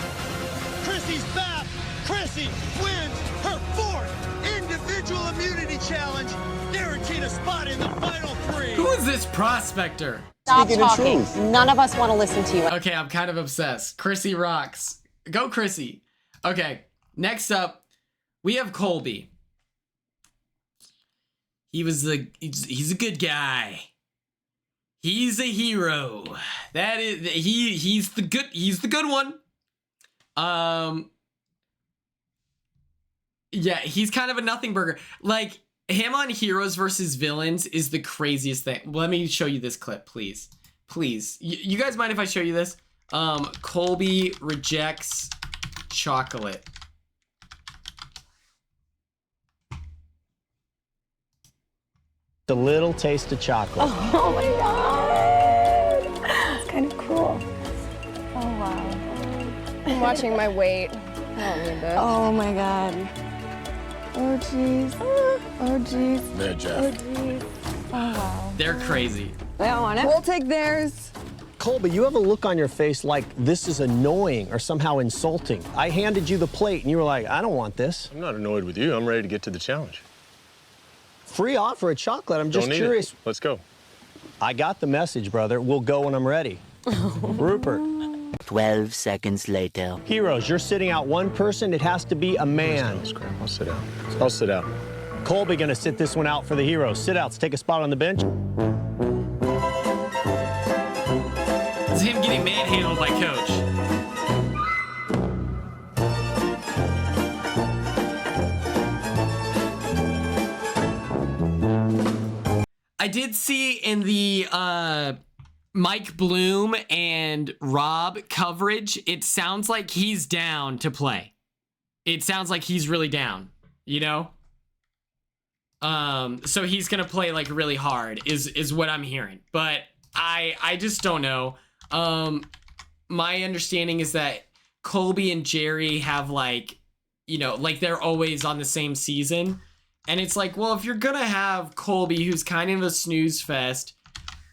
Chrissy's back! Chrissy wins her 4th individual immunity challenge, guaranteed a spot in the final 3. Who is this prospector? Stop talking. None of us want to listen to you. Okay, I'm kind of obsessed. Chrissy rocks. Go Chrissy. Okay, next up, we have Colby. He's a good guy. He's a hero. That is he's the good one. Yeah, he's kind of a nothing burger. Like him on heroes versus villains is the craziest thing. Let me show you this clip, please. Please. You guys mind if I show you this? Colby rejects chocolate. A little taste of chocolate. Oh my god! That's kind of cool. Oh, wow. I'm watching my weight. I don't need this. Oh my god. Oh, jeez. Oh, jeez. There, Jeff. Oh, jeez. Oh, wow. They're crazy. I don't want it. We'll take theirs. Colby, you have a look on your face like this is annoying or somehow insulting. I handed you the plate and you were like, I don't want this. I'm not annoyed with you. I'm ready to get to the challenge. Free offer of chocolate. I'm just Don't need curious. it. Let's go. I got the message, brother. We'll go when I'm ready. Rupert. 12 seconds later. Heroes, you're sitting out one person. It has to be a man. I'll sit down. I'll sit down. Colby gonna sit this one out for the heroes. Sit outs. Take a spot on the bench. It's him getting manhandled by Coach. I did see in the Mike Bloom and Rob coverage, it sounds like he's down to play. It sounds like he's really down, you know? So he's gonna play like really hard is what I'm hearing. But I just don't know. My understanding is that Colby and Jerry have like, you know, like they're always on the same season. And it's like, well, if you're gonna have Colby, who's kind of a snooze fest,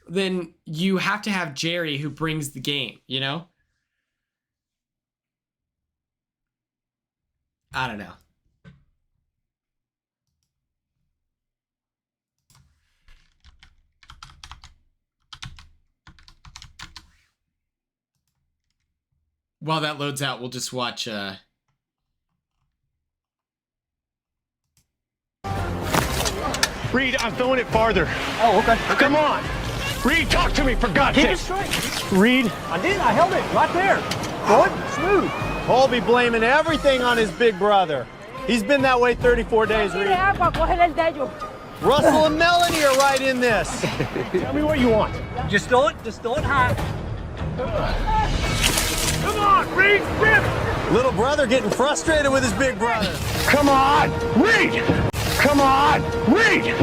then you have to have Jerry, who brings the game, you know? I don't know. While that loads out, we'll just watch Reed, I'm throwing it farther. Oh, okay. Come on. Reed, talk to me, for God's Keep it sake. straight. Reed. I did. I held it right there. Throw it smooth. Colby blaming everything on his big brother. He's been that way 34 days, Reed. Russell and Melanie are right in this. Tell me what you want. Just throw it high. Come on, Reed, grip. Little brother getting frustrated with his big brother. Come on, Reed. Come on, Reed.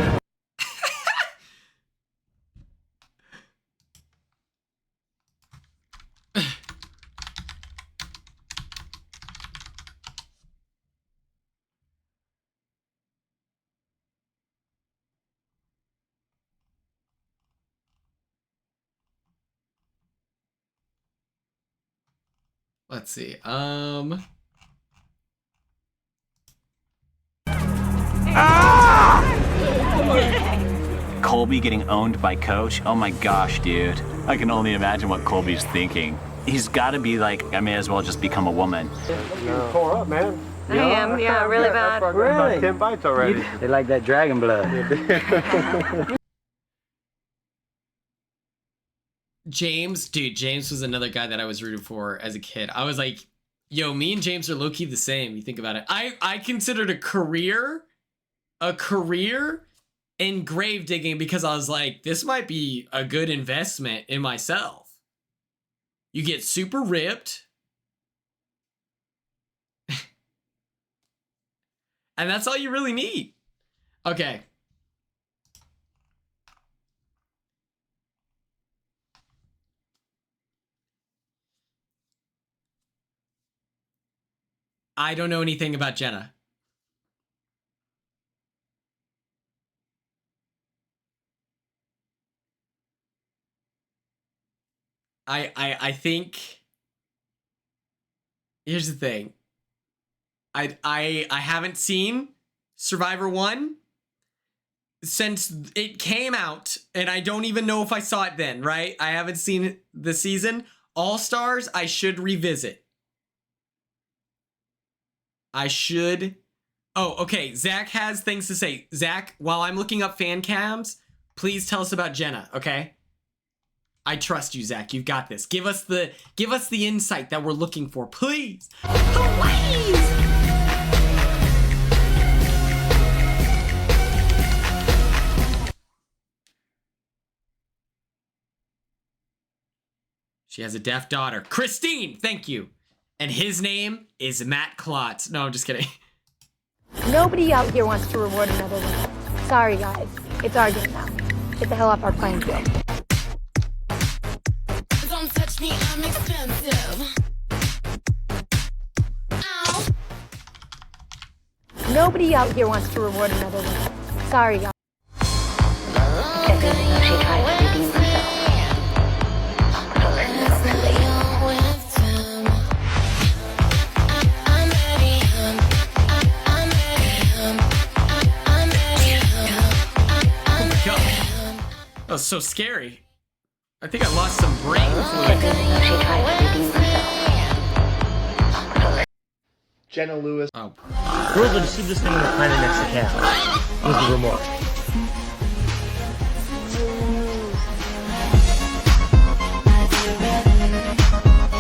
Let's see. Colby getting owned by Coach? Oh my gosh, dude. I can only imagine what Colby's thinking. He's got to be like, I may as well just become a woman. You tore up, man. I am, yeah, really bad. Really? 10 bites already. They like that dragon blood. James, dude, James was another guy that I was rooting for as a kid. I was like, yo, me and James are low-key the same. You think about it. I considered a career in grave digging because I was like, this might be a good investment in myself. You get super ripped. And that's all you really need. Okay. I don't know anything about Jenna. I think here's the thing. I haven't seen Survivor 1 since it came out, and I don't even know if I saw it then, right? I haven't seen the season. All Stars, I should revisit. I should. Oh, okay. Zach has things to say. Zach, while I'm looking up fan cams, please tell us about Jenna, okay? I trust you, Zach. You've got this. Give us the insight that we're looking for, please. Please. She has a deaf daughter. Christine, thank you. And his name is Matt Klotz. No, I'm just kidding. Nobody out here wants to reward another winner. Sorry, guys. It's our game now. Get the hell off our playing field. Don't touch me, I'm expensive. Ow. Nobody out here wants to reward another winner. Sorry, guys. She tried to redeem herself. That was so scary. I think I lost some brain fluid. Jenna Lewis. Oh. Girls are the stupidest thing on the planet next to Cal. Was the remark.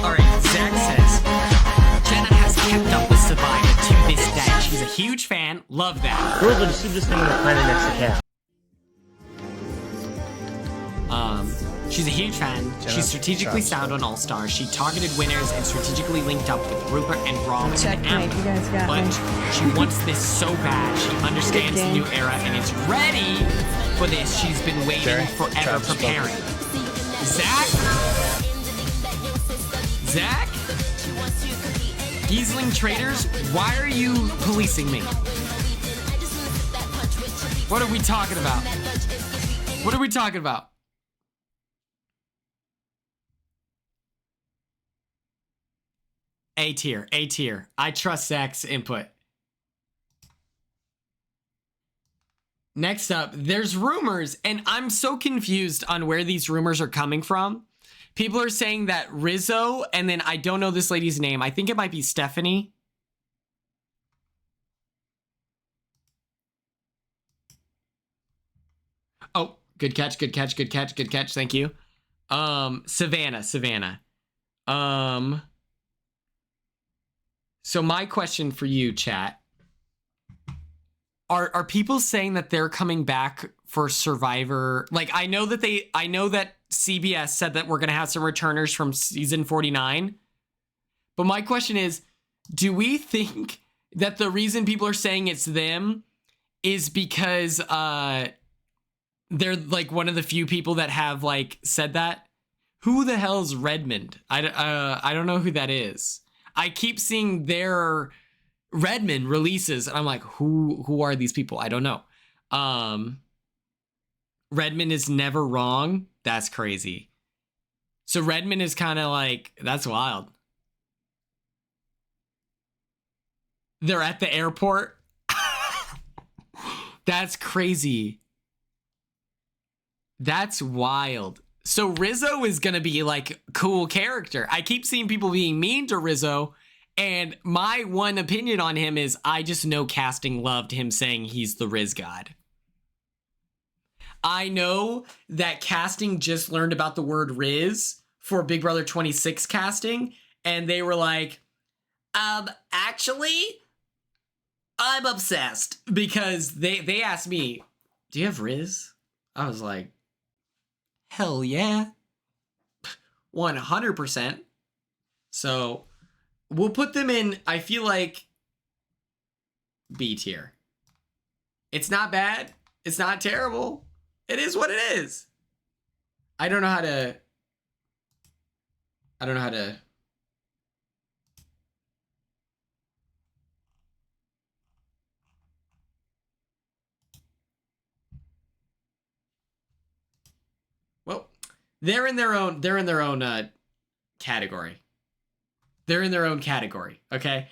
Alright, Zach says, Jenna has kept up with Survivor to this day. She's a huge fan. Love that. Girls are the stupidest thing on the planet next to Cal. She's a huge fan. She's strategically sound on All Stars. She targeted winners and strategically linked up with Rupert and Rob and Amber. But she wants this so bad. She understands the new era and is ready for this. She's been waiting forever, preparing. Zach? Giesling Traders, why are you policing me? What are we talking about? What are we talking about? A tier, A tier. I trust Zach's input. Next up, there's rumors, and I'm so confused on where these rumors are coming from. People are saying that Rizzo, and then I don't know this lady's name. I think it might be Stephanie. Oh, good catch, good catch, good catch, good catch. Thank you. Savannah. So my question for you, chat, are people saying that they're coming back for Survivor? Like, I know that CBS said that we're going to have some returners from season 49. But my question is, do we think that the reason people are saying it's them is because they're like one of the few people that have like said that? Who the hell's Redmond? I don't know who that is. I keep seeing their Redmond releases, and I'm like, who are these people? I don't know. Redmond is never wrong. That's crazy. So Redmond is kind of like, that's wild. They're at the airport. That's crazy. That's wild. So Rizzo is going to be like cool character. I keep seeing people being mean to Rizzo, and my one opinion on him is I just know casting loved him saying he's the Riz God. I know that casting just learned about the word Riz for Big Brother 26 casting, and they were like, actually, I'm obsessed, because they asked me, Do you have Riz? I was like, hell yeah. 100%. So we'll put them in, I feel like, B tier. It's not bad. It's not terrible. It is what it is. I don't know how to... Well, they're in their own category. They're in their own category, okay?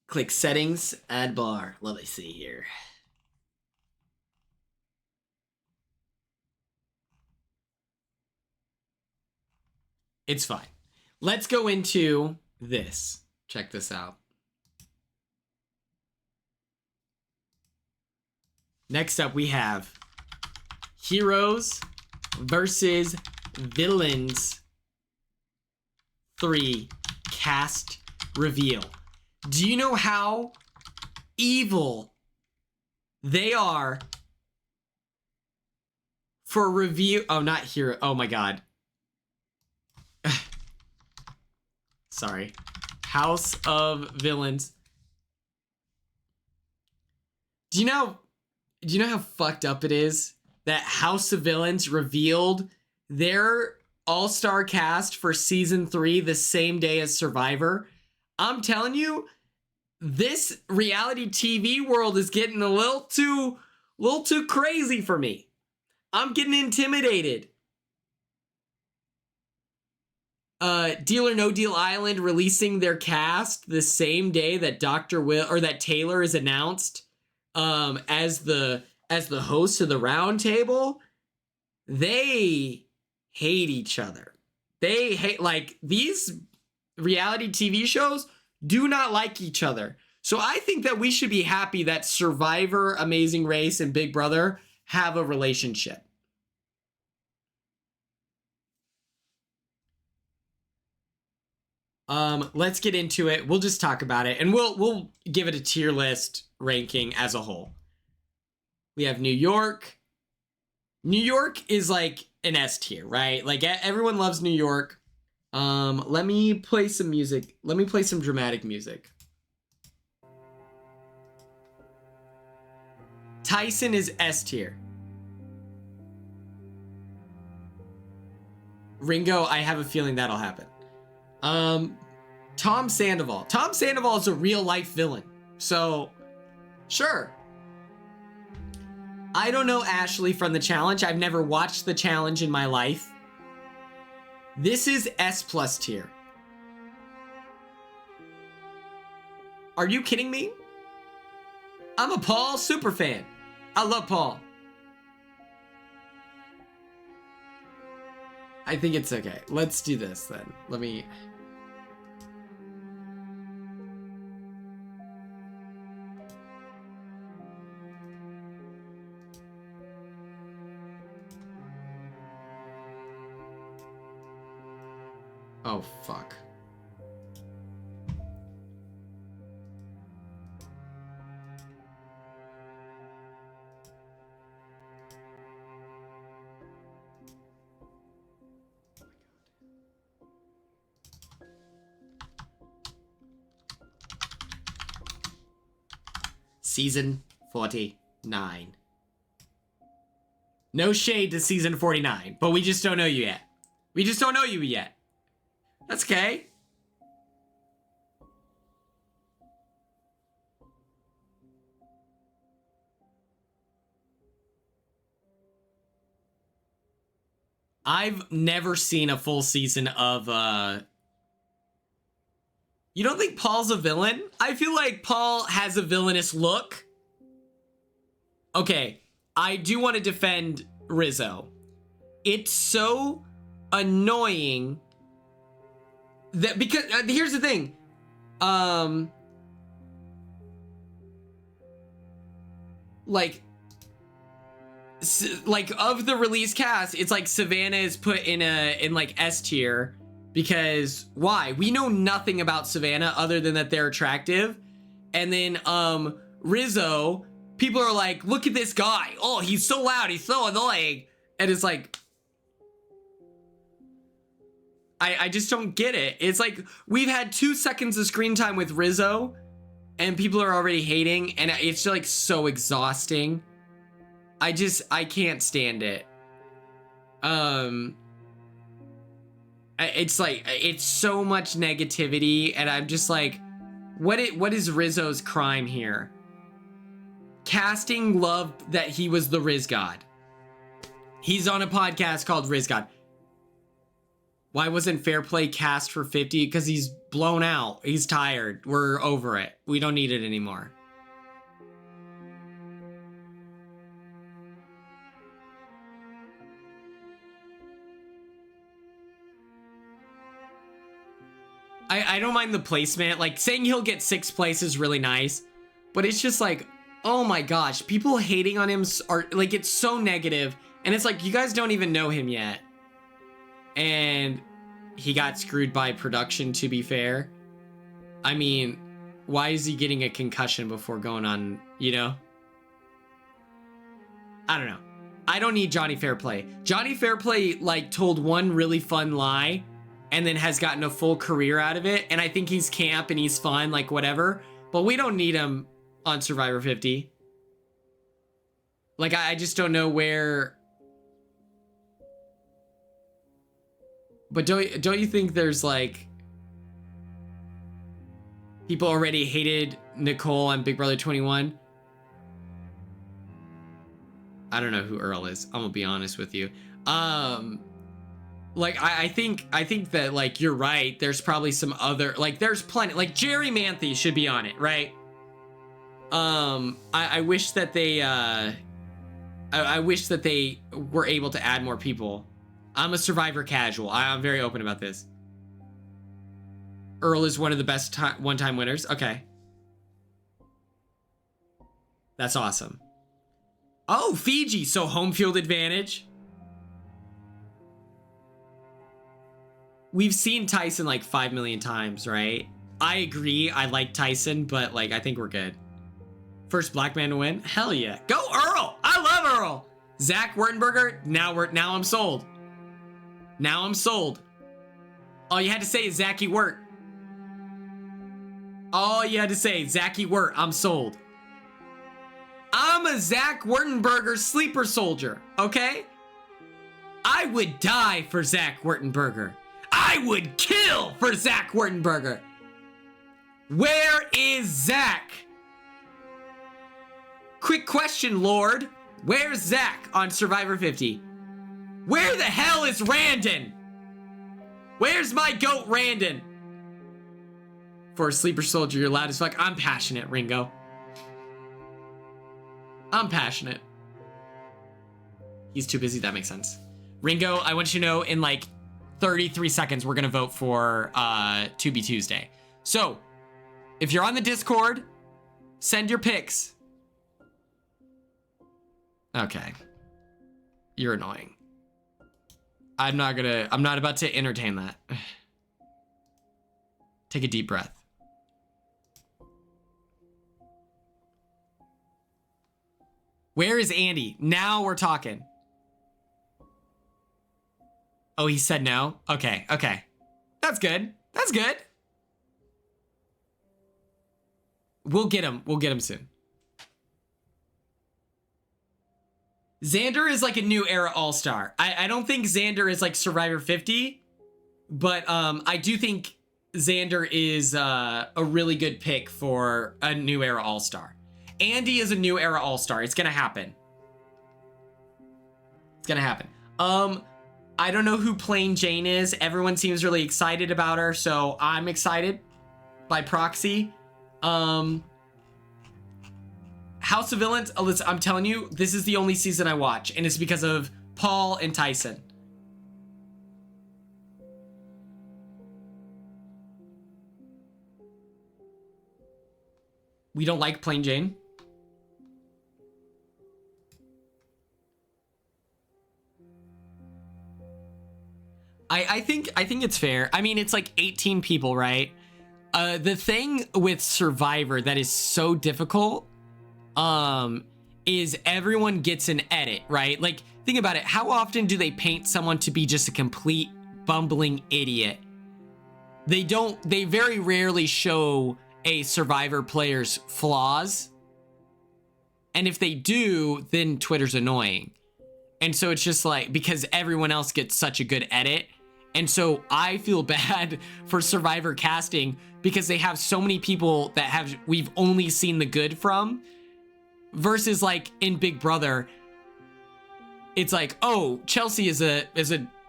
Click settings, add bar. Let me see here. It's fine. Let's go into this. Check this out. Next up, we have Heroes versus Villains 3 cast reveal. Do you know how evil they are for review? Oh, not hero. Oh my God. Sorry. House of Villains. Do you know how fucked up it is that House of Villains revealed their all-star cast for season 3 the same day as Survivor? I'm telling you, this reality TV world is getting a little too crazy for me. I'm getting intimidated. Deal or No Deal Island releasing their cast the same day that that Taylor is announced as the host of the round table. They hate each other. They hate, like, these reality TV shows do not like each other. So I think that we should be happy that Survivor, Amazing Race, and Big Brother have a relationship. Let's get into it. We'll just talk about it, and we'll give it a tier list ranking as a whole. We have New York. New York is like an S tier, right? Like, everyone loves New York. Let me play some music. Let me play some dramatic music. Tyson is S tier. Ringo, I have a feeling that'll happen. Tom Sandoval. Tom Sandoval is a real life villain. So, sure. I don't know Ashley from The Challenge. I've never watched The Challenge in my life. This is S+ tier. Are you kidding me? I'm a Paul superfan. I love Paul. I think it's okay. Let's do this then. Let me... Oh, fuck. Season 49. No shade to season 49, but we just don't know you yet. We just don't know you yet. That's okay. I've never seen a full season of, You don't think Paul's a villain? I feel like Paul has a villainous look. Okay, I do want to defend Rizzo. It's so annoying that, because here's the thing. Like of the release cast, it's like Savannah is put in like S tier, Because why? We know nothing about Savannah other than that they're attractive. And then Rizzo, people are like, look at this guy. Oh, he's so loud. He's so annoying. And it's like, I just don't get it. It's like, we've had 2 seconds of screen time with Rizzo and people are already hating. And it's like so exhausting. I can't stand it. It's like, it's so much negativity. And I'm just like, what is Rizzo's crime here? Casting love that he was the Riz God. He's on a podcast called Riz God. Why wasn't Fair Play cast for 50? Because he's blown out. He's tired. We're over it. We don't need it anymore. I don't mind the placement. Like, saying he'll get 6th place is really nice. But it's just like, oh my gosh. People hating on him are, like, it's so negative. And it's like, you guys don't even know him yet. And he got screwed by production, to be fair. I mean, why is he getting a concussion before going on, you know? I don't know. I don't need Johnny Fairplay. Johnny Fairplay, like, told one really fun lie and then has gotten a full career out of it. And I think he's camp and he's fun, like, whatever. But we don't need him on Survivor 50. Like, I just don't know where... But don't you think there's, like... people already hated Nicole on Big Brother 21? I don't know who Earl is. I'm gonna be honest with you. Like, I think that, like, you're right. There's probably some other... like, there's plenty... like, Jerry Manthe should be on it, right? I wish that they... I wish that they were able to add more people. I'm a Survivor casual. I'm very open about this. Earl is one of the best one-time winners. Okay. That's awesome. Oh, Fiji. So home field advantage. We've seen Tyson like 5 million times, right? I agree. I like Tyson, but like, I think we're good. First black man to win? Hell yeah. Go Earl. I love Earl. Zach Wurtenberger. Now I'm sold. Now I'm sold. All you had to say is Zachy Wirt. All you had to say, Zachy Wirt. I'm sold. I'm a Zach Wurtenberger sleeper soldier, okay? I would die for Zach Wurtenberger. I would kill for Zach Wurtenberger. Where is Zach? Quick question, Lord. Where's Zach on Survivor 50? Where the hell is Randon? Where's my goat Randon? For a sleeper soldier, you're loud as fuck. I'm passionate, Ringo. I'm passionate. He's too busy. That makes sense. Ringo, I want you to know in like 33 seconds, we're going to vote for 2B Tuesday. So if you're on the Discord, send your picks. Okay. You're annoying. I'm not about to entertain that. Take a deep breath. Where is Andy? Now we're talking. Oh, he said no? Okay, okay. That's good. That's good. We'll get him. We'll get him soon. Xander is like a new era all-star. I don't think Xander is like Survivor 50, but I do think Xander is a really good pick for a new era all-star. Andy is a new era all-star. It's gonna happen. It's gonna happen. I don't know who Plain Jane is. Everyone seems really excited about her, so I'm excited by proxy. House of Villains, Alyssa, I'm telling you, this is the only season I watch, and it's because of Paul and Tyson. We don't like Plain Jane. I think it's fair. I mean, it's like 18 people, right? The thing with Survivor that is so difficult is everyone gets an edit, right? Like, think about it. How often do they paint someone to be just a complete bumbling idiot? They very rarely show a Survivor player's flaws. And if they do, then Twitter's annoying. And so it's just like, because everyone else gets such a good edit. And so I feel bad for Survivor casting because they have so many people that we've only seen the good from, versus like in Big Brother, it's like, oh, Chelsea is a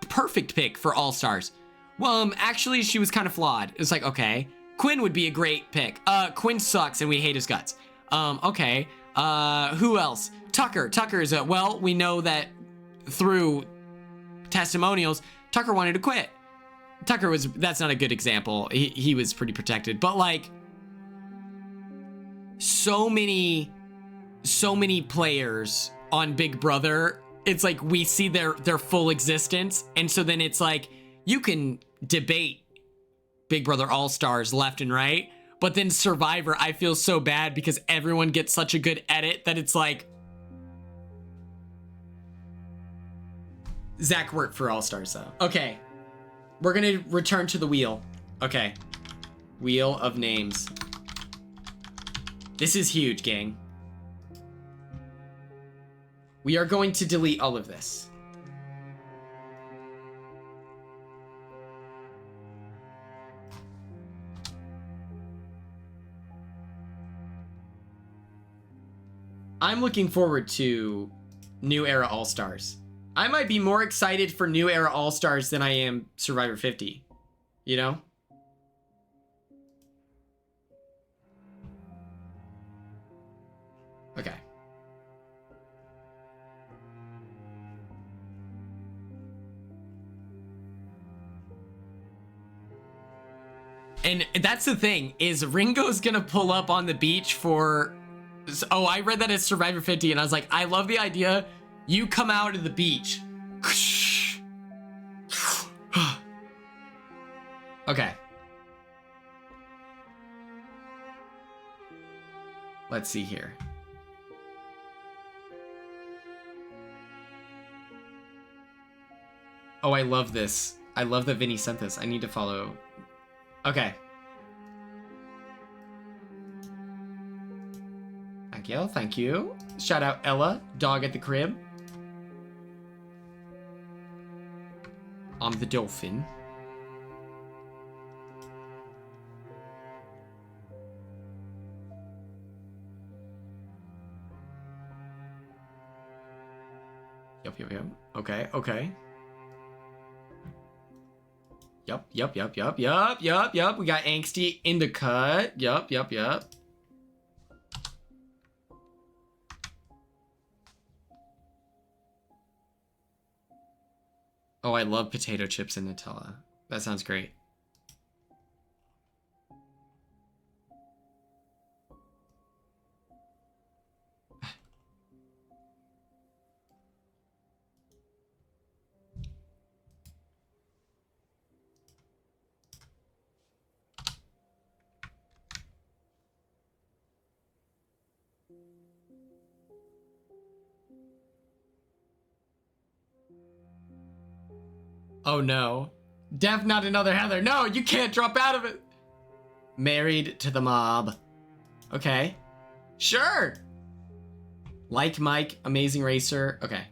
perfect pick for All Stars. Well, actually she was kind of flawed. It's like, okay, Quinn would be a great pick. Quinn sucks and we hate his guts. Okay. Who else? Tucker is well, we know that through testimonials, Tucker wanted to quit. That's not a good example. He was pretty protected, but like so many players on Big Brother, it's like we see their full existence. And so then it's like, you can debate Big Brother All-Stars left and right, but then Survivor, I feel so bad because everyone gets such a good edit that it's like, Zach worked for All-Stars though. Okay, we're gonna return to the wheel. Okay, wheel of names. This is huge, gang. We are going to delete all of this. I'm looking forward to New Era All-Stars. I might be more excited for New Era All-Stars than I am Survivor 50, you know? Okay. And that's the thing, is Ringo's gonna pull up on the beach for... Oh, I read that as Survivor 50, and I was like, I love the idea. You come out of the beach. Okay. Let's see here. Oh, I love this. I love that Vinny sent this. I need to follow. Okay. Thank you, thank you. Shout out Ella, dog at the crib. I'm the dolphin. Yep. Okay. Yep. We got Angsty in the cut. Yep. Oh, I love potato chips and Nutella. That sounds great. Oh no. Def, not another Heather. No, you can't drop out of it. Married to the mob. Okay. Sure. Like Mike, Amazing Racer. Okay.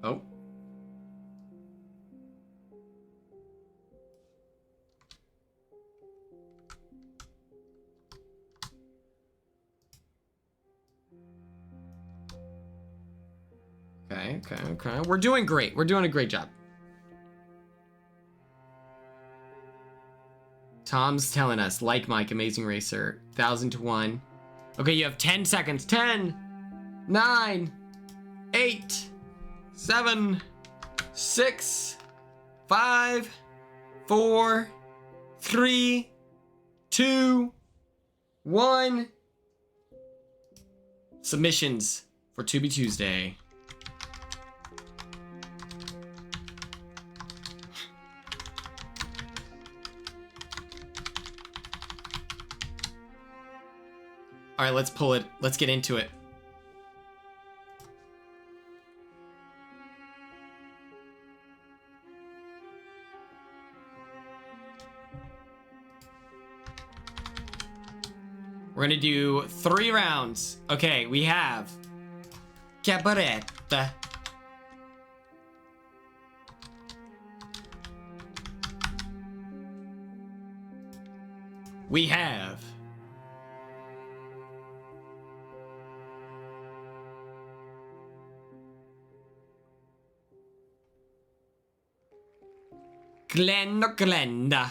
Oh. Okay. We're doing great. We're doing a great job. Tom's telling us, like Mike, Amazing Racer, 1,000 to 1. Okay, you have 10 seconds. 10, 9, 8, 7, 6, 5, 4, 3, 2, 1. Submissions for To Be Tuesday. All right, let's pull it. Let's get into it. We're gonna do 3 rounds. Okay, we have Cabaretta. We have Glenda.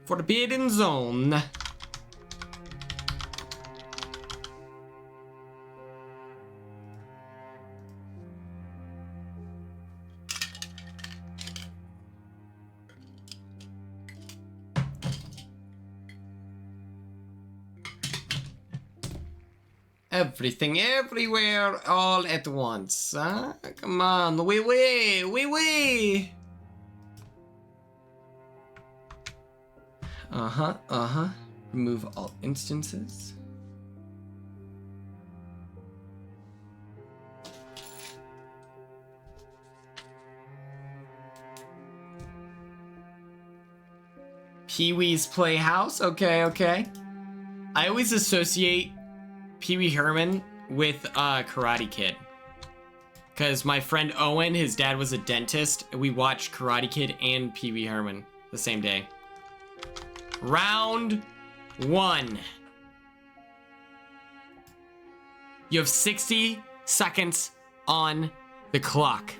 Forbidden Zone. Everything, everywhere, all at once. Huh? Come on, wee. Remove all instances. Pee-wee's Playhouse. Okay. I always associate Pee-wee Herman with Karate Kid. Because my friend Owen, his dad was a dentist, and we watched Karate Kid and Pee-wee Herman the same day. Round 1. You have 60 seconds on the clock.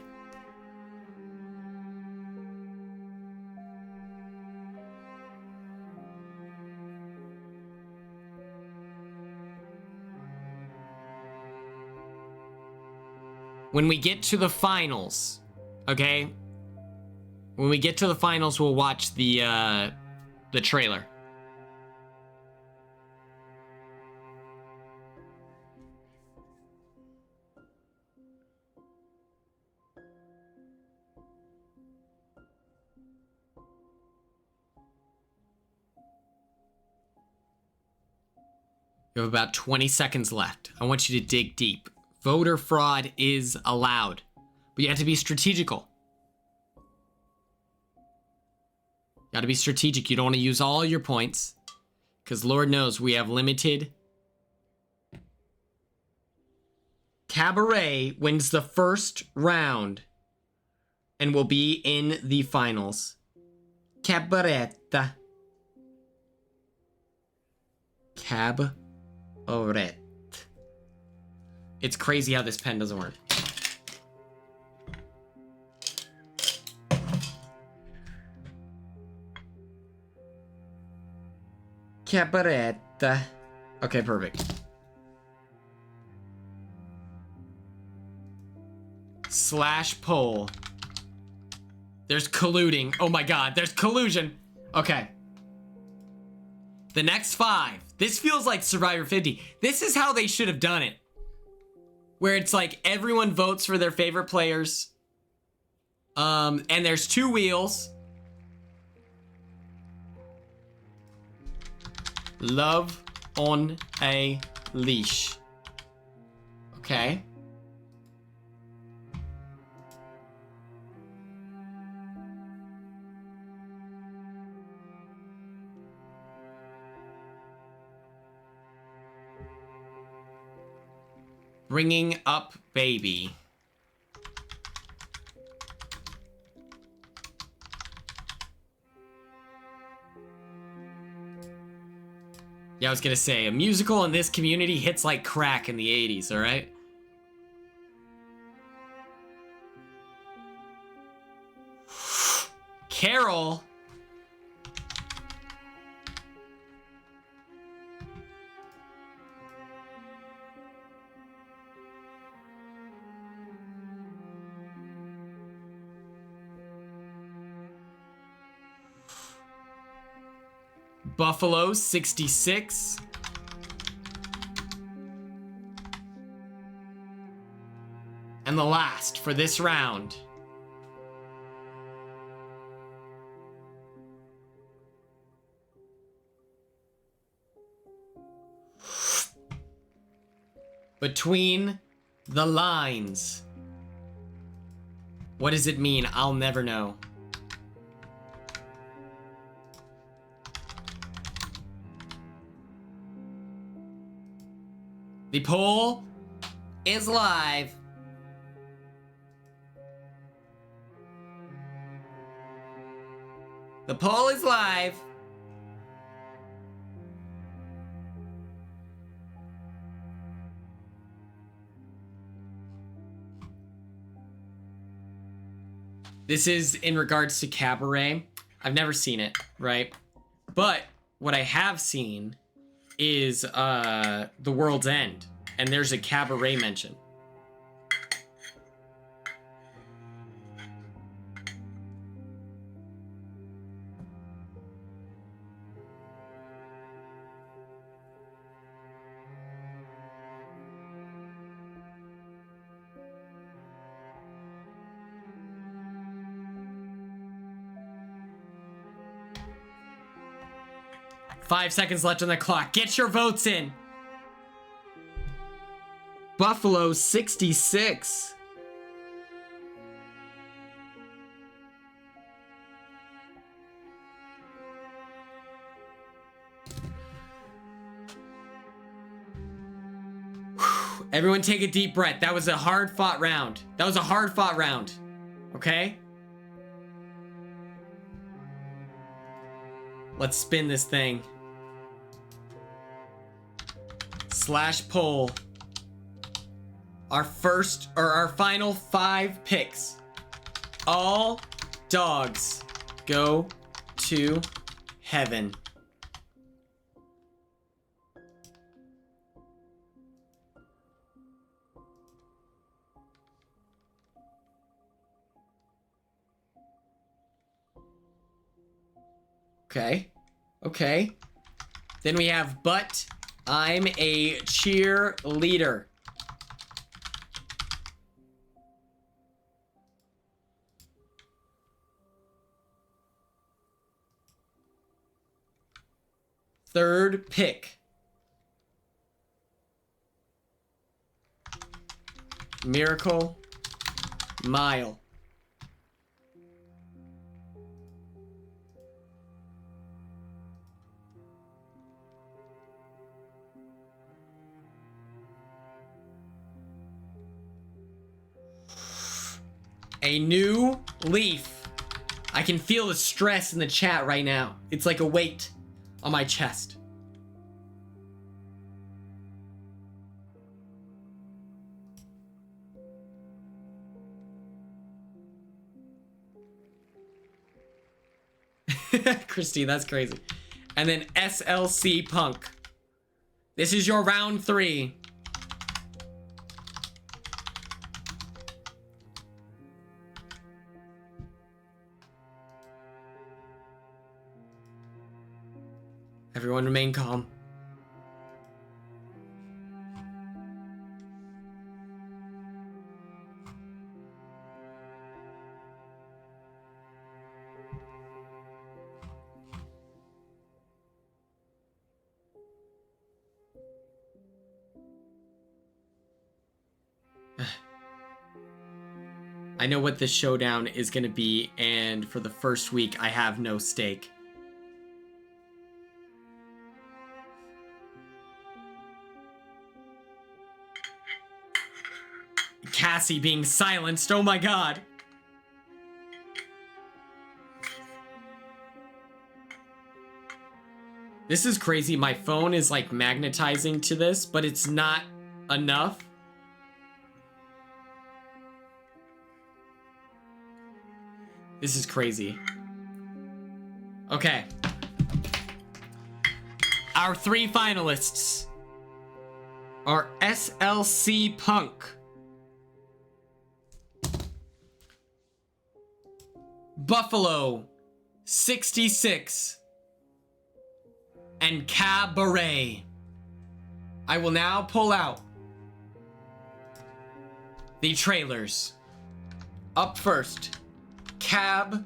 When we get to the finals, okay? When we get to the finals, we'll watch the trailer. You have about 20 seconds left. I want you to dig deep. Voter fraud is allowed, but you have to be strategical. You got to be strategic. You don't want to use all your points, because Lord knows we have limited. Cabaret wins the first round and will be in the finals. Cabaretta. Cabaret. It's crazy how this pen doesn't work. Cabaretta. Okay, perfect. Slash poll. There's colluding. Oh my god, there's collusion. Okay. The next 5. This feels like Survivor 50. This is how they should have done it. Where it's like everyone votes for their favorite players. And there's 2 wheels. Love on a leash. Okay. Bringing up baby. Yeah, I was gonna say, a musical in this community hits like crack in the 80s, alright? Carol. Buffalo 66. And the last for this round. Between the lines. What does it mean? I'll never know. The poll is live. The poll is live. This is in regards to Cabaret. I've never seen it, right? But what I have seen is The World's End, and there's a Cabaret mention. Five seconds left on the clock. Get your votes in. Buffalo 66. Everyone take a deep breath. That was a hard fought round. That was a hard fought round. Okay? Let's spin this thing. Slash poll. Our final 5 picks. All dogs go to heaven. Okay. Okay. Then we have, but I'm a cheerleader. Third pick. Miracle Mile. A new leaf. I can feel the stress in the chat right now. It's like a weight on my chest. Christine, that's crazy. And then SLC Punk. This is your round 3. Everyone remain calm. I know what this showdown is going to be, and for the first week, I have no stake. Cassie being silenced, oh my god. This is crazy. My phone is like magnetizing to this, but it's not enough. This is crazy. Okay. Our 3 finalists are SLC Punk, Buffalo 66, and Cabaret. I will now pull out the trailers. Up first, Cabaretta.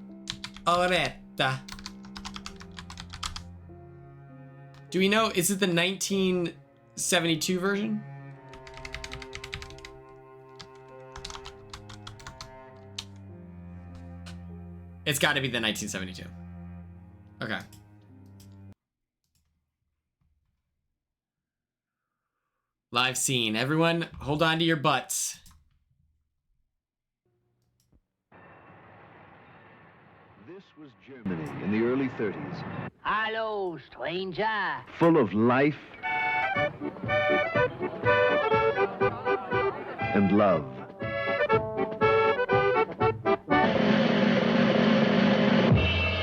Do we know, is it the 1972 version? It's got to be the 1972. Okay. Live scene. Everyone, hold on to your butts. This was Germany in the early 30s. Hello, stranger. Full of life and love.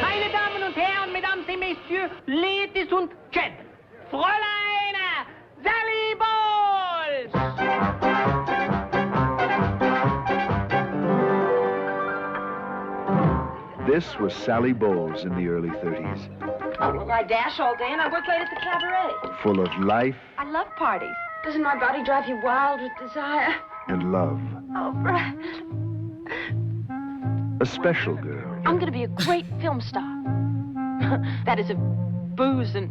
Meine Damen und Herren, Mesdames et Messieurs, Ladies und Gentlemen, Fräulein Sally Bowles! This was Sally Bowles in the early 30s. Oh, well, I dash all day and I work late at the cabaret. Full of life I love parties. Doesn't my body drive you wild with desire? and love. Oh, Brad. A special girl. I'm gonna be a great film star. That is, if booze and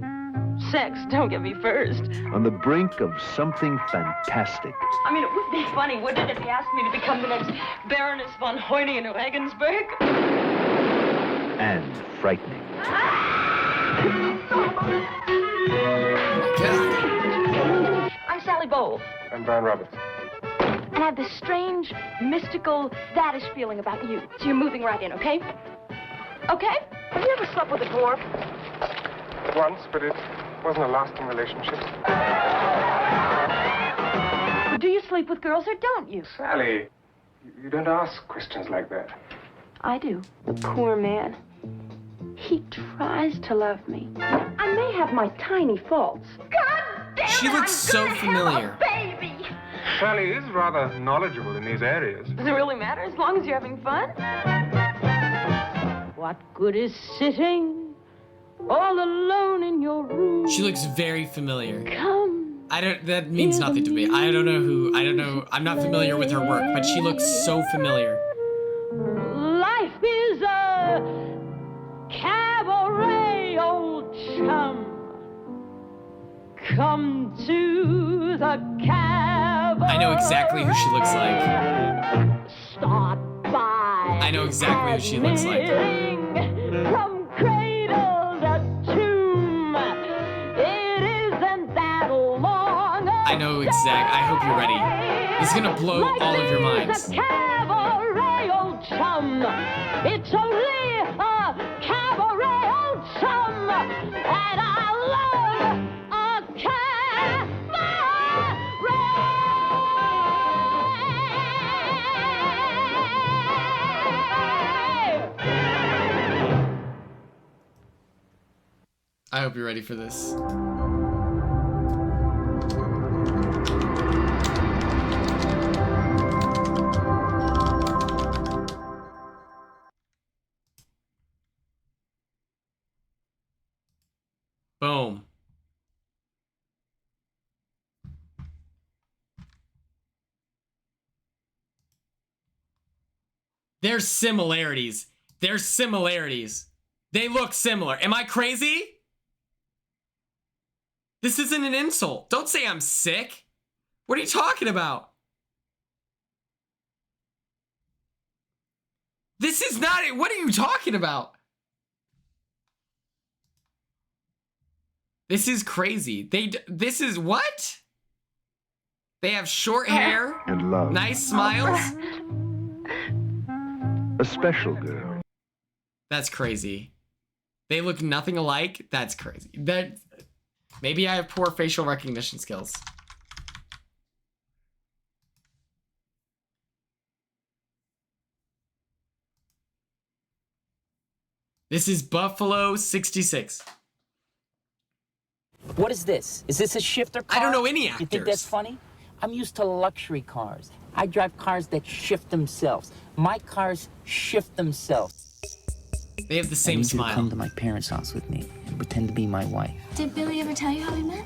sex don't get me first. On the brink of something fantastic. I mean, it would be funny, wouldn't it, if he asked me to become the next Baroness von Hoyne in Regensburg? And frightening. I'm Sally Bowles. I'm Brian Roberts. And I have this strange, mystical, faddish feeling about you. So you're moving right in, okay? Okay? Have you ever slept with a dwarf? Once, but it wasn't a lasting relationship. Do you sleep with girls or don't you? Sally, you don't ask questions like that. I do. The poor man. He tries to love me. I may have my tiny faults. God damn She it, looks I'm so gonna familiar. Have a baby. Sally is rather knowledgeable in these areas. Does it really matter as long as you're having fun? What good is sitting all alone in your room? She looks very familiar. Come. That means nothing to me. I don't know. I'm not familiar with her work, but she looks so familiar. Life is a cabaret, old chum. Come to the cabaret. I know exactly who she looks like. Start by. I know exactly who she looks like. From cradle to tomb. It isn't that long. I know exact. I hope you're ready. This is gonna blow all of your minds. A cabaret, old chum. It's only a cabaret, old chum. And I love a cabaret. I hope you're ready for this. Boom. There's similarities. There's similarities. They look similar. Am I crazy? This isn't an insult. Don't say I'm sick. What are you talking about? This is not it. What are you talking about? This is crazy. This is what? They have short hair and love. Nice smiles. A special girl. That's crazy. They look nothing alike. That's crazy. Maybe I have poor facial recognition skills. This is Buffalo 66. What is this? Is this a shifter car? I don't know any actors. You think that's funny? I'm used to luxury cars. I drive cars that shift themselves. My cars shift themselves. They have the same I need smile. You to come to my parents' house with me and pretend to be my wife. Did Billy ever tell you how we met?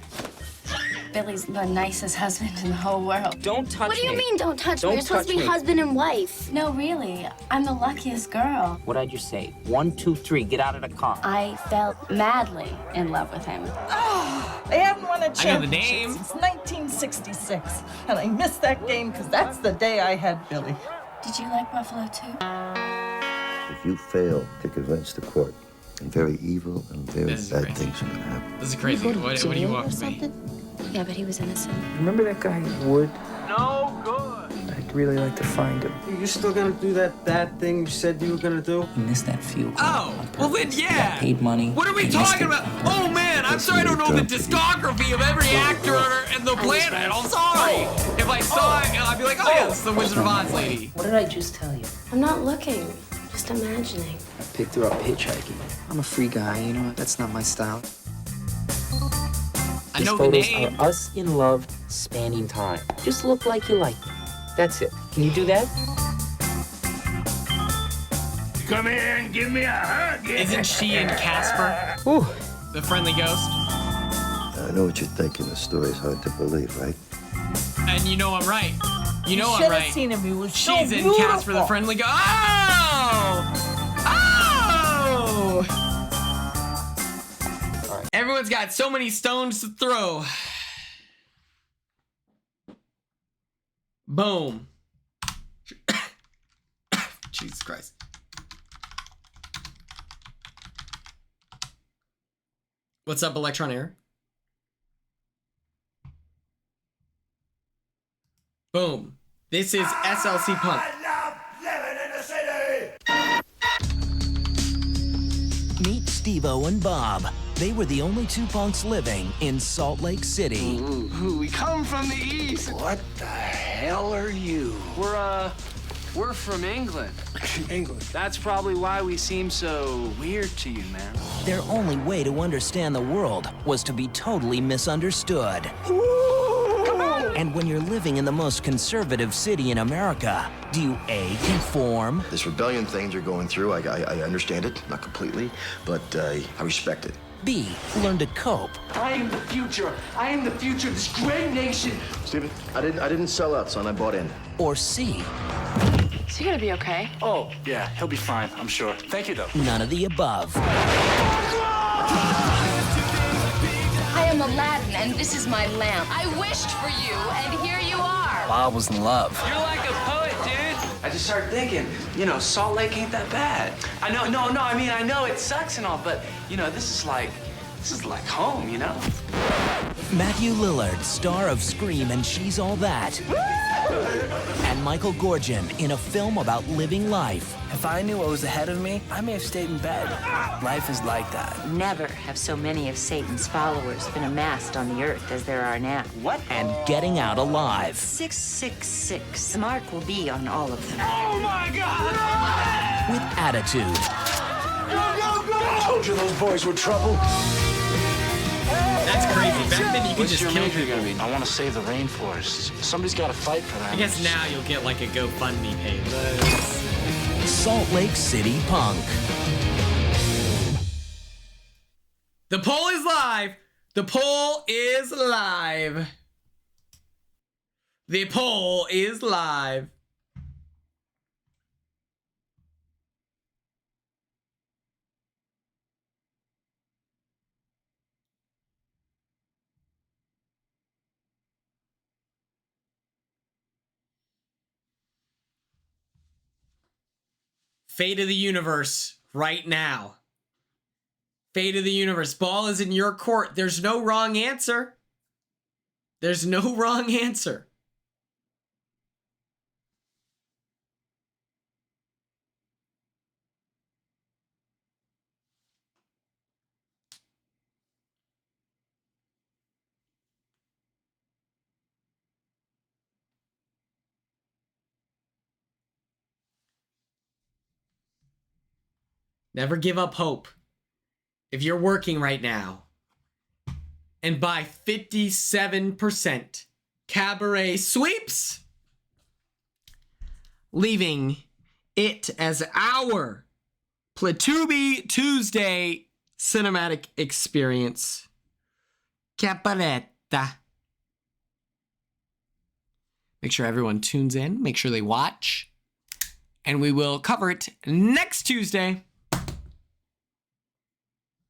Billy's the nicest husband in the whole world. Don't touch me. What do you mean, don't touch me? Don't You're supposed to touch be me. husband and wife. No, really. I'm the luckiest girl. What did you say? 1, 2, 3, get out of the car. I fell madly in love with him. They haven't won a I know the championship name. since 1966. And I missed that game because that's the day I had Billy. Did you like Buffalo too? If you fail to convince the court, and very evil and very This is bad crazy. things are going to happen. This is crazy. What do you want from me? Yeah, but he was innocent. Remember that guy Wood? No good. I'd really like to find him. You still gonna do that bad thing you said you were gonna do? You missed that field. Oh, well then, yeah. Paid money. What are we I missed talking it. about? Oh man, I'm sorry I don't know the discography of every actor in the planet. I'm sorry. If I saw it, I'd be like, oh yeah, this is the Wizard of Oz lady. What did I just tell you? I'm not looking, just imagining. I picked her up hitchhiking. I'm a free guy, you know, that's not my style. I These know the photos name. are us in love, spanning time. Just look like you like me. That's it. Can you do that? Come here and give me a hug. Isn't she in Casper? Ooh. The friendly ghost? I know what you're thinking. The story's hard to believe, right? And you know I'm right. You know I'm should right. have seen him. He was so She's in beautiful. Casper the friendly ghost. Oh! Oh! Everyone's got so many stones to throw. Boom. Jesus Christ. What's up, Electron Air? Boom. This is SLC Punk. Meet Steve-O and Bob. They were the only two punks living in Salt Lake City. Ooh, we come from the east. What the hell are you? We're from England. England. That's probably why we seem so weird to you, man. Their only way to understand the world was to be totally misunderstood. And when you're living in the most conservative city in America, do you A, conform? This rebellion thing you're going through, I understand it, not completely, but I respect it. B, learn to cope? I am the future. I am the future of this great nation. Steven, I didn't sell out, son. I bought in. Or C, Is he gonna be okay? Oh, yeah, he'll be fine, I'm sure. Thank you, though. none of the above? I am Aladdin, and this is my lamp. I wished for you, and here you are. Bob was in love. You're like a poet, dude. I just started thinking, you know, Salt Lake ain't that bad. I know, I mean, I know it sucks and all, but, you know, this is like home, you know? Matthew Lillard, star of Scream and She's All That. And Michael Gorgon in a film about living life. If I knew what was ahead of me, I may have stayed in bed. Life is like that. Never have so many of Satan's followers been amassed on the earth as there are now. What? And getting out alive. 666. The mark will be on all of them. Oh my God! With attitude. I told you those boys were trouble. That's crazy. Back then you could What's just your kill major people. gonna be? I want to save the rainforest. Somebody's got to fight for that. I guess now you'll get like a GoFundMe page. Salt Lake City Punk. The poll is live. The poll is live. The poll is live. Fate of the universe right now. Fate of the universe. Ball is in your court. There's no wrong answer. There's no wrong answer. Never give up hope. If you're working right now, and by 57%, Cabaret sweeps, leaving it as our Platubi Tuesday cinematic experience. Cabaretta. Make sure everyone tunes in. Make sure they watch. And we will cover it next Tuesday.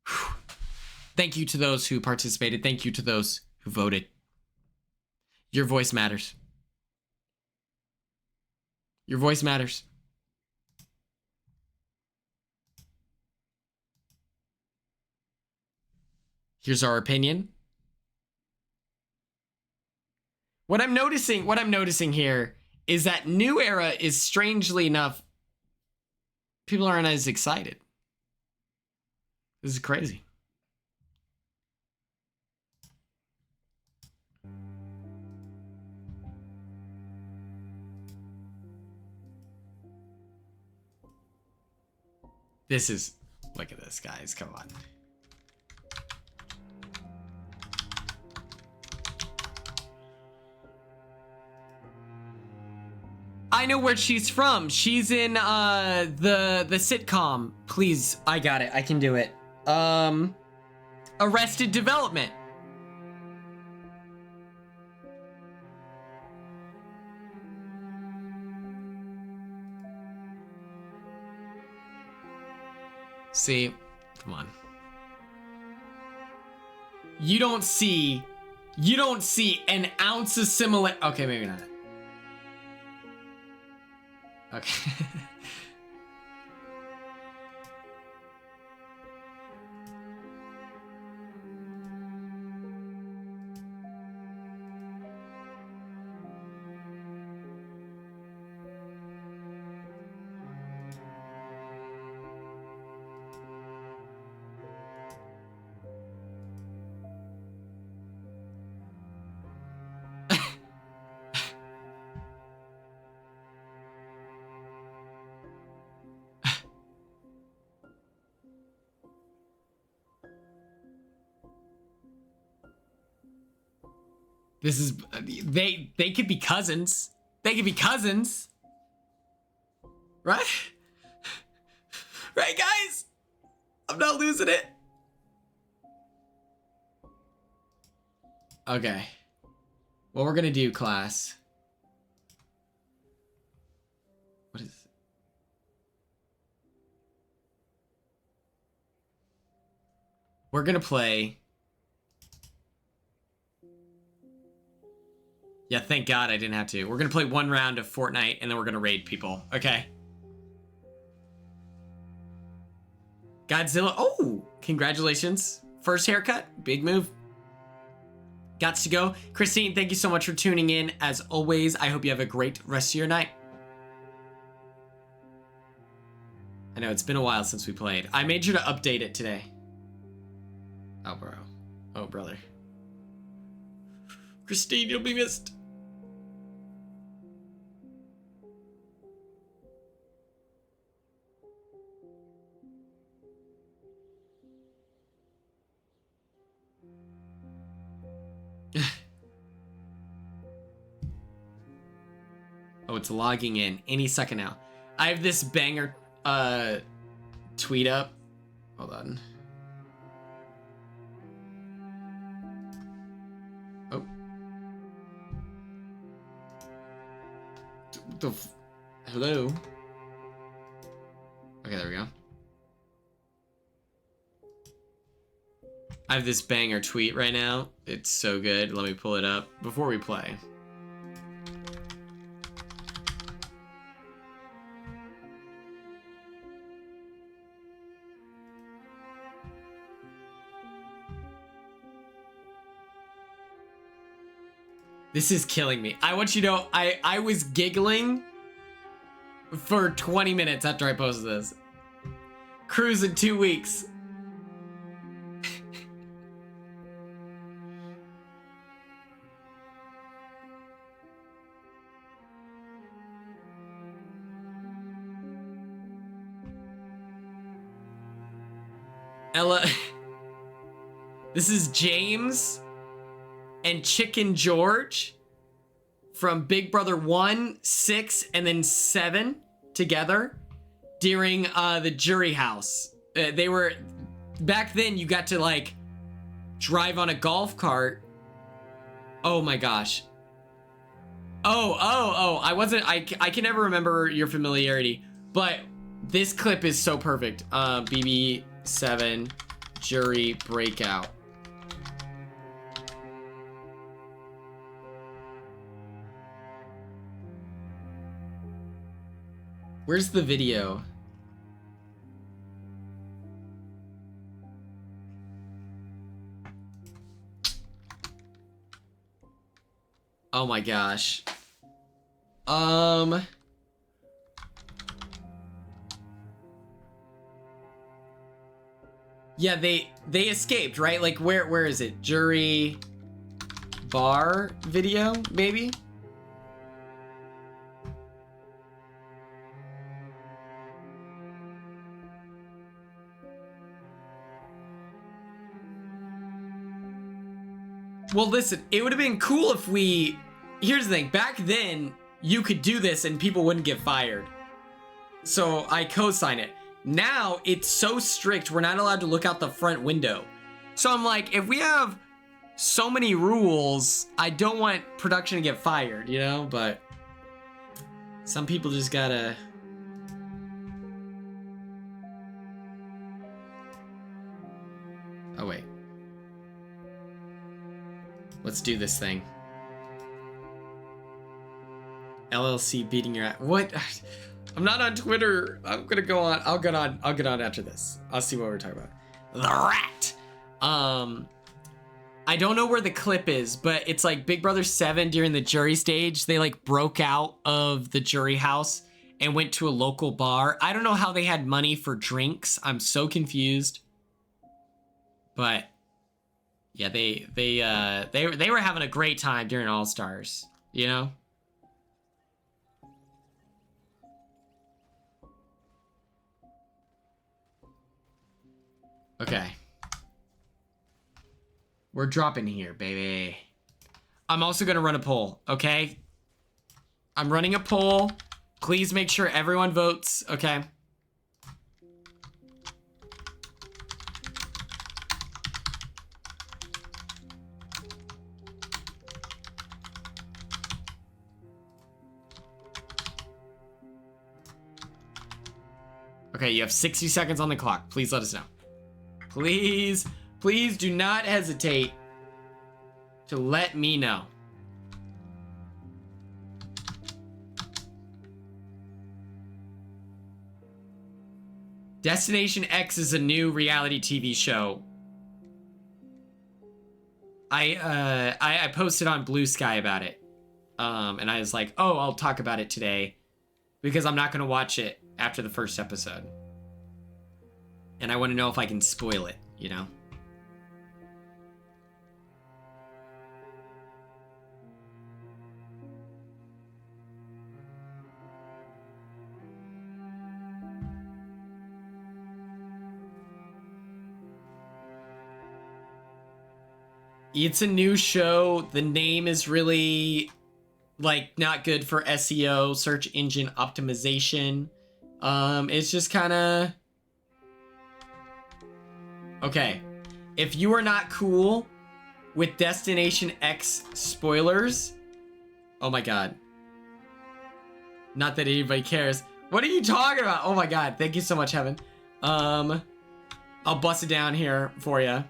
Whew. Thank you to those who participated. Thank you to those who voted. Your voice matters. Your voice matters. Here's our opinion. What I'm noticing here is that New Era is, strangely enough, people aren't as excited. This is crazy. This is, look at this, guys, come on. I know where she's from. She's in the sitcom. Please, I got it. I can do it. Arrested Development. See, come on. You don't see an ounce of similar. Okay, maybe not. Okay. This is, they could be cousins. They could be cousins. Right? Right, guys? I'm not losing it. Okay. What we're gonna do, class. What is it? We're gonna play. Yeah, thank God I didn't have to. We're gonna play one round of Fortnite and then we're gonna raid people. Okay. Godzilla. Oh, congratulations. First haircut. Big move. Gots to go. Christine, thank you so much for tuning in. As always, I hope you have a great rest of your night. I know it's been a while since we played. I made sure to update it today. Oh, bro. Oh, brother. Christine, you'll be missed. Oh, it's logging in any second now. I have this banger tweet up. Hold on. Oh. Hello? Okay, there we go. I have this banger tweet right now. It's so good. Let me pull it up before we play. This is killing me. I want you to know, I was giggling for 20 minutes after I posted this. Cruise in 2 weeks. Ella. This is James and Chicken George from Big Brother 1, 6, and then 7 together during the jury house. They were, back then you got to like drive on a golf cart. Oh my gosh. Oh, I can never remember your familiarity, but this clip is so perfect. BB7 jury breakout. Where's the video? Oh my gosh. Yeah, they escaped, right? Like where is it? Jury bar video, maybe? Well, listen, it would have been cool if we... Here's the thing. Back then, you could do this and people wouldn't get fired. So I co-sign it. Now, it's so strict, we're not allowed to look out the front window. So I'm like, if we have so many rules, I don't want production to get fired, you know? But some people just gotta... Oh, wait. Let's do this thing. LLC beating your ass. What? I'm not on Twitter. I'm gonna go on. I'll get on after this. I'll see what we're talking about. The rat. I don't know where the clip is, but it's like Big Brother 7 during the jury stage. They like broke out of the jury house and went to a local bar. I don't know how they had money for drinks. I'm so confused. But yeah, they were having a great time during All Stars, you know? Okay. We're dropping here, baby. I'm also gonna run a poll, okay? I'm running a poll. Please make sure everyone votes, okay? Okay, you have 60 seconds on the clock. Please let us know. Please, please do not hesitate to let me know. Destination X is a new reality TV show. I posted on Blue Sky about it. And I was like, oh, I'll talk about it today because I'm not going to watch it after the first episode. And I want to know if I can spoil it, you know? It's a new show. The name is really, like, not good for SEO, search engine optimization. It's just kind of... Okay. If you are not cool with Destination X spoilers... Oh my god. Not that anybody cares. What are you talking about? Oh my god. Thank you so much, Heaven. I'll bust it down here for you.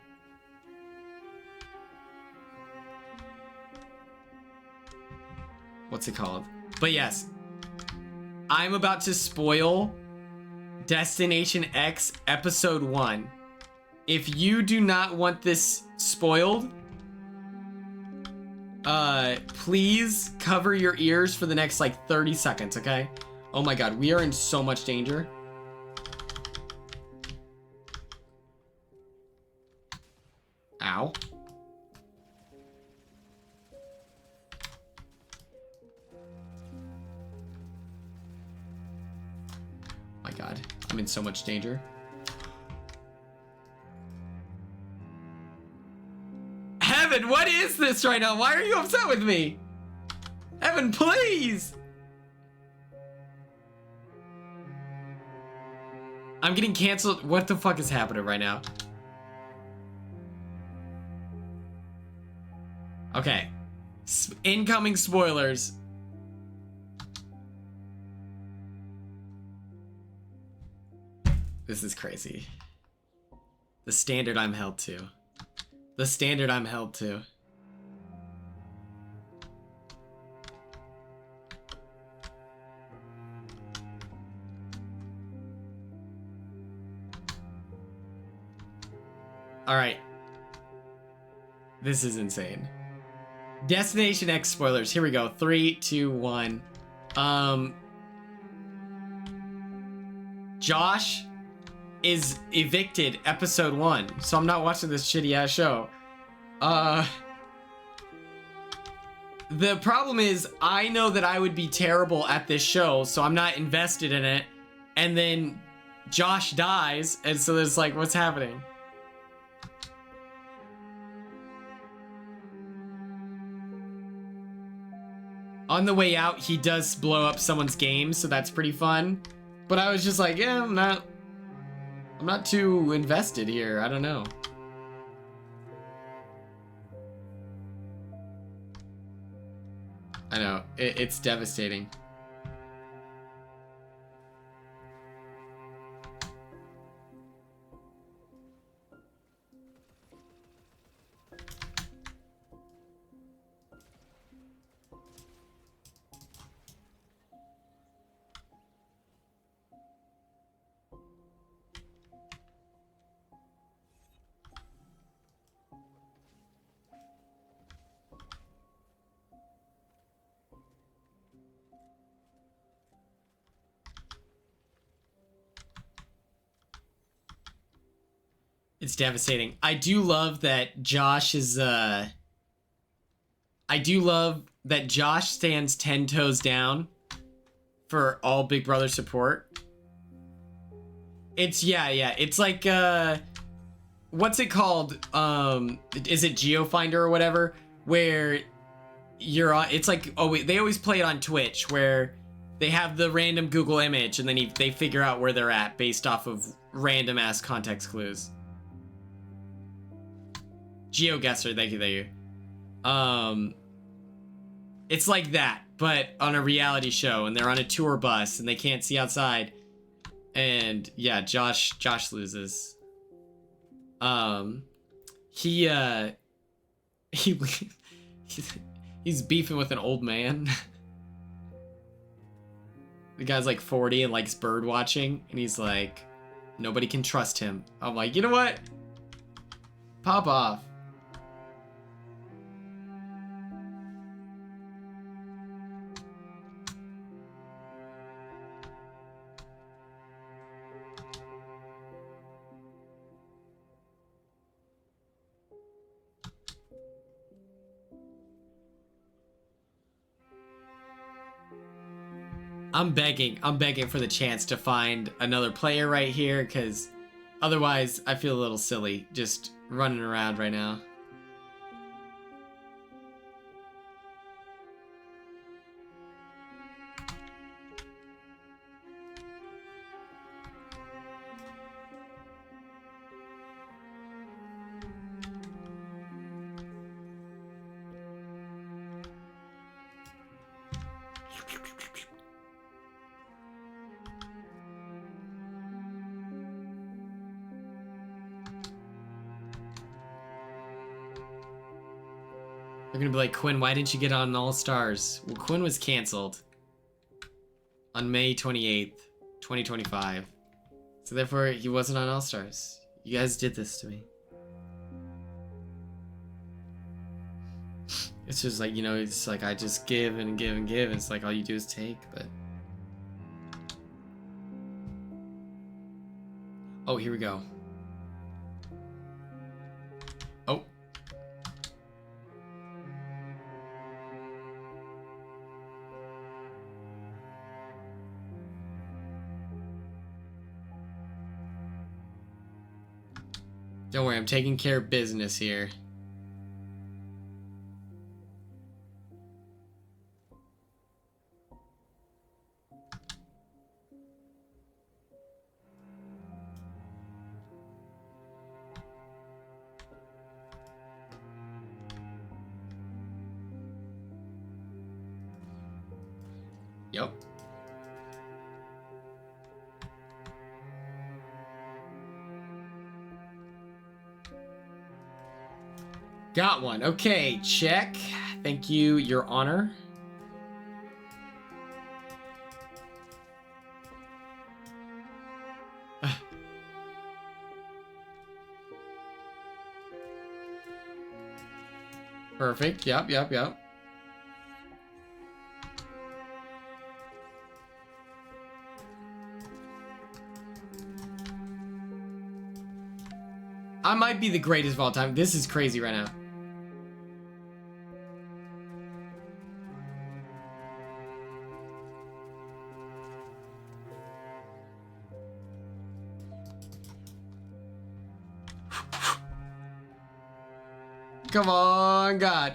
What's it called? But yes, I'm about to spoil Destination X episode 1. If you do not want this spoiled, please cover your ears for the next like 30 seconds, okay? Oh my god, we are in so much danger. Ow. My god, I'm in so much danger. is this right now? Why are you upset with me? Evan, please! I'm getting canceled. What the fuck is happening right now? Okay. Incoming spoilers. This is crazy. The standard I'm held to. The standard I'm held to. All right. This is insane. Destination X spoilers. Here we go. 3, 2, 1. Josh is evicted episode 1. So I'm not watching this shitty ass show. The problem is I know that I would be terrible at this show, so I'm not invested in it. And then Josh dies, and so it's like, what's happening? On the way out, he does blow up someone's game, so that's pretty fun. But I was just like, yeah, I'm not too invested here. I don't know. I know, it's devastating. It's devastating. I do love that Josh is, I do love that Josh stands 10 toes down for all Big Brother support. It's, yeah. It's like, what's it called? Is it GeoFinder or whatever? Where you're on, it's like, oh wait, they always play it on Twitch where they have the random Google image and then they figure out where they're at based off of random ass context clues. GeoGuessr, thank you. It's like that, but on a reality show, and they're on a tour bus, and they can't see outside. And yeah, Josh loses. He's beefing with an old man. The guy's like 40 and likes bird watching, and he's like, nobody can trust him. I'm like, you know what? Pop off. I'm begging for the chance to find another player right here, because otherwise I feel a little silly just running around right now. They're gonna be like, Quinn, why didn't you get on All Stars? Well, Quinn was canceled on May 28th, 2025. So therefore, he wasn't on All Stars. You guys did this to me. It's just like, you know, it's like I just give and give and give. And it's like all you do is take, but... Oh, here we go. Oh. Don't worry, I'm taking care of business here. Yep. Got one. Okay, check. Thank you, Your Honor. Perfect. Yep, yep, yep. I might be the greatest of all time. This is crazy right now. Come on, God.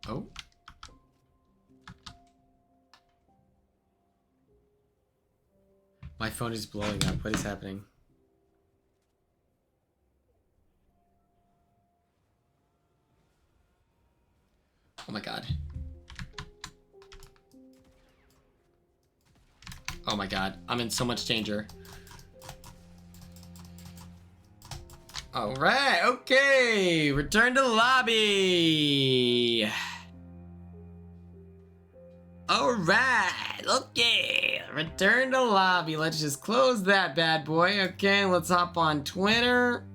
Oh. My phone is blowing up. What is happening? Oh my God. Oh my God. I'm in so much danger. All right. Okay. Return to the lobby. All right. Okay. Return to lobby. Let's just close that bad boy. Okay. Let's hop on Twitter.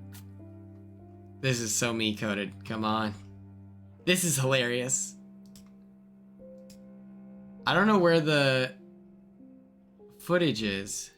This is so me coded. Come on. This is hilarious. I don't know where the footage is.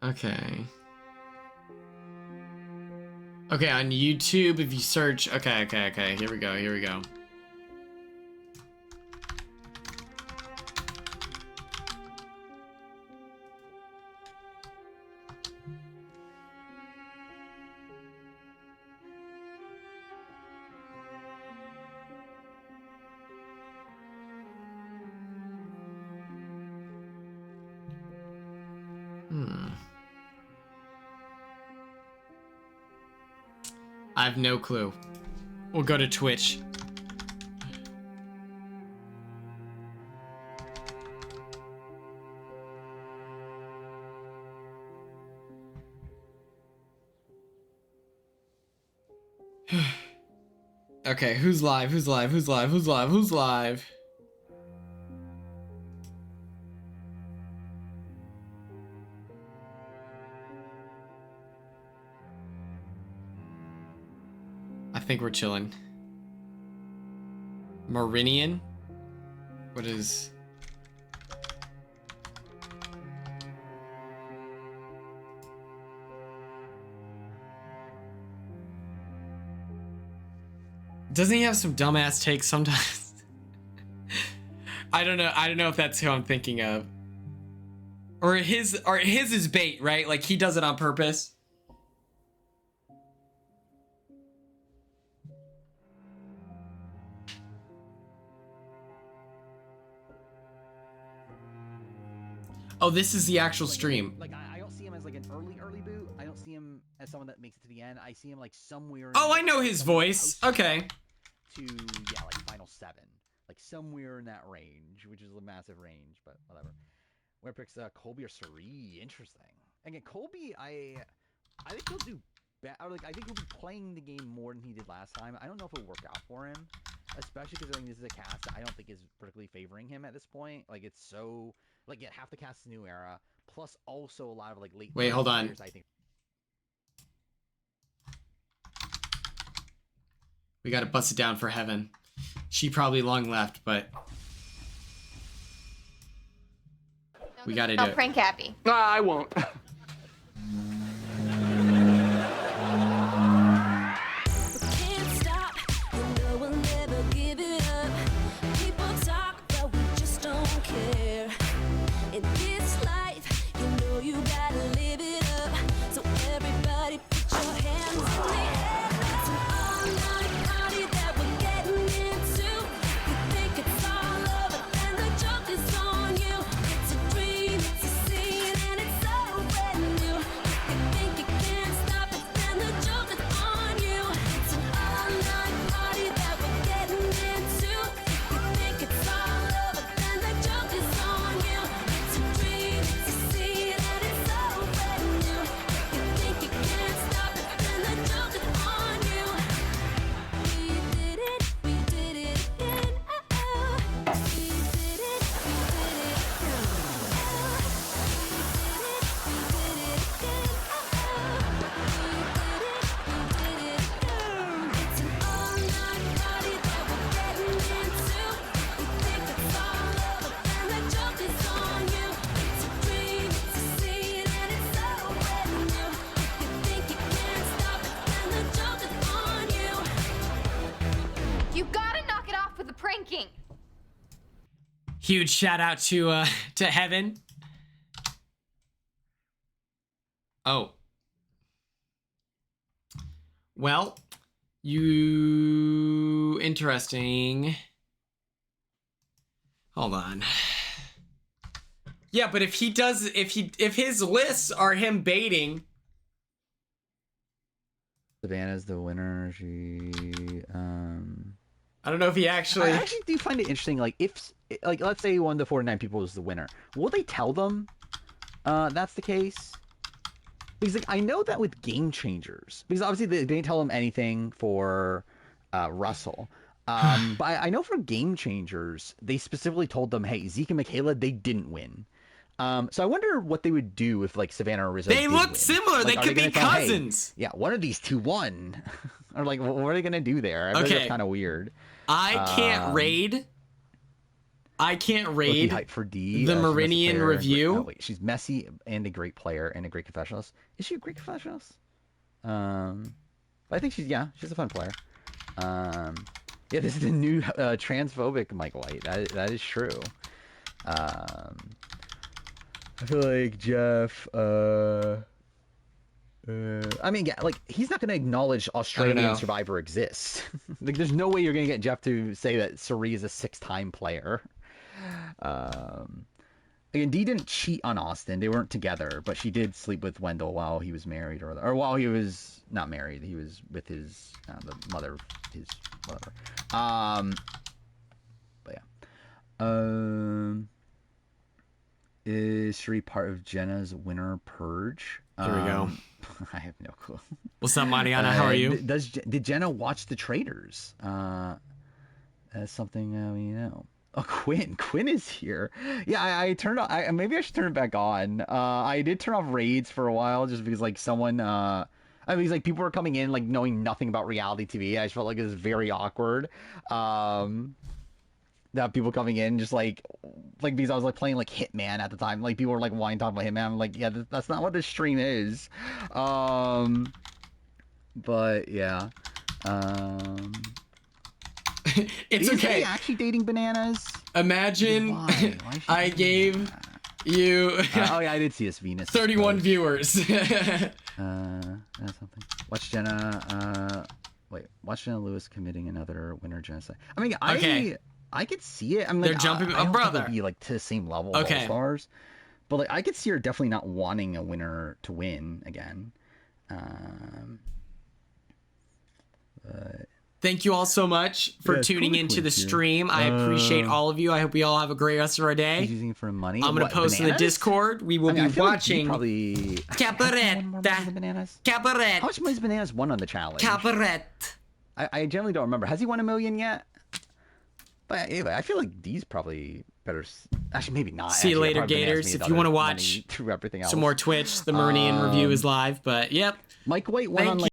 Okay. Okay, on YouTube, if you search... Okay. Here we go. I have no clue. We'll go to Twitch. Okay, who's live? I think we're chilling. Meridian? What is... Doesn't he have some dumbass takes sometimes? I don't know if that's who I'm thinking of. Or his is bait, right? Like he does it on purpose. Oh, this is the actual stream. Like I don't see him as like an early boot. I don't see him as someone that makes it to the end. I see him like somewhere. Oh, I know his voice. Okay. To yeah, like final 7, like somewhere in that range, which is a massive range, but whatever. Where picks Colby or Suri? Interesting. Again, Colby, I think he'll do better. Like I think he'll be playing the game more than he did last time. I don't know if it'll work out for him. especially because I think this is a cast that I don't think is particularly favoring him at this point. Like it's so like yeah, half the cast is new era, plus also a lot of like late. Wait, hold on. I think. We gotta bust it down for Heaven. She probably long left, but we gotta do it. Prank Happy. I won't. Can't stop, you know we'll never give it up. People talk, but we just don't care. In this life, you know you gotta live it up. So everybody put your hands in the air. It's an all-night party that we're getting into. You think it's all over, and the joke is on you. It's a dream, it's a scene, and it's so brand new. You think you can't stop it, and the joke is on you. It's an all-night party that we're getting into. You think it's all over, and the joke is on you. It's a dream, it's a scene, and it's so brand new. You think you can't stop it, and the joke is on you. We did it again. Oh, we did it again. It's an all-night party that we're getting into. You think it's all over, and the joke is on you. It's a dream, it's a scene, and it's so brand new. You think you can't stop it, and the joke is on you. You gotta knock it off with the pranking. Huge shout out to Heaven. Oh. Well, you interesting. Hold on. Yeah, but if his lists are him baiting. Savannah's the winner. She I don't know if he actually. I actually do find it interesting. Like if like let's say 1 to 49 people is the winner, will they tell them that's the case? Because like I know that with Game Changers, because obviously they didn't tell them anything for Russell. But I know for Game Changers, they specifically told them, hey, Zeke and Michaela, they didn't win. So I wonder what they would do if like Savannah or Rizzo. They look win. similar. Like, they could be cousins. Hey, yeah, one of these two won. Or like, what are they gonna do there? I feel like that's kind of weird. I can't raid. Hype for D, the Meridian review. Oh, wait, she's messy and a great player and a great confessionalist. Is she a great confessionalist? I think she's a fun player. Yeah, this is the new transphobic Mike White. That is true. I feel like Jeff. I mean, yeah, like he's not going to acknowledge Australian Survivor exists. Like, there's no way you're going to get Jeff to say that Suri is a 6-time player. Again, Dee didn't cheat on Austin. They weren't together, but she did sleep with Wendell while he was married, or while he was not married. He was with his the mother of his whatever. But yeah. Is Suri part of Jenna's winner purge? Here we go. I have no clue. What's up, Mariana? How are you? Did Jenna watch The Traitors? That's something we know. Oh, Quinn is here. Yeah, I turned on. Maybe I should turn it back on. I did turn off raids for a while just because like someone. I mean, because like people were coming in like knowing nothing about reality TV. I just felt like it was very awkward. That people coming in just like because I was like playing like Hitman at the time. Like people were like wanting to talk about Hitman. I'm like, yeah, that's not what this stream is. But yeah. It's is okay. he actually dating Bananas? Imagine I gave you. Oh yeah, I did see his Venus. 31 viewers. That's something. Watch Jenna. Watch Jenna Lewis committing another winter genocide. I mean, I could see it. I'm like, they're jumping. I don't brother. think it'll be like to the same level of All Stars, but like I could see her definitely not wanting a winner to win again. Thank you all so much for tuning into the stream. I appreciate all of you. I hope we all have a great rest of our day. He's using it for money. I'm gonna post in the Discord. We will be watching. Probably Cabaret. How much money has Bananas won on the challenge? Cabaret. I generally don't remember. Has he won $1 million yet? But anyway, I feel like D's probably better. Actually, maybe not. See you later, Gators. If you want to watch everything else. some more Twitch, the Marinian review is live. But yep. Mike White went on like